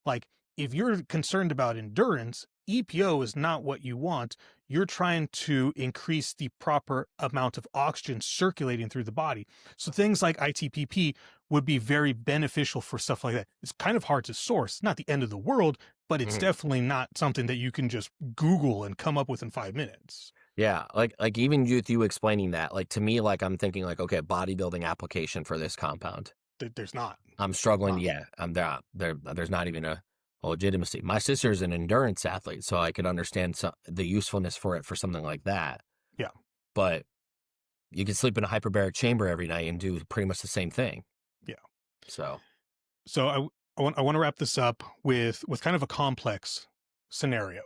Like, if you're concerned about endurance, EPO is not what you want. You're trying to increase the proper amount of oxygen circulating through the body. So things like ITPP would be very beneficial for stuff like that. It's kind of hard to source, not the end of the world, but it's definitely not something that you can just Google and come up with in 5 minutes. Yeah, like even with you explaining that, like to me, like I'm thinking like, okay, bodybuilding application for this compound. There's not. I'm struggling. Yeah, I'm there. There's not even a legitimacy. My sister's an endurance athlete, so I could understand the usefulness for it for something like that. Yeah, but you can sleep in a hyperbaric chamber every night and do pretty much the same thing. Yeah. So I want to wrap this up with kind of a complex scenario.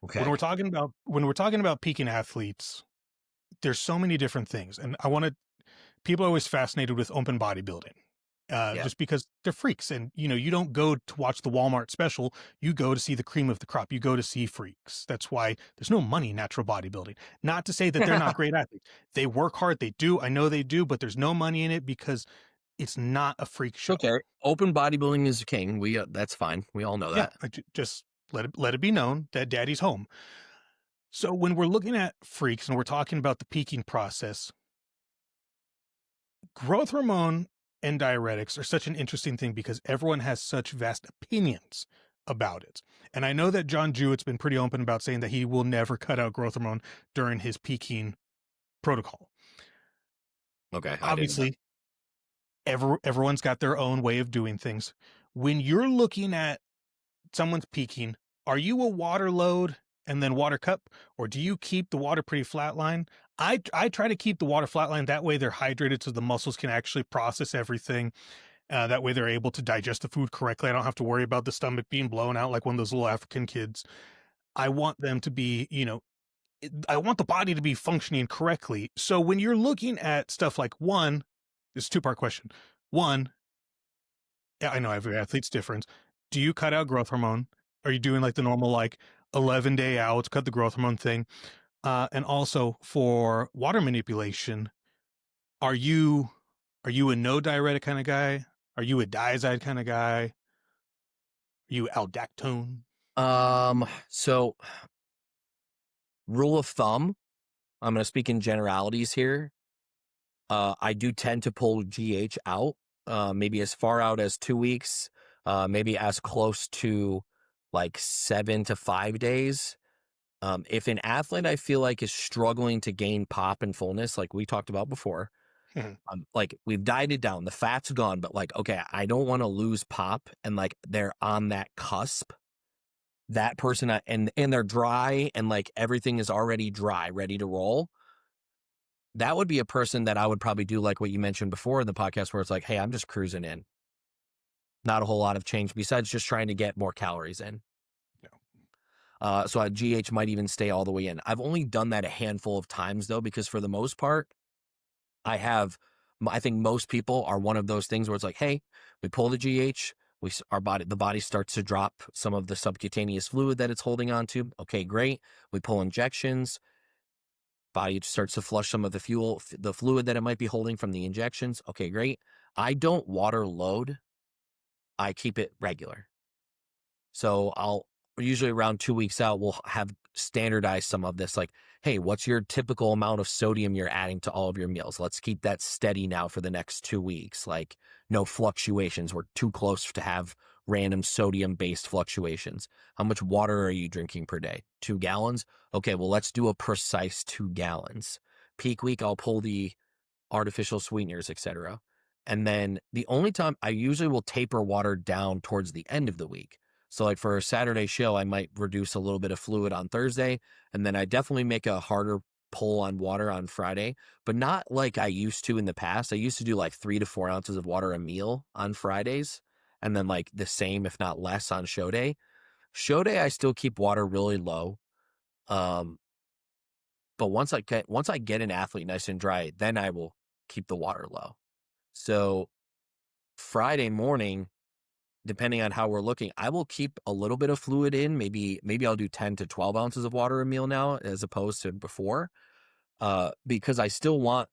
Okay. When we're talking about peaking athletes, there's so many different things, and people are always fascinated with open bodybuilding, just because they're freaks, and you don't go to watch the Walmart special, you go to see the cream of the crop, you go to see freaks. That's why there's no money in natural bodybuilding. Not to say that they're not great athletes. They work hard, they do. I know they do, but there's no money in it because it's not a freak show. Okay, open bodybuilding is king. That's fine. We all know that. Yeah, just let it be known that daddy's home. So when we're looking at freaks and we're talking about the peaking process, growth hormone and diuretics are such an interesting thing because everyone has such vast opinions about it. And I know that John Jewett's been pretty open about saying that he will never cut out growth hormone during his peaking protocol. Okay. Obviously, everyone's got their own way of doing things. When you're looking at someone's peaking, are you a water load and then water cup, or do you keep the water pretty flatline? I try to keep the water flatline. That way they're hydrated so the muscles can actually process everything. That way they're able to digest the food correctly. I don't have to worry about the stomach being blown out like one of those little African kids. I want them to be, I want the body to be functioning correctly. So when you're looking at stuff like this is a 2-part question. One, I know every athlete's different. Do you cut out growth hormone? Are you doing like the normal 11-day out, cut the growth hormone thing? And also for water manipulation, are you a no diuretic kind of guy? Are you a diazide kind of guy? Are you aldactone? So rule of thumb, I'm going to speak in generalities here. I do tend to pull GH out, maybe as far out as 2 weeks, maybe as close to like 7 to 5 days. If an athlete I feel like is struggling to gain pop and fullness, like we talked about before, like we've dieted down, the fat's gone, but like, okay, I don't want to lose pop, and like they're on that cusp, that person, and they're dry and like everything is already dry, ready to roll. That would be a person that I would probably do like what you mentioned before in the podcast, where it's like, hey, I'm just cruising in. Not a whole lot of change besides just trying to get more calories in. So a GH might even stay all the way in. I've only done that a handful of times though, because for the most part, I think most people are one of those things where it's like, hey, we pull the GH, The body starts to drop some of the subcutaneous fluid that it's holding on to. Okay, great. We pull injections. Body starts to flush some of the fluid that it might be holding from the injections. Okay, great. I don't water load. I keep it regular. So I'll usually around 2 weeks out, we'll have standardized some of this. Like, hey, what's your typical amount of sodium you're adding to all of your meals? Let's keep that steady now for the next 2 weeks. Like, no fluctuations. We're too close to have random sodium based fluctuations. How much water are you drinking per day? 2 gallons? Okay, well, let's do a precise 2 gallons. Peak week, I'll pull the artificial sweeteners, etc. And then the only time I usually will taper water down towards the end of the week. So like for a Saturday show, I might reduce a little bit of fluid on Thursday, and then I definitely make a harder pull on water on Friday, but not like I used to in the past. I used to do like 3 to 4 ounces of water a meal on Fridays, and then like the same, if not less, on show day. Show day, I still keep water really low. But once I get an athlete nice and dry, then I will keep the water low. So Friday morning, depending on how we're looking, I will keep a little bit of fluid in. Maybe I'll do 10 to 12 ounces of water a meal now as opposed to before, because I still want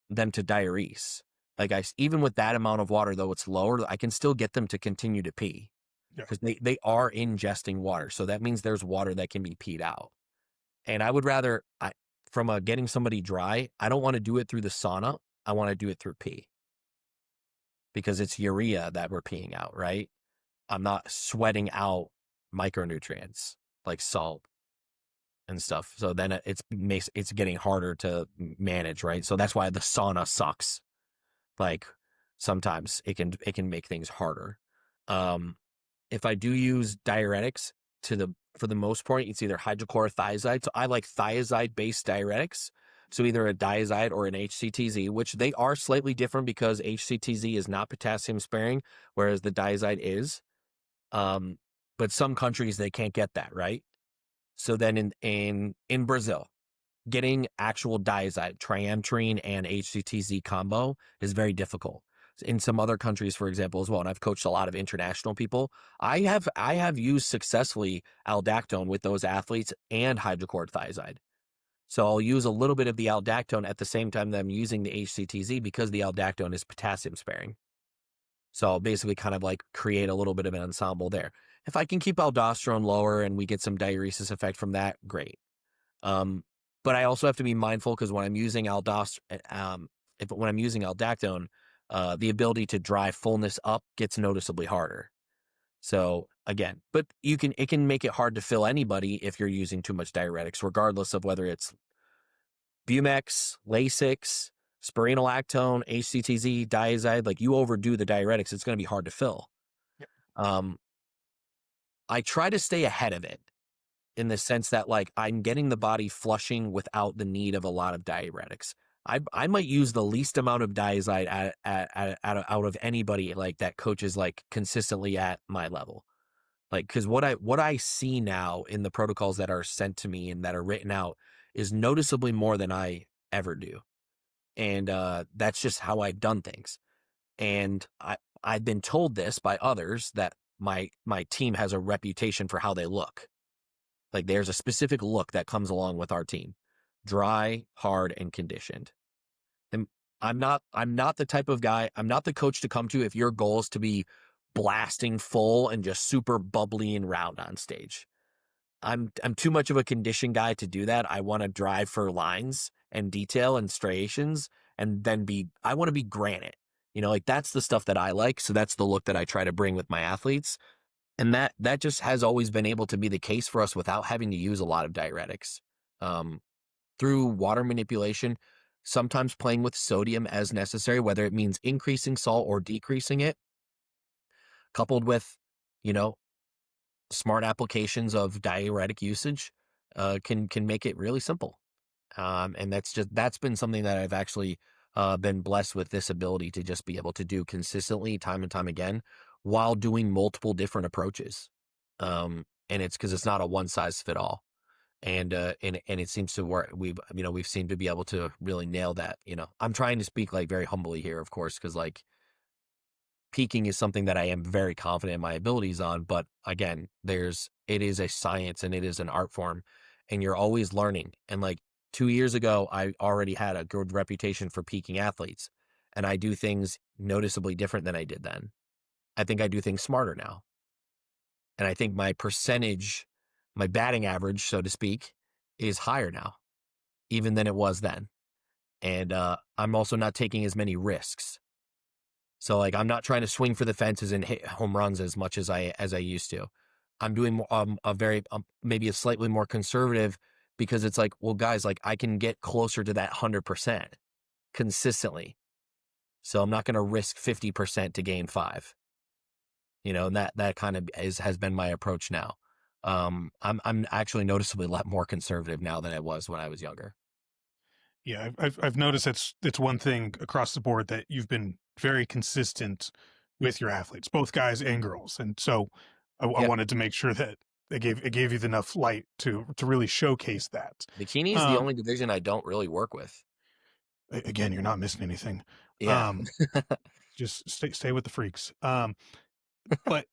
them to diurese. Like even with that amount of water, though it's lower, I can still get them to continue to pee Yeah. because they are ingesting water. So that means there's water that can be peed out. And I would rather, from getting somebody dry, I don't want to do it through the sauna. I want to do it through pee because it's urea that we're peeing out, right? I'm not sweating out micronutrients like salt and stuff. So then it's getting harder to manage, right? So that's why the sauna sucks. Like sometimes it can make things harder. If I do use diuretics for the most part, it's either hydrochlorothiazide. So I like thiazide-based diuretics. So either a diazide or an HCTZ, which they are slightly different because HCTZ is not potassium sparing, whereas the diazide is. But some countries they can't get that, right? So then in Brazil, getting actual diazide, triamterene and HCTZ combo is very difficult. In some other countries, for example, as well, and I've coached a lot of international people, I have used successfully aldactone with those athletes and hydrochlorothiazide. So I'll use a little bit of the aldactone at the same time that I'm using the HCTZ because the aldactone is potassium sparing. So I'll basically kind of like create a little bit of an ensemble there. If I can keep aldosterone lower and we get some diuresis effect from that, great. But I also have to be mindful because when I'm using when I'm using aldactone, the ability to drive fullness up gets noticeably harder. So again, but it can make it hard to fill anybody if you're using too much diuretics, regardless of whether it's Bumex, Lasix, spironolactone, HCTZ, diazide. Like you overdo the diuretics, it's going to be hard to fill. Yep. I try to stay ahead of it in the sense that like I'm getting the body flushing without the need of a lot of diuretics. I might use the least amount of diazide out of anybody like that coaches like consistently at my level. Like, because what I see now in the protocols that are sent to me and that are written out is noticeably more than I ever do. And that's just how I've done things. And I've been told this by others that my team has a reputation for how they look. Like there's a specific look that comes along with our team. Dry, hard, and conditioned. And I'm not the type of guy, I'm not the coach to come to if your goal is to be blasting full and just super bubbly and round on stage. I'm too much of a condition guy to do that. I want to drive for lines and detail and striations and then I want to be granite. You know, like that's the stuff that I like. So that's the look that I try to bring with my athletes. And that just has always been able to be the case for us without having to use a lot of diuretics. Through water manipulation, sometimes playing with sodium as necessary, whether it means increasing salt or decreasing it, coupled with, you know, smart applications of diuretic usage, can make it really simple. And that's been something that I've actually been blessed with, this ability to just be able to do consistently time and time again while doing multiple different approaches. And it's because it's not a one size fit all. And it seems to work. We've seemed to be able to really nail that. I'm trying to speak like very humbly here, of course, because like peaking is something that I am very confident in my abilities on. But again, it is a science and it is an art form, and you're always learning. And like 2 years ago, I already had a good reputation for peaking athletes, and I do things noticeably different than I did then. I think I do things smarter now. And I think my percentage, my batting average, so to speak, is higher now, even than it was then. And I'm also not taking as many risks. So like I'm not trying to swing for the fences and hit home runs as much as I used to. I'm doing a very maybe a slightly more conservative, because it's like, well, guys, like I can get closer to that 100% consistently. So I'm not going to risk 50% to gain 5. You know, and that kind of has been my approach now. I'm actually noticeably a lot more conservative now than I was when I was younger. Yeah, I've noticed it's one thing across the board that you've been very consistent with your athletes, both guys and girls, and so I Yep. wanted to make sure that it gave you enough light to really showcase that. Bikini is the only division I don't really work with. Again, you're not missing anything. Yeah. Just stay with the freaks. But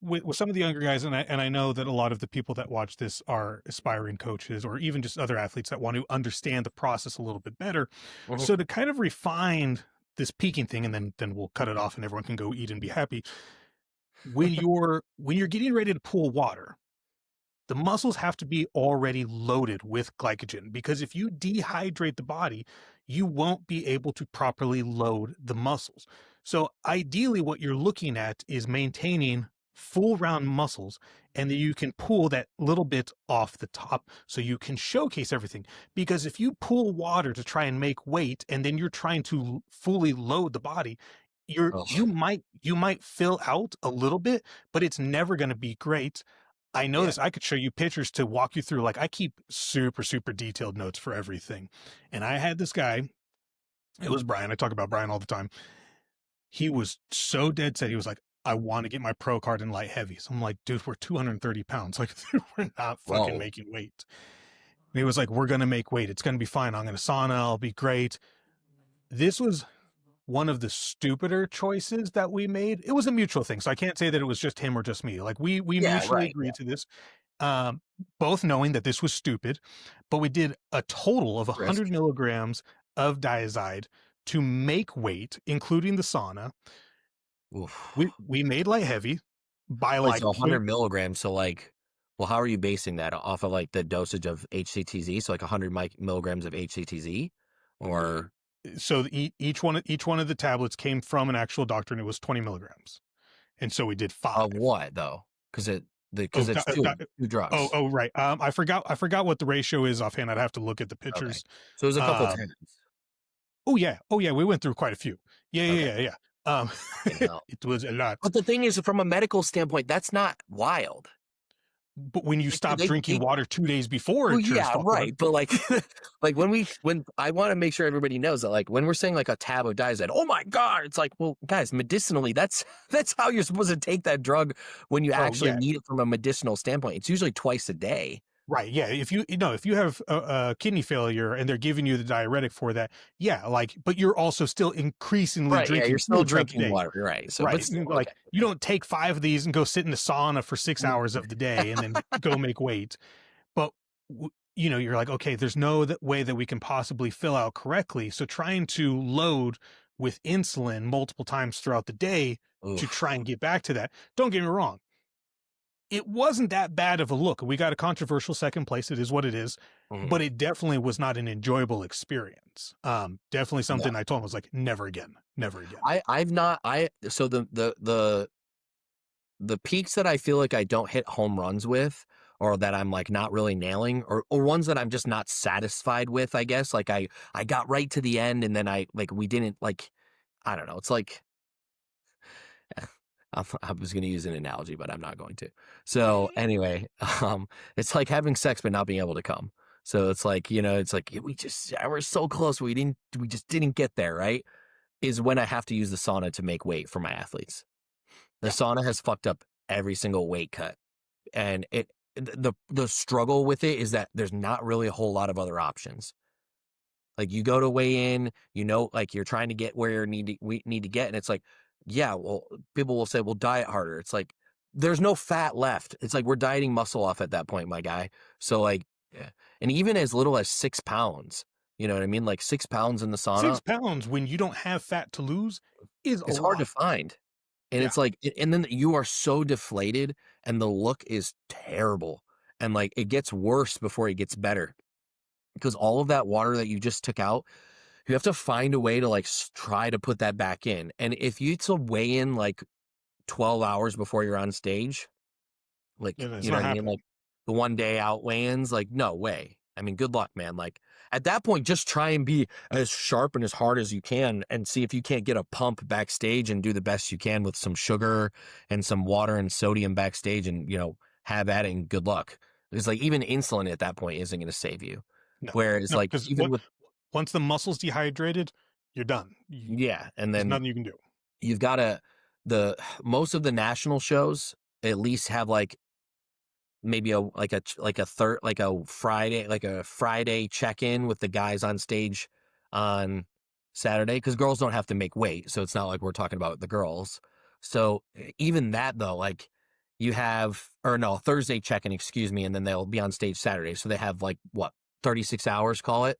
with some of the younger guys, and I know that a lot of the people that watch this are aspiring coaches or even just other athletes that want to understand the process a little bit better. Mhm. So to kind of refine this peaking thing, and then we'll cut it off and everyone can go eat and be happy. When you're getting ready to pull water, the muscles have to be already loaded with glycogen, because if you dehydrate the body, you won't be able to properly load the muscles. So ideally what you're looking at is maintaining full round muscles, and then you can pull that little bit off the top so you can showcase everything. Because if you pull water to try and make weight and then you're trying to fully load the body, Oh, you might fill out a little bit, but it's never going to be great. I know yeah. this. I could show you pictures to walk you through. Like I keep super, super detailed notes for everything. And I had this guy, it was Brian. I talk about Brian all the time. He was so dead set. He was like, I want to get my pro card in light heavy. So I'm like, dude, we're 230 pounds. Like we're not fucking Whoa. making weight. And he was like, we're going to make weight. It's going to be fine. I'm going to sauna. I'll be great. This was one of the stupider choices that we made. It was a mutual thing. So I can't say that it was just him or just me. Like we Yeah, mutually right. agreed to this. Both knowing that this was stupid, but we did a total of 100 milligrams of diazide to make weight, including the sauna. Oof. We made light heavy by Wait, like so 100 milligrams. So like, well, how are you basing that off of like the dosage of HCTZ? So like 100 milligrams of HCTZ, or so each one of the tablets came from an actual doctor, and it was 20 milligrams, and so we did 5 of what though? Because it's two drugs. Right. I forgot what the ratio is offhand. I'd have to look at the Okay. pictures. So there's a couple tens. Oh yeah, we went through quite a few. Yeah. Hell. It was a lot. But the thing is, from a medical standpoint, that's not wild. But when you Like, stop drinking water 2 days before, well, it sure as yeah, fuck right. was. But like, like when I want to make sure everybody knows that, like when we're saying like a tab of diazide, oh my god, it's like, well, guys, medicinally, that's how you're supposed to take that drug when you actually need it from a medicinal standpoint. It's usually twice a day. Right. Yeah. If you have a kidney failure and they're giving you the diuretic for that, yeah. Like, but you're also still increasingly Right. drinking. Yeah, you're still fluid throughout the drinking day. water. Right. So, Right. but still, Like okay. you don't take 5 of these and go sit in the sauna for 6 hours of the day and then go make weight. But you're like, okay, there's no way that we can possibly fill out correctly. So trying to load with insulin multiple times throughout the day to try and get back to that. Don't get me wrong. It wasn't that bad of a look. We got a controversial second place. It is what it is, but it definitely was not an enjoyable experience. Definitely something I told him was like, never again. So the peaks that I feel like I don't hit home runs with, or that I'm like not really nailing, or ones that I'm just not satisfied with, I guess. Like I got right to the end and then we didn't, like, I don't know. It's like, I was going to use an analogy, but I'm not going to. So anyway, it's like having sex, but not being able to come. So it's like, it's like, we're so close. We just didn't get there. Right. Is when I have to use the sauna to make weight for my athletes. The sauna has fucked up every single weight cut. And the struggle with it is that there's not really a whole lot of other options. Like you go to weigh in, like you're trying to get where we need to get. And it's like, Yeah, well, people will say, "Well, diet harder." It's like, there's no fat left. It's like we're dieting muscle off at that point, my guy. So, like, and even as little as 6 pounds, you know what I mean? Like 6 pounds in the sauna, 6 pounds when you don't have fat to lose is a it's hard to lot. find. And Yeah. it's like, and then you are so deflated and the look is terrible. And like, it gets worse before it gets better because all of that water that you just took out, you have to find a way to like try to put that back in. And if you to weigh in like 12 hours before you're on stage, like, And it's you know not what I mean? happening. Like the one day out weigh-ins, like, no way. I mean, good luck, man. Like at that point, just try and be as sharp and as hard as you can and see if you can't get a pump backstage and do the best you can with some sugar and some water and sodium backstage and, you know, have at it and good luck. It's like even insulin at that point isn't going to save you. No, Whereas no, like because even with, once the muscle's dehydrated, you're done. yeah. And There's then nothing you can do. you've got to, the most of the national shows at least have like maybe like a Friday check-in with the guys on stage on Saturday because girls don't have to make weight, so it's not like we're talking about the girls. So even that though, like you have or no Thursday check-in, excuse me, and then they'll be on stage Saturday, so they have like what 36 hours, call it.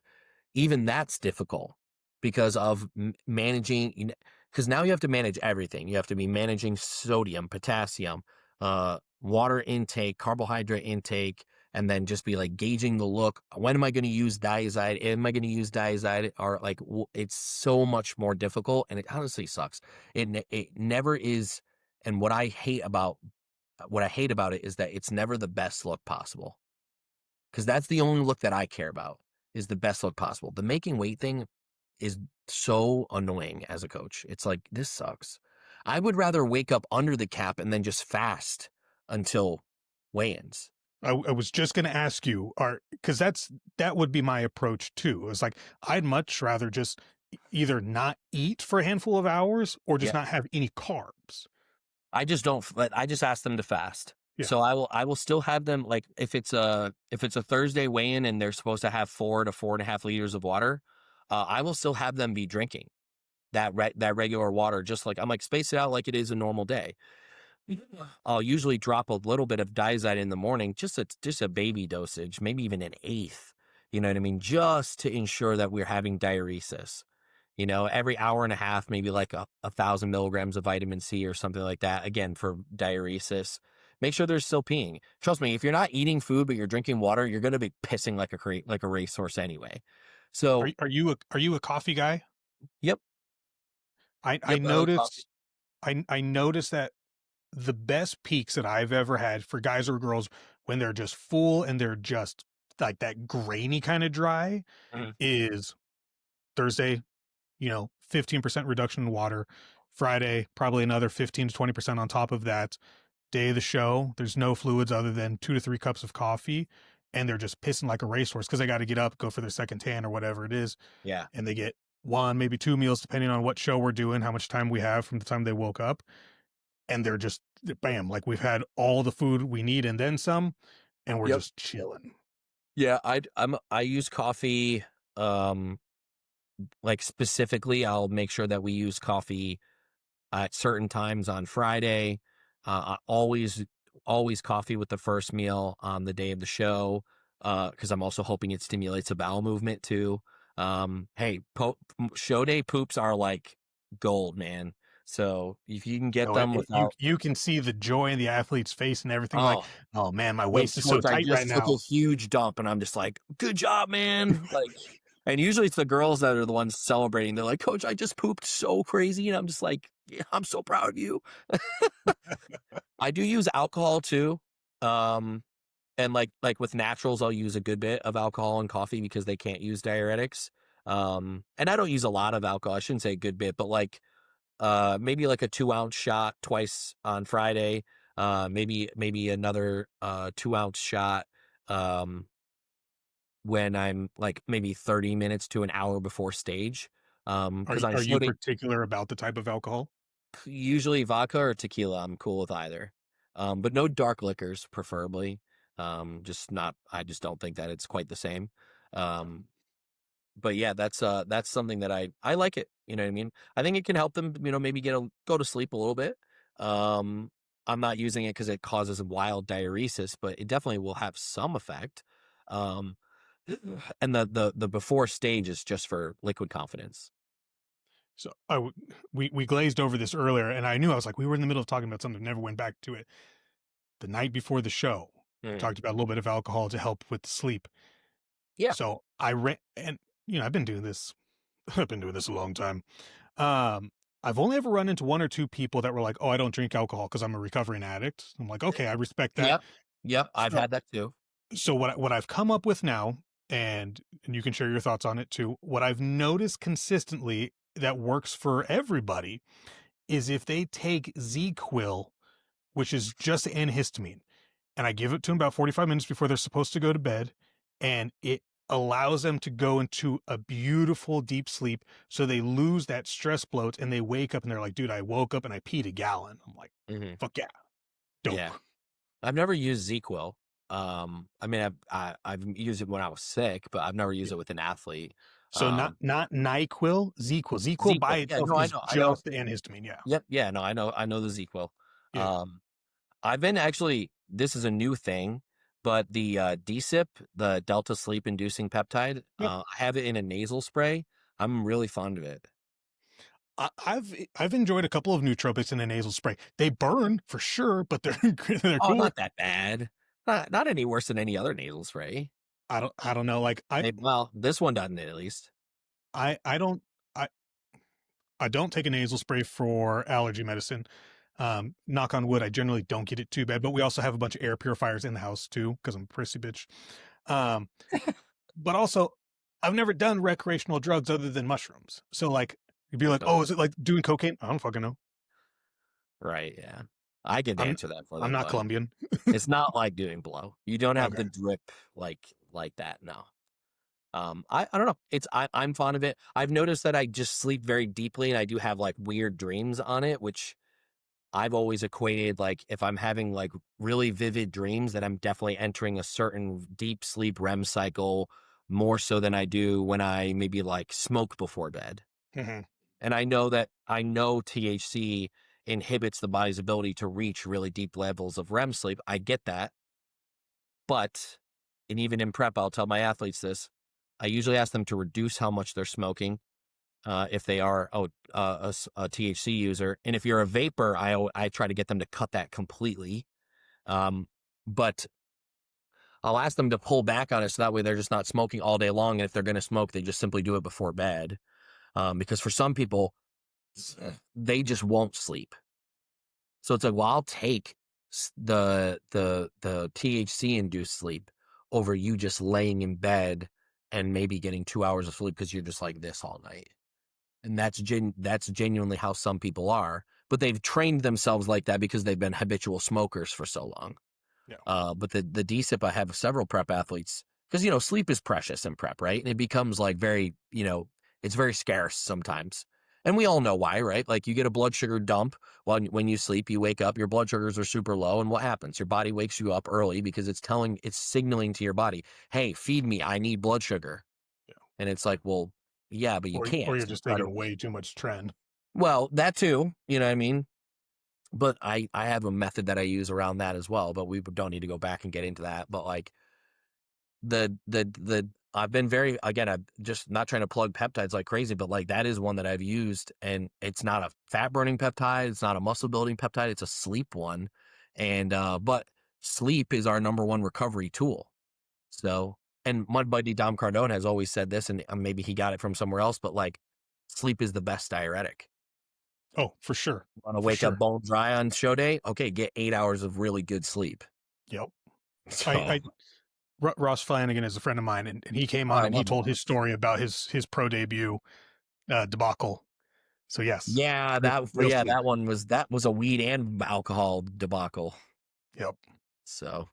Even that's difficult because of managing. Because now you have to manage everything. You have to be managing sodium, potassium, water intake, carbohydrate intake, and then just be like gauging the look. When am I going to use diazide? Am I going to use diazide? Or like it's so much more difficult, and it honestly sucks. It never is. And what I hate about it is that it's never the best look possible. Because that's the only look that I care about is the best look possible. The making weight thing is so annoying as a coach. It's like, this sucks. I would rather wake up under the cap and then just fast until weigh-ins. I was just going to ask you, because that would be my approach too. It's like I'd much rather just either not eat for a handful of hours or just Yeah. not have any carbs. I just don't, I just ask them to fast. Yeah. So I will still have them like if it's a Thursday weigh-in and they're supposed to have 4 to 4.5 liters of water, I will still have them be drinking that regular water, just like I'm like space it out like it is a normal day. I'll usually drop a little bit of diazide in the morning, just a baby dosage, maybe even an eighth. You know what I mean? Just to ensure that we're having diuresis. You know, every hour and a half, maybe like 1,000 milligrams of vitamin C or something like that. Again, for diuresis. Make sure they're still peeing. Trust me, if you're not eating food but you're drinking water, you're going to be pissing like a racehorse anyway. So, Are you a coffee guy? yep, I yep, I like coffee. noticed I noticed that the best peaks that I've ever had for guys or girls when they're just full and they're just like that grainy kind of dry Mhm. is Thursday, 15% reduction in water. Friday, probably another 15 to 20% on top of that. Day of the show, there's no fluids other than 2 to 3 cups of coffee, and they're just pissing like a racehorse because they got to get up, go for their second tan or whatever it is, Yeah. and they get one, maybe 2 meals depending on what show we're doing, how much time we have from the time they woke up, and they're just bam, like we've had all the food we need and then some, and we're Yep. just chilling. Yeah, I use coffee. Um, like specifically, I'll make sure that we use coffee at certain times on Friday. Always coffee with the first meal on the day of the show. Because I'm also hoping it stimulates a bowel movement too. Hey, show day poops are like gold, man. So if you can get Oh, them without, you can see the joy in the athlete's face and everything. Like, oh, oh man, my like, waist is so coach, I tight right just took now. a huge dump, and I'm just like, good job, man. Like, and usually it's the girls that are the ones celebrating. They're like, coach, I just pooped so crazy, and I'm just like, yeah, I'm so proud of you. I do use alcohol too. And like with naturals, I'll use a good bit of alcohol in coffee because they can't use diuretics. And I don't use a lot of alcohol. I shouldn't say a good bit, but like maybe like a 2-ounce shot twice on Friday. Maybe another 2-ounce shot when I'm like maybe 30 minutes to an hour before stage. Because on Are show you day, particular about the type of alcohol? usually vodka or tequila, I'm cool with either. But no dark liquors, preferably. Just not. I just don't think that it's quite the same. Um, but yeah, that's something that I like it. You know what I mean? I think it can help them, maybe go to sleep a little bit. I'm not using it because it causes wild diuresis, but it definitely will have some effect. Um, and the before stage is just for liquid confidence. So we glazed over this earlier, and I knew I was like, we were in the middle of talking about something, never went back to it. The night before the show, we talked about a little bit of alcohol to help with sleep. Yeah. So I ran, and I've been doing this. I've been doing this a long time. I've only ever run into one or two people that were like, "Oh, I don't drink alcohol because I'm a recovering addict." I'm like, "Okay, I respect that." Yep. Yep. I've So, had that too. so what I've come up with now, and you can share your thoughts on it too. What I've noticed consistently that works for everybody is if they take Z-Quil, which is just antihistamine, and I give it to them about 45 minutes before they're supposed to go to bed, and it allows them to go into a beautiful deep sleep, so they lose that stress bloat and they wake up and they're like, dude, I woke up and I peed a gallon. I'm like, Hmm. fuck yeah, dope. Yeah. I've never used ZQL. I mean, I've used it when I was sick, but I've never used it with an athlete. So not NyQuil, Z-Quil. Z-Quil by ZQL. Yeah, itself no, I is know. I know. just antihistamine. Yeah. Yep. Yeah, no, I know the ZQL. Yeah. I've been actually, this is a new thing, but the DSIP, the Delta Sleep Inducing Peptide, Yep. I have it in a nasal spray. I'm really fond of it. I've enjoyed a couple of nootropics in a nasal spray. They burn for sure, but they're they're Oh, cool. not that bad. Not any worse than any other nasal spray. I don't know. Like Well, this one doesn't at least. I don't I I don't take a nasal spray for allergy medicine. Knock on wood, I generally don't get it too bad, but we also have a bunch of air purifiers in the house too, because I'm a prissy bitch. Um, but also, I've never done recreational drugs other than mushrooms. So like, you'd be like, No. oh, is it like doing cocaine? I don't fucking know. Right, yeah. I can I'm answer that for I'm them, not but Colombian. it's not like doing blow. You don't have Okay. the drip like that, no. I don't know. I'm fond of it. I've noticed that I just sleep very deeply and I do have like weird dreams on it, which I've always equated like if I'm having like really vivid dreams that I'm definitely entering a certain deep sleep REM cycle more so than I do when I maybe like smoke before bed. Mhm. And I know THC inhibits the body's ability to reach really deep levels of REM sleep. I get that. But, and even in prep, I'll tell my athletes this. I usually ask them to reduce how much they're smoking if they are a THC user. And if you're a vapor, I try to get them to cut that completely. But I'll ask them to pull back on it so that way they're just not smoking all day long. And if they're going to smoke, they just simply do it before bed. Because for some people, they just won't sleep. So it's like, well, I'll take the THC induced sleep over you just laying in bed and maybe getting 2 hours of sleep because you're just like this all night. And that's genuinely how some people are, but they've trained themselves like that because they've been habitual smokers for so long. Yeah. But the DSIP, I have several prep athletes because sleep is precious in prep, right? And it becomes like very it's very scarce sometimes, and we all know why, right? Like you get a blood sugar dump when you sleep, you wake up, your blood sugars are super low, and what happens? Your body wakes you up early because it's signaling to your body, hey, feed me, I need blood sugar, Yeah. and it's like, well, yeah, but you Or can't. you're So you just try to, taking way too much trend. well, that too, you know what I mean? But I have a method that I use around that as well, but we don't need to go back and get into that. But like the I've been very, again, I'm just not trying to plug peptides like crazy, but like that is one that I've used, and it's not a fat burning peptide, it's not a muscle building peptide, it's a sleep one. And but sleep is our number one recovery tool. So, and my buddy Dom Cardone has always said this, and maybe he got it from somewhere else, but like sleep is the best diuretic. Oh, for sure. Want to For wake up sure. bone dry on show day? Okay, get 8 hours of really good sleep. Yep. So, Ross Flanagan is a friend of mine, and he came on I and he love told that. his story about his pro debut debacle. So yes, Yeah, real sleep. that was a weed and alcohol debacle. Yep. So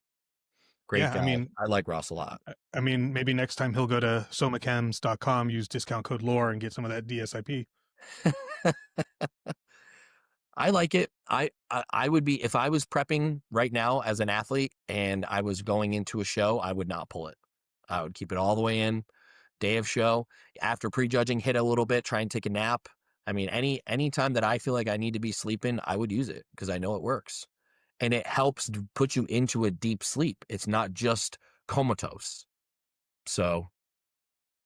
great Yeah, guy. I like Ross a lot. I mean, maybe next time he'll go to somachems.com, use discount code LORE, and get some of that DSIP. I like it. I would be, if I was prepping right now as an athlete and I was going into a show, I would not pull it. I would keep it all the way in. Day of show, after prejudging, hit a little bit, try and take a nap. I mean, any time that I feel like I need to be sleeping, I would use it because I know it works. And it helps to put you into a deep sleep. It's not just comatose. So,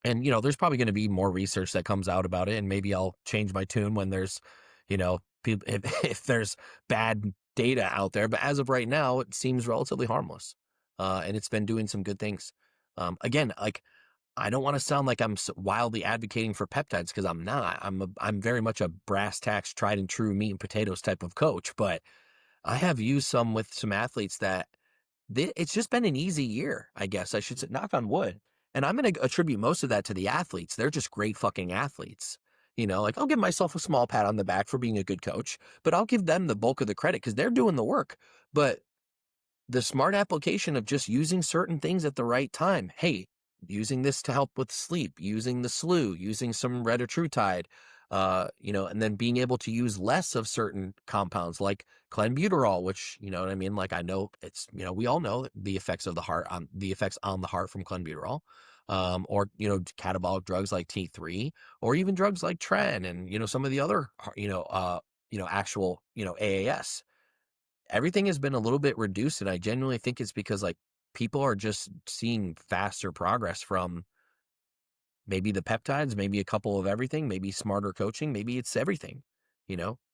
and there's probably going to be more research that comes out about it, and maybe I'll change my tune when there's, people if there's bad data out there. But as of right now, it seems relatively harmless, and it's been doing some good things. Again, like I don't want to sound like I'm wildly advocating for peptides because I'm not. I'm very much a brass tacks, tried and true meat and potatoes type of coach, but I have used some with some athletes that it's just been an easy year, I guess I should say, knock on wood. And I'm going to attribute most of that to the athletes. They're just great fucking athletes. Like I'll give myself a small pat on the back for being a good coach, but I'll give them the bulk of the credit because they're doing the work. But the smart application of just using certain things at the right time. Hey, using this to help with sleep, using the SLU, using some retatrutide, and then being able to use less of certain compounds like clenbuterol, which, you know what I mean? Like I know it's, we all know the effects of the effects on the heart from clenbuterol, or, catabolic drugs like T3, or even drugs like Tren and, some of the other, actual, AAS. Everything has been a little bit reduced, and I genuinely think it's because like people are just seeing faster progress from maybe the peptides, maybe a couple of everything, maybe smarter coaching, maybe it's everything,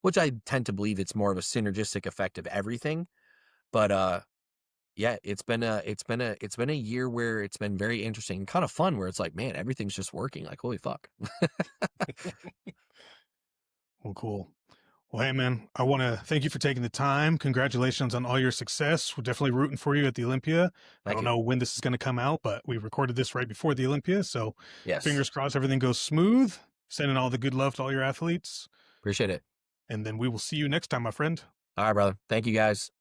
which I tend to believe it's more of a synergistic effect of everything. But yeah, it's been a year where it's been very interesting, kind of fun, where it's like, man, everything's just working. Like, holy fuck. Well, cool. Well, hey, man, I want to thank you for taking the time. Congratulations on all your success. We're definitely rooting for you at the Olympia. I Thank don't you. know when this is going to come out, but we recorded this right before the Olympia. So Yes. fingers crossed everything goes smooth. Sending all the good love to all your athletes. Appreciate it. And then we will see you next time, my friend. All right, brother. Thank you guys.